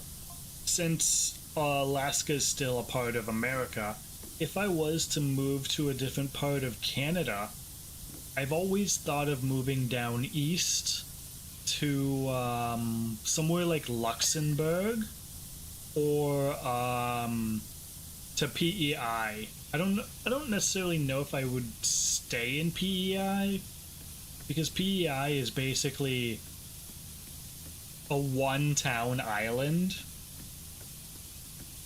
since Alaska is still a part of America, if I was to move to a different part of Canada, I've always thought of moving down east to somewhere like Luxembourg or to PEI. I don't necessarily know if I would stay in PEI because PEI is basically a one-town island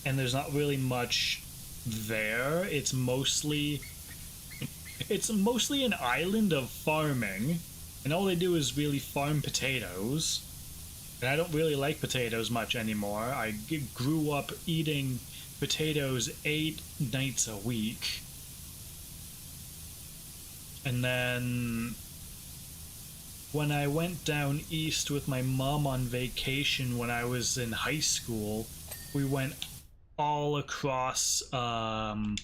and there's not really much there. It's mostly an island of farming, and all they do is really farm potatoes. And I don't really like potatoes much anymore. I grew up eating potatoes 8 nights a week. And then when I went down east with my mom on vacation when I was in high school, we went all across the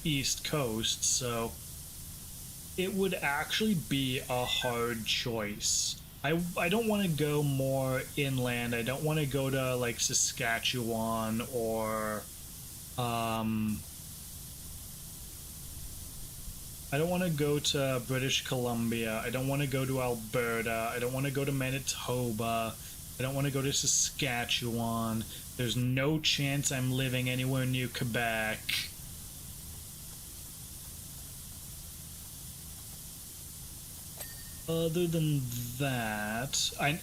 east coast, so it would actually be a hard choice. I don't want to go more inland. I don't want to go to like Saskatchewan or I don't want to go to British Columbia. I don't want to go to Alberta. I don't want to go to Manitoba. I don't want to go to Saskatchewan. There's no chance I'm living anywhere near Quebec. Other than that, I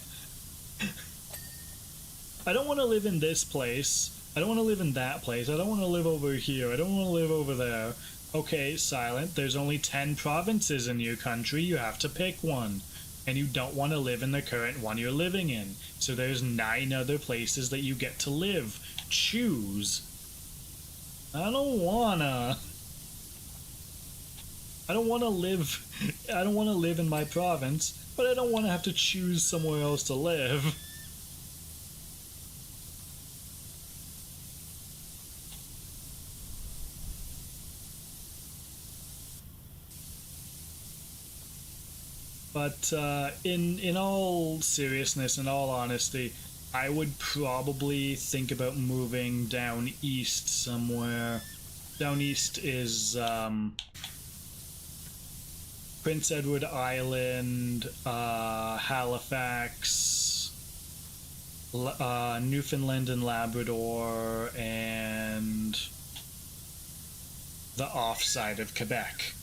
don't want to live in this place. I don't want to live in that place. I don't want to live over here. I don't want to live over there. Okay, Silent, there's only 10 provinces in your country. You have to pick one. And you don't want to live in the current one you're living in. So there's 9 other places that you get to live. Choose. I don't wanna live in my province, but I don't want to have to choose somewhere else to live. But in all seriousness, in all honesty, I would probably think about moving down east somewhere. Down east is Prince Edward Island, Halifax, Newfoundland and Labrador, and the offside of Quebec.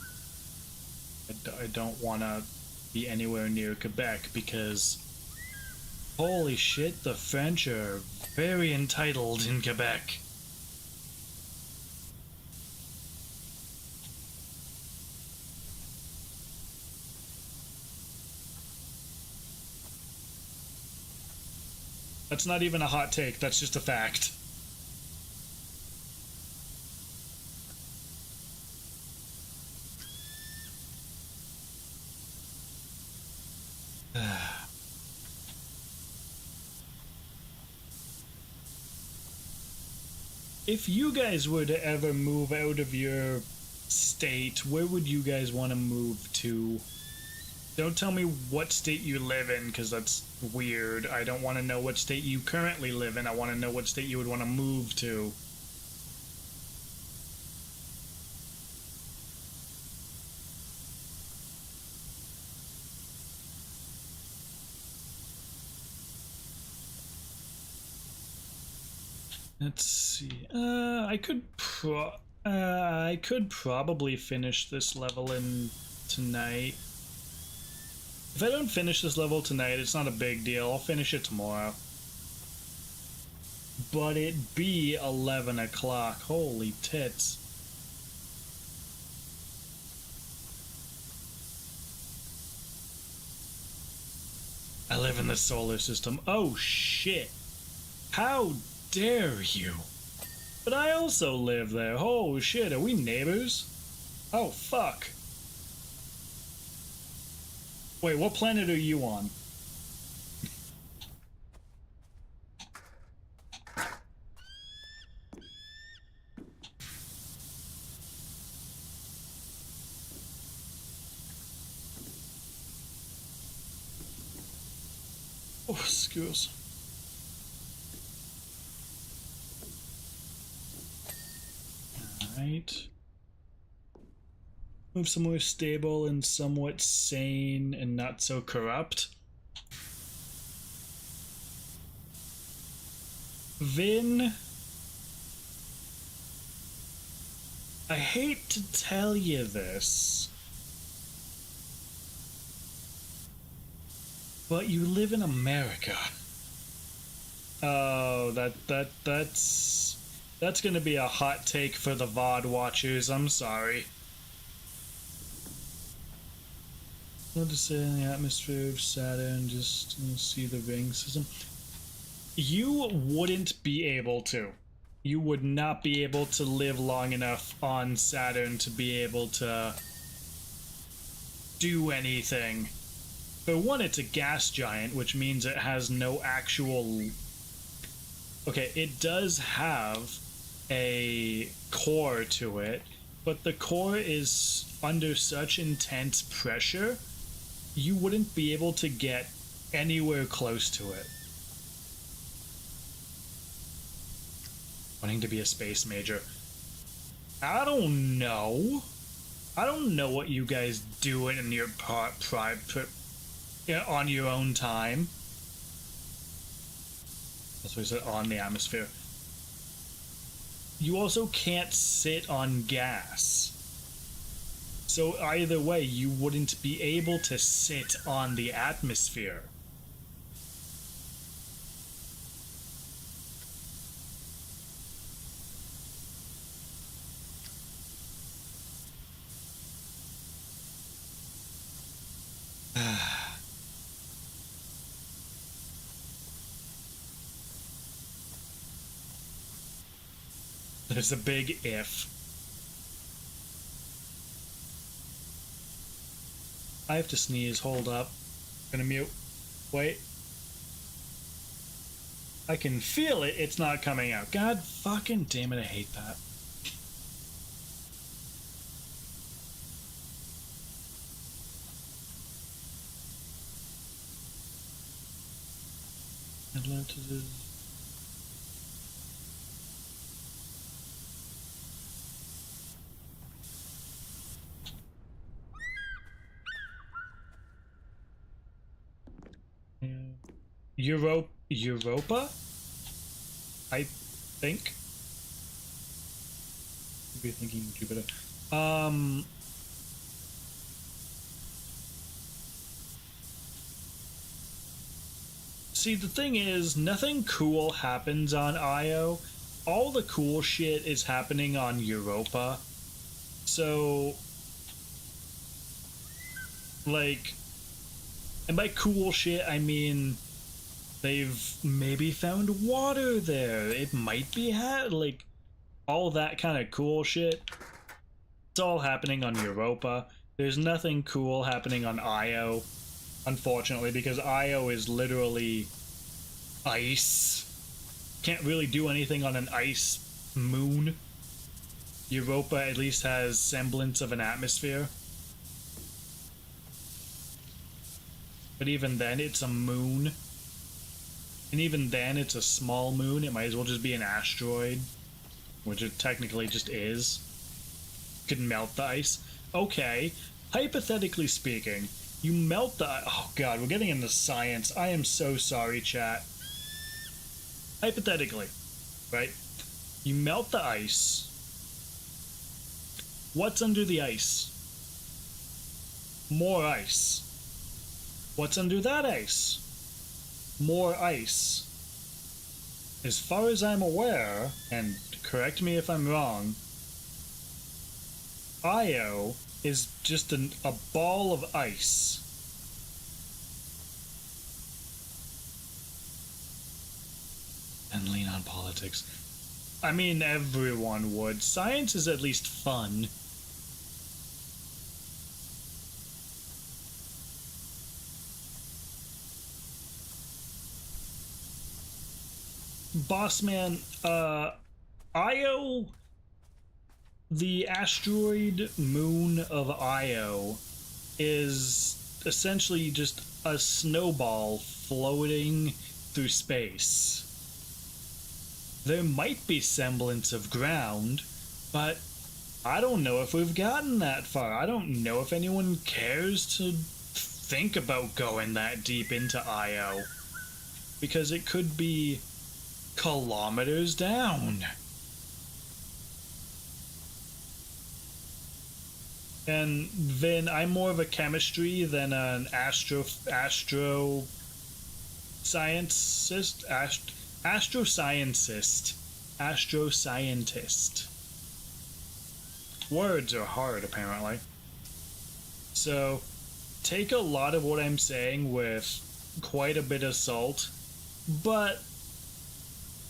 I don't want to be anywhere near Quebec because holy shit, the French are very entitled in Quebec. That's not even a hot take, that's just a fact. If you guys were to ever move out of your state, where would you guys want to move to? Don't tell me what state you live in, because that's weird. I don't want to know what state you currently live in. I want to know what state you would want to move to. Let's see. I could probably finish this level in tonight. If I don't finish this level tonight, it's not a big deal. I'll finish it tomorrow. But it be 11 o'clock. Holy tits. I live in the solar system. Oh shit. How dare you? But I also live there. Oh shit, are we neighbors? Oh fuck. Wait, what planet are you on? Oh, excuse. Alright. Move somewhere stable and somewhat sane and not so corrupt. Vin, I hate to tell you this, but you live in America. Oh, that's gonna be a hot take for the VOD watchers. I'm sorry. Notice it in the atmosphere of Saturn, just see the ring system. You wouldn't be able to. You would not be able to live long enough on Saturn to be able to do anything. For one, it's a gas giant, which means it has no actual... Okay, it does have a core to it, but the core is under such intense pressure, you wouldn't be able to get anywhere close to it. Wanting to be a space major. I don't know. I don't know what you guys do in your private on your own time. That's what I said, on the atmosphere. You also can't sit on gas. So either way, you wouldn't be able to sit on the atmosphere. There's a big if. I have to sneeze. Hold up. Gonna mute. Wait. I can feel it. It's not coming out. God fucking damn it. I hate that. I'd love to do... Europa? I think. Could be thinking Jupiter. See, the thing is, nothing cool happens on Io. All the cool shit is happening on Europa. So, like, and by cool shit, I mean they've maybe found water there. It might be like all that kind of cool shit. It's all happening on Europa. There's nothing cool happening on Io, unfortunately, because Io is literally ice. Can't really do anything on an ice moon. Europa at least has semblance of an atmosphere. But even then, it's a moon. And even then, it's a small moon. It might as well just be an asteroid. Which it technically just is. Could melt the ice. Okay. Hypothetically speaking, you melt the... Oh god, we're getting into science. I am so sorry, chat. Hypothetically, right? You melt the ice. What's under the ice? More ice. What's under that ice? More ice. As far as I'm aware, and correct me if I'm wrong, Io is just a ball of ice. And lean on politics. I mean, everyone would. Science is at least fun. Bossman, Io, the asteroid moon of Io, is essentially just a snowball floating through space. There might be semblance of ground, but I don't know if we've gotten that far. I don't know if anyone cares to think about going that deep into Io, because it could be kilometers down. And then I'm more of a chemistry than an astro scientist. Words are hard, apparently. So take a lot of what I'm saying with quite a bit of salt, but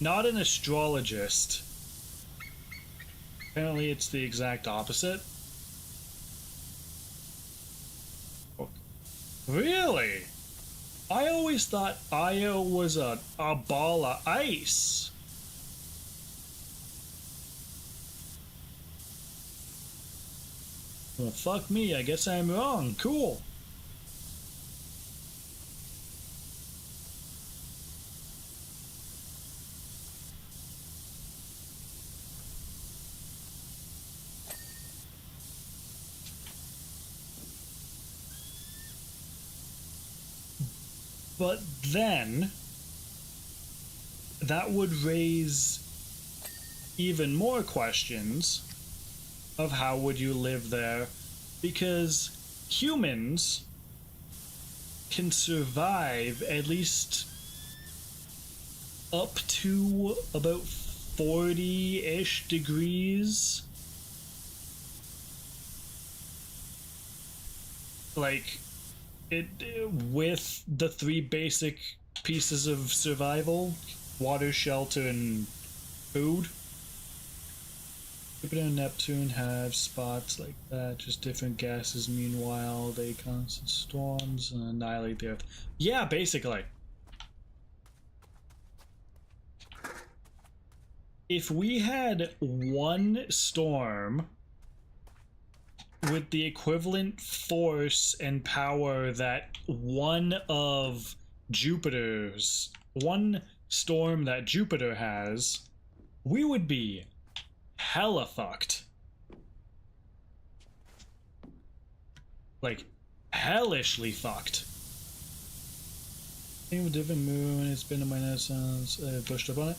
not an astrologist. Apparently it's the exact opposite. Really? I always thought Io was a ball of ice. Well, fuck me, I guess I'm wrong. Cool. But then, that would raise even more questions of how would you live there, because humans can survive at least up to about 40-ish degrees. Like, it with the 3 basic pieces of survival: water, shelter, and food. Jupiter and Neptune have spots like that, just different gases. Meanwhile, they constant storms and annihilate the Earth. Yeah, basically. If we had one storm with the equivalent force and power that one storm that Jupiter has, we would be hella fucked. Like, hellishly fucked. Same with different moon, it's been in my nest since I pushed up on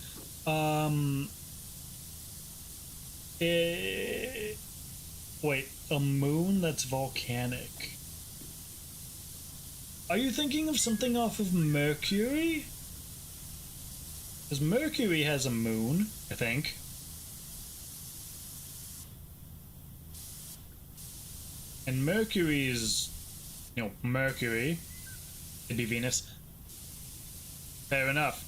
it. Wait, a moon that's volcanic. Are you thinking of something off of Mercury? Because Mercury has a moon, I think. And Mercury is, Mercury. It'd be Venus. Fair enough.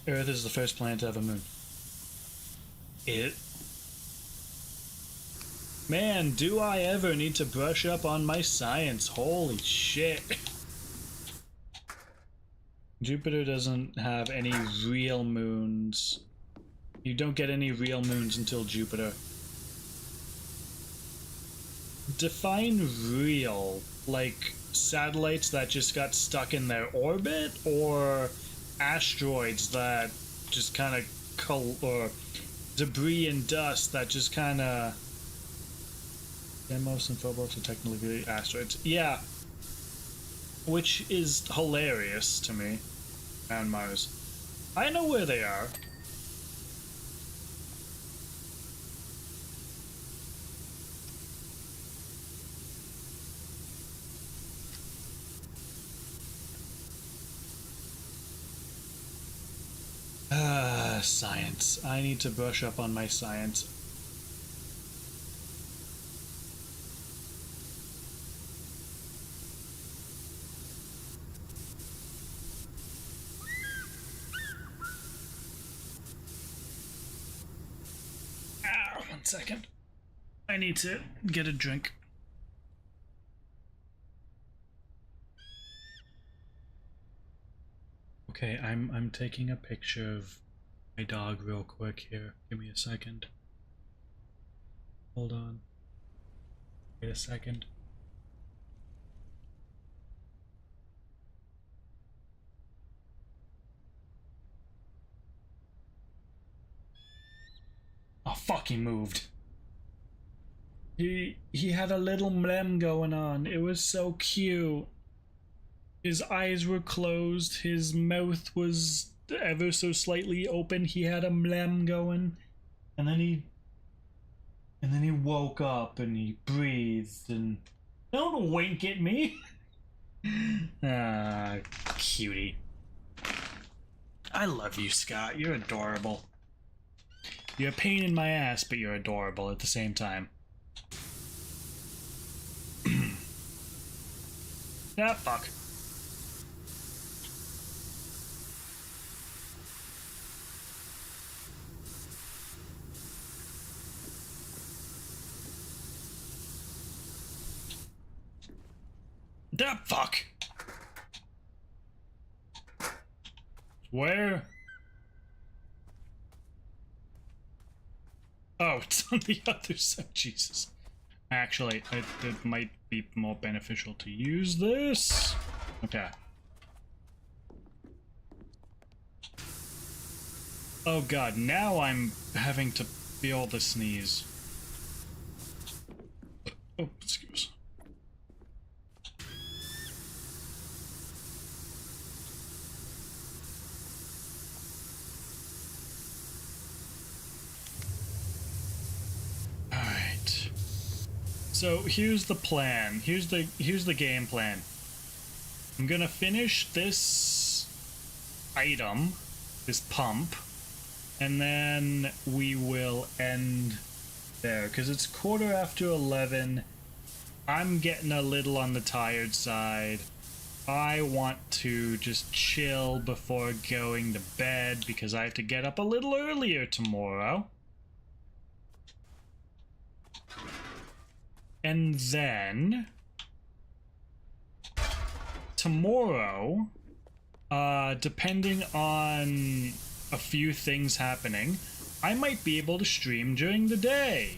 Earth is the first planet to have a moon. It? Man, do I ever need to brush up on my science. Holy shit. Jupiter doesn't have any real moons. You don't get any real moons until Jupiter. Define real. Like satellites that just got stuck in their orbit, or asteroids that just kind of or debris and dust that just kind of. Demos and Phobos are technically asteroids. Yeah. Which is hilarious to me. And Mars. I know where they are. Science. I need to brush up on my science. One second. I need to get a drink. Okay, I'm taking a picture of my dog real quick here. Give me a second. Hold on. Wait a second. Oh fuck, he moved. He had a little mlem going on. It was so cute. His eyes were closed, his mouth was ever so slightly open. He had a mlem going, and then he woke up and he breathed. And don't wink at me. Ah, cutie. I love you, Scott. You're adorable. You're a pain in my ass, but you're adorable at the same time. Ah, fuck. Ah, fuck. Where? Oh, it's on the other side. Jesus. Actually, it might be more beneficial to use this. Okay. Oh god, now I'm having to feel the sneeze. Oh, excuse. Alright. So here's the plan. Here's the game plan. I'm gonna finish this item, this pump, and then we will end there, because it's 11:15. I'm getting a little on the tired side. I want to just chill before going to bed because I have to get up a little earlier tomorrow. And then tomorrow, depending on a few things happening, I might be able to stream during the day.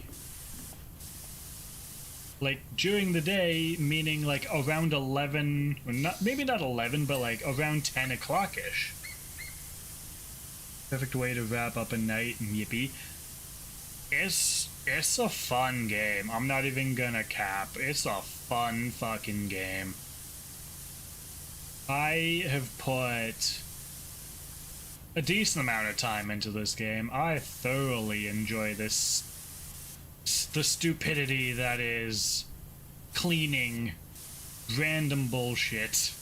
Like, during the day, meaning like around 11, or not, maybe not 11, but like around 10 o'clock-ish. Perfect way to wrap up a night, yippee. It's a fun game. I'm not even gonna cap. It's a fun fucking game. I have put a decent amount of time into this game. I thoroughly enjoy this. The stupidity that is cleaning random bullshit.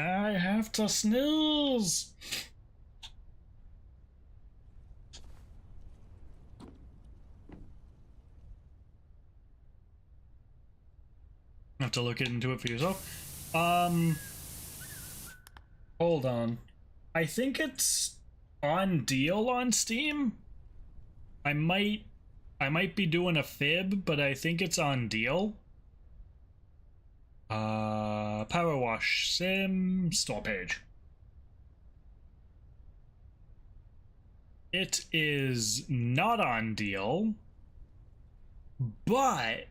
I have to snooze. You have to look into it for yourself. Hold on. I think it's on deal on Steam. I might be doing a fib, but I think it's on deal. Power Wash Sim store page. It is not on deal, but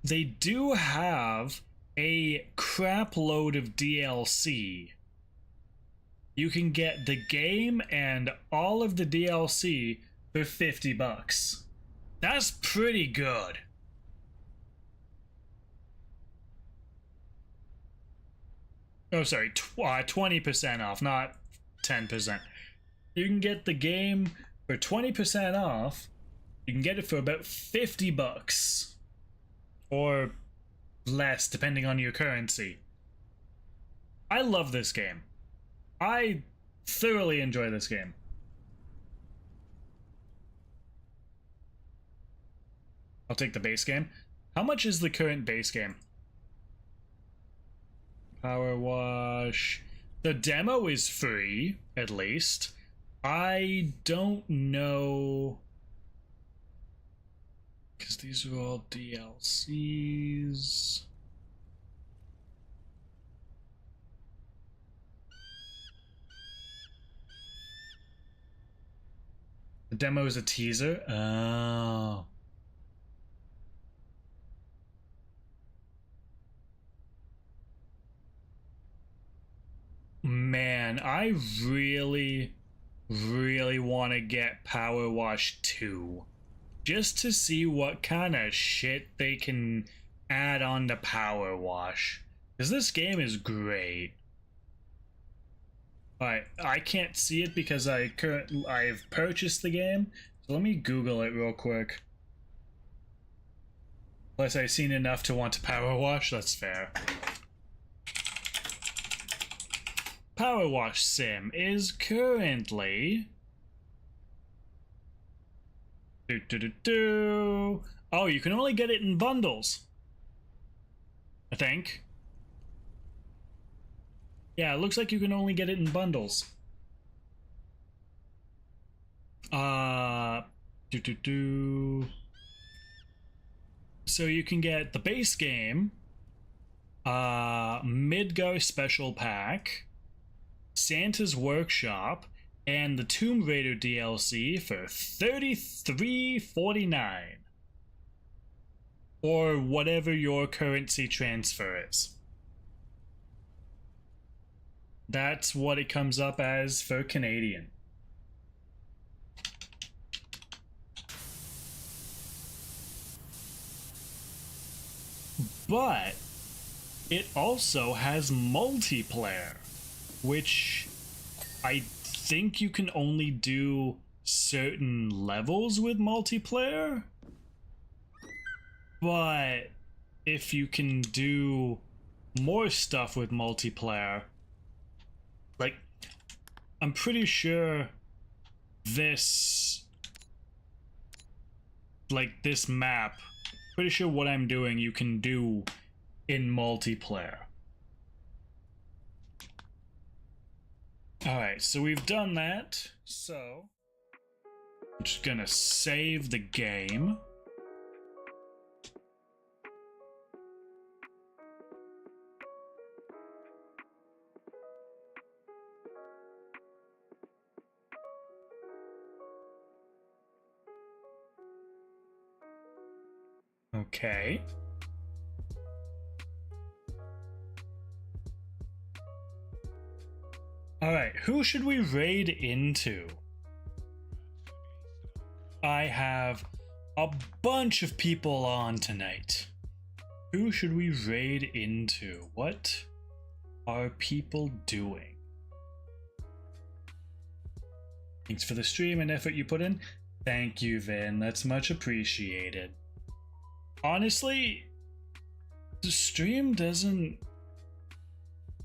they do have a crap load of DLC. You can get the game and all of the DLC for $50. That's pretty good. Oh, sorry, 20% off, not 10%. You can get the game for 20% off. You can get it for about $50. Or less, depending on your currency. I love this game. I thoroughly enjoy this game. I'll take the base game. How much is the current base game? Power Wash. The demo is free, at least. I don't know, because these are all DLCs. The demo is a teaser? Oh. Man, I really want to get Power Wash 2. Just to see what kind of shit they can add on to Power Wash. Because this game is great. Alright, I can't see it because I've purchased the game. So let me Google it real quick. Unless I've seen enough to want to Power Wash, that's fair. Power Wash Sim is currently... Oh, you can only get it in bundles, I think. Yeah, it looks like you can only get it in bundles. So you can get the base game, Midgar Special Pack, Santa's Workshop, and the Tomb Raider DLC for $33.49. Or whatever your currency transfer is. That's what it comes up as for Canadian. But it also has multiplayer, which I think you can only do certain levels with multiplayer. But if you can do more stuff with multiplayer, like, I'm pretty sure this map, pretty sure what I'm doing you can do in multiplayer. Alright, so we've done that. So I'm just gonna save the game. Okay. Alright, who should we raid into? I have a bunch of people on tonight. Who should we raid into? What are people doing? Thanks for the stream and effort you put in. Thank you, Vin. That's much appreciated. Honestly, the stream doesn't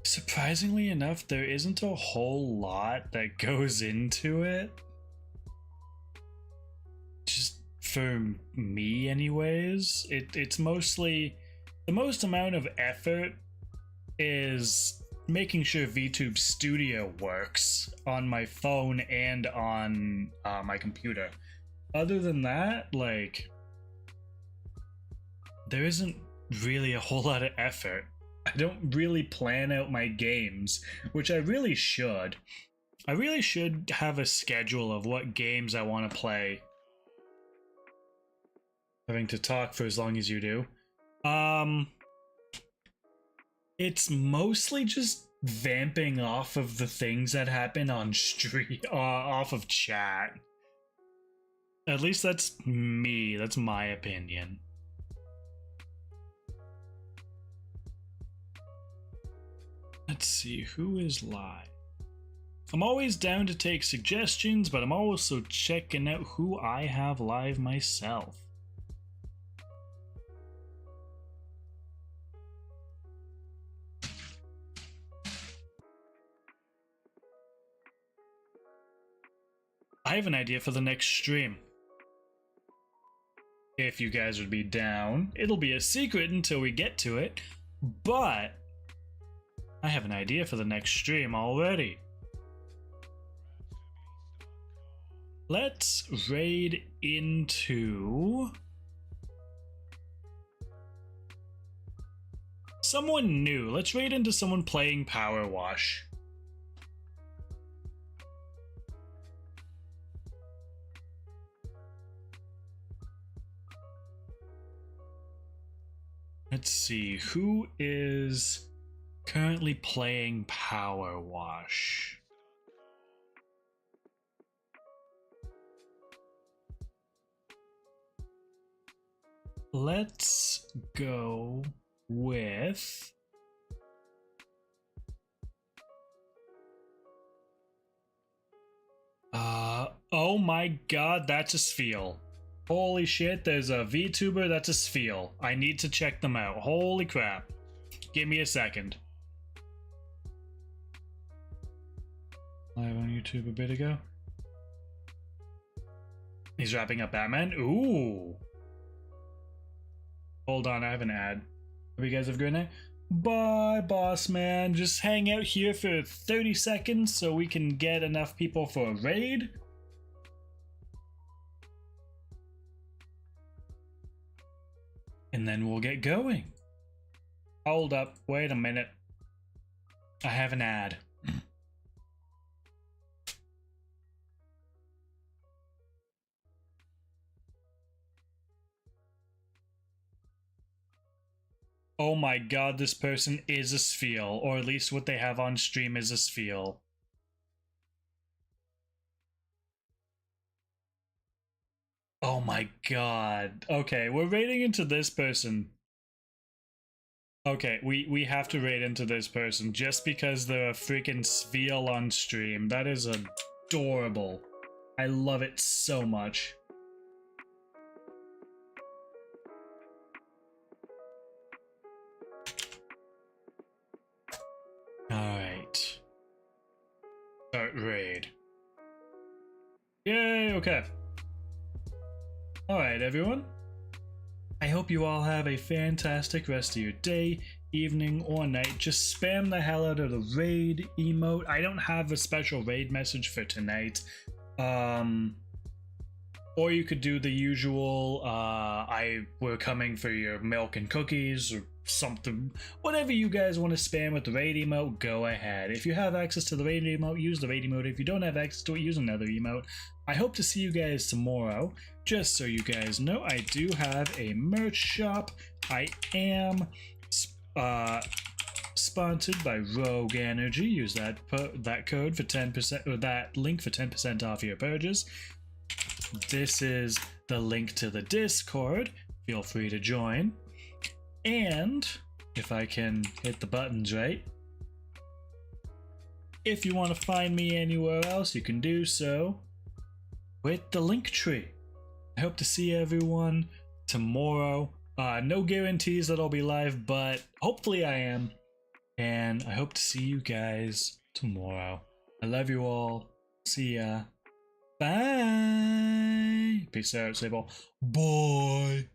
Surprisingly enough, there isn't a whole lot that goes into it. Just for me anyways. It's mostly the most amount of effort is making sure VTube Studio works on my phone and on my computer. Other than that, like, there isn't really a whole lot of effort. I don't really plan out my games, which I really should. I really should have a schedule of what games I want to play. Having to talk for as long as you do. It's mostly just vamping off of the things that happen on stream, off of chat. At least that's me. That's my opinion. Let's see, who is live? I'm always down to take suggestions, but I'm also checking out who I have live myself. I have an idea for the next stream. If you guys would be down, it'll be a secret until we get to it, but I have an idea for the next stream already. Let's raid into someone new. Let's raid into someone playing Power Wash. Let's see, who is currently playing Power Wash? Let's go with oh my god, that's a Spheal. Holy shit, there's a VTuber that's a Spheal. I need to check them out. Holy crap. Give me a second. Live on YouTube a bit ago. He's wrapping up Batman. Ooh. Hold on, I have an ad. Hope you guys have a good night. Bye, boss man. Just hang out here for 30 seconds so we can get enough people for a raid. And then we'll get going. Hold up, wait a minute. I have an ad. Oh my god, this person is a Spheal, or at least what they have on stream is a Spheal. Oh my god. Okay, we're raiding into this person. Okay, we have to raid into this person just because they're a freaking Spheal on stream. That is adorable. I love it so much. Alright. Start raid. Yay, okay. Alright, everyone. I hope you all have a fantastic rest of your day, evening, or night. Just spam the hell out of the raid emote. I don't have a special raid message for tonight. Or you could do the usual, we're coming for your milk and cookies, or something. Whatever you guys want to spam with the raid emote, go ahead. If you have access to the raid emote, use the raid emote. If you don't have access to it, use another emote. I hope to see you guys tomorrow. Just so you guys know, I do have a merch shop. I am sponsored by Rogue Energy. Use that code for 10%, or that link for 10% off your purchase. This is the link to the Discord. Feel free to join. And if I can hit the buttons right, if you want to find me anywhere else, you can do so with the link tree. I hope to see everyone tomorrow. No guarantees that I'll be live, but hopefully I am. And I hope to see you guys tomorrow. I love you all. See ya. Bye. Peace out, Sable. Bye.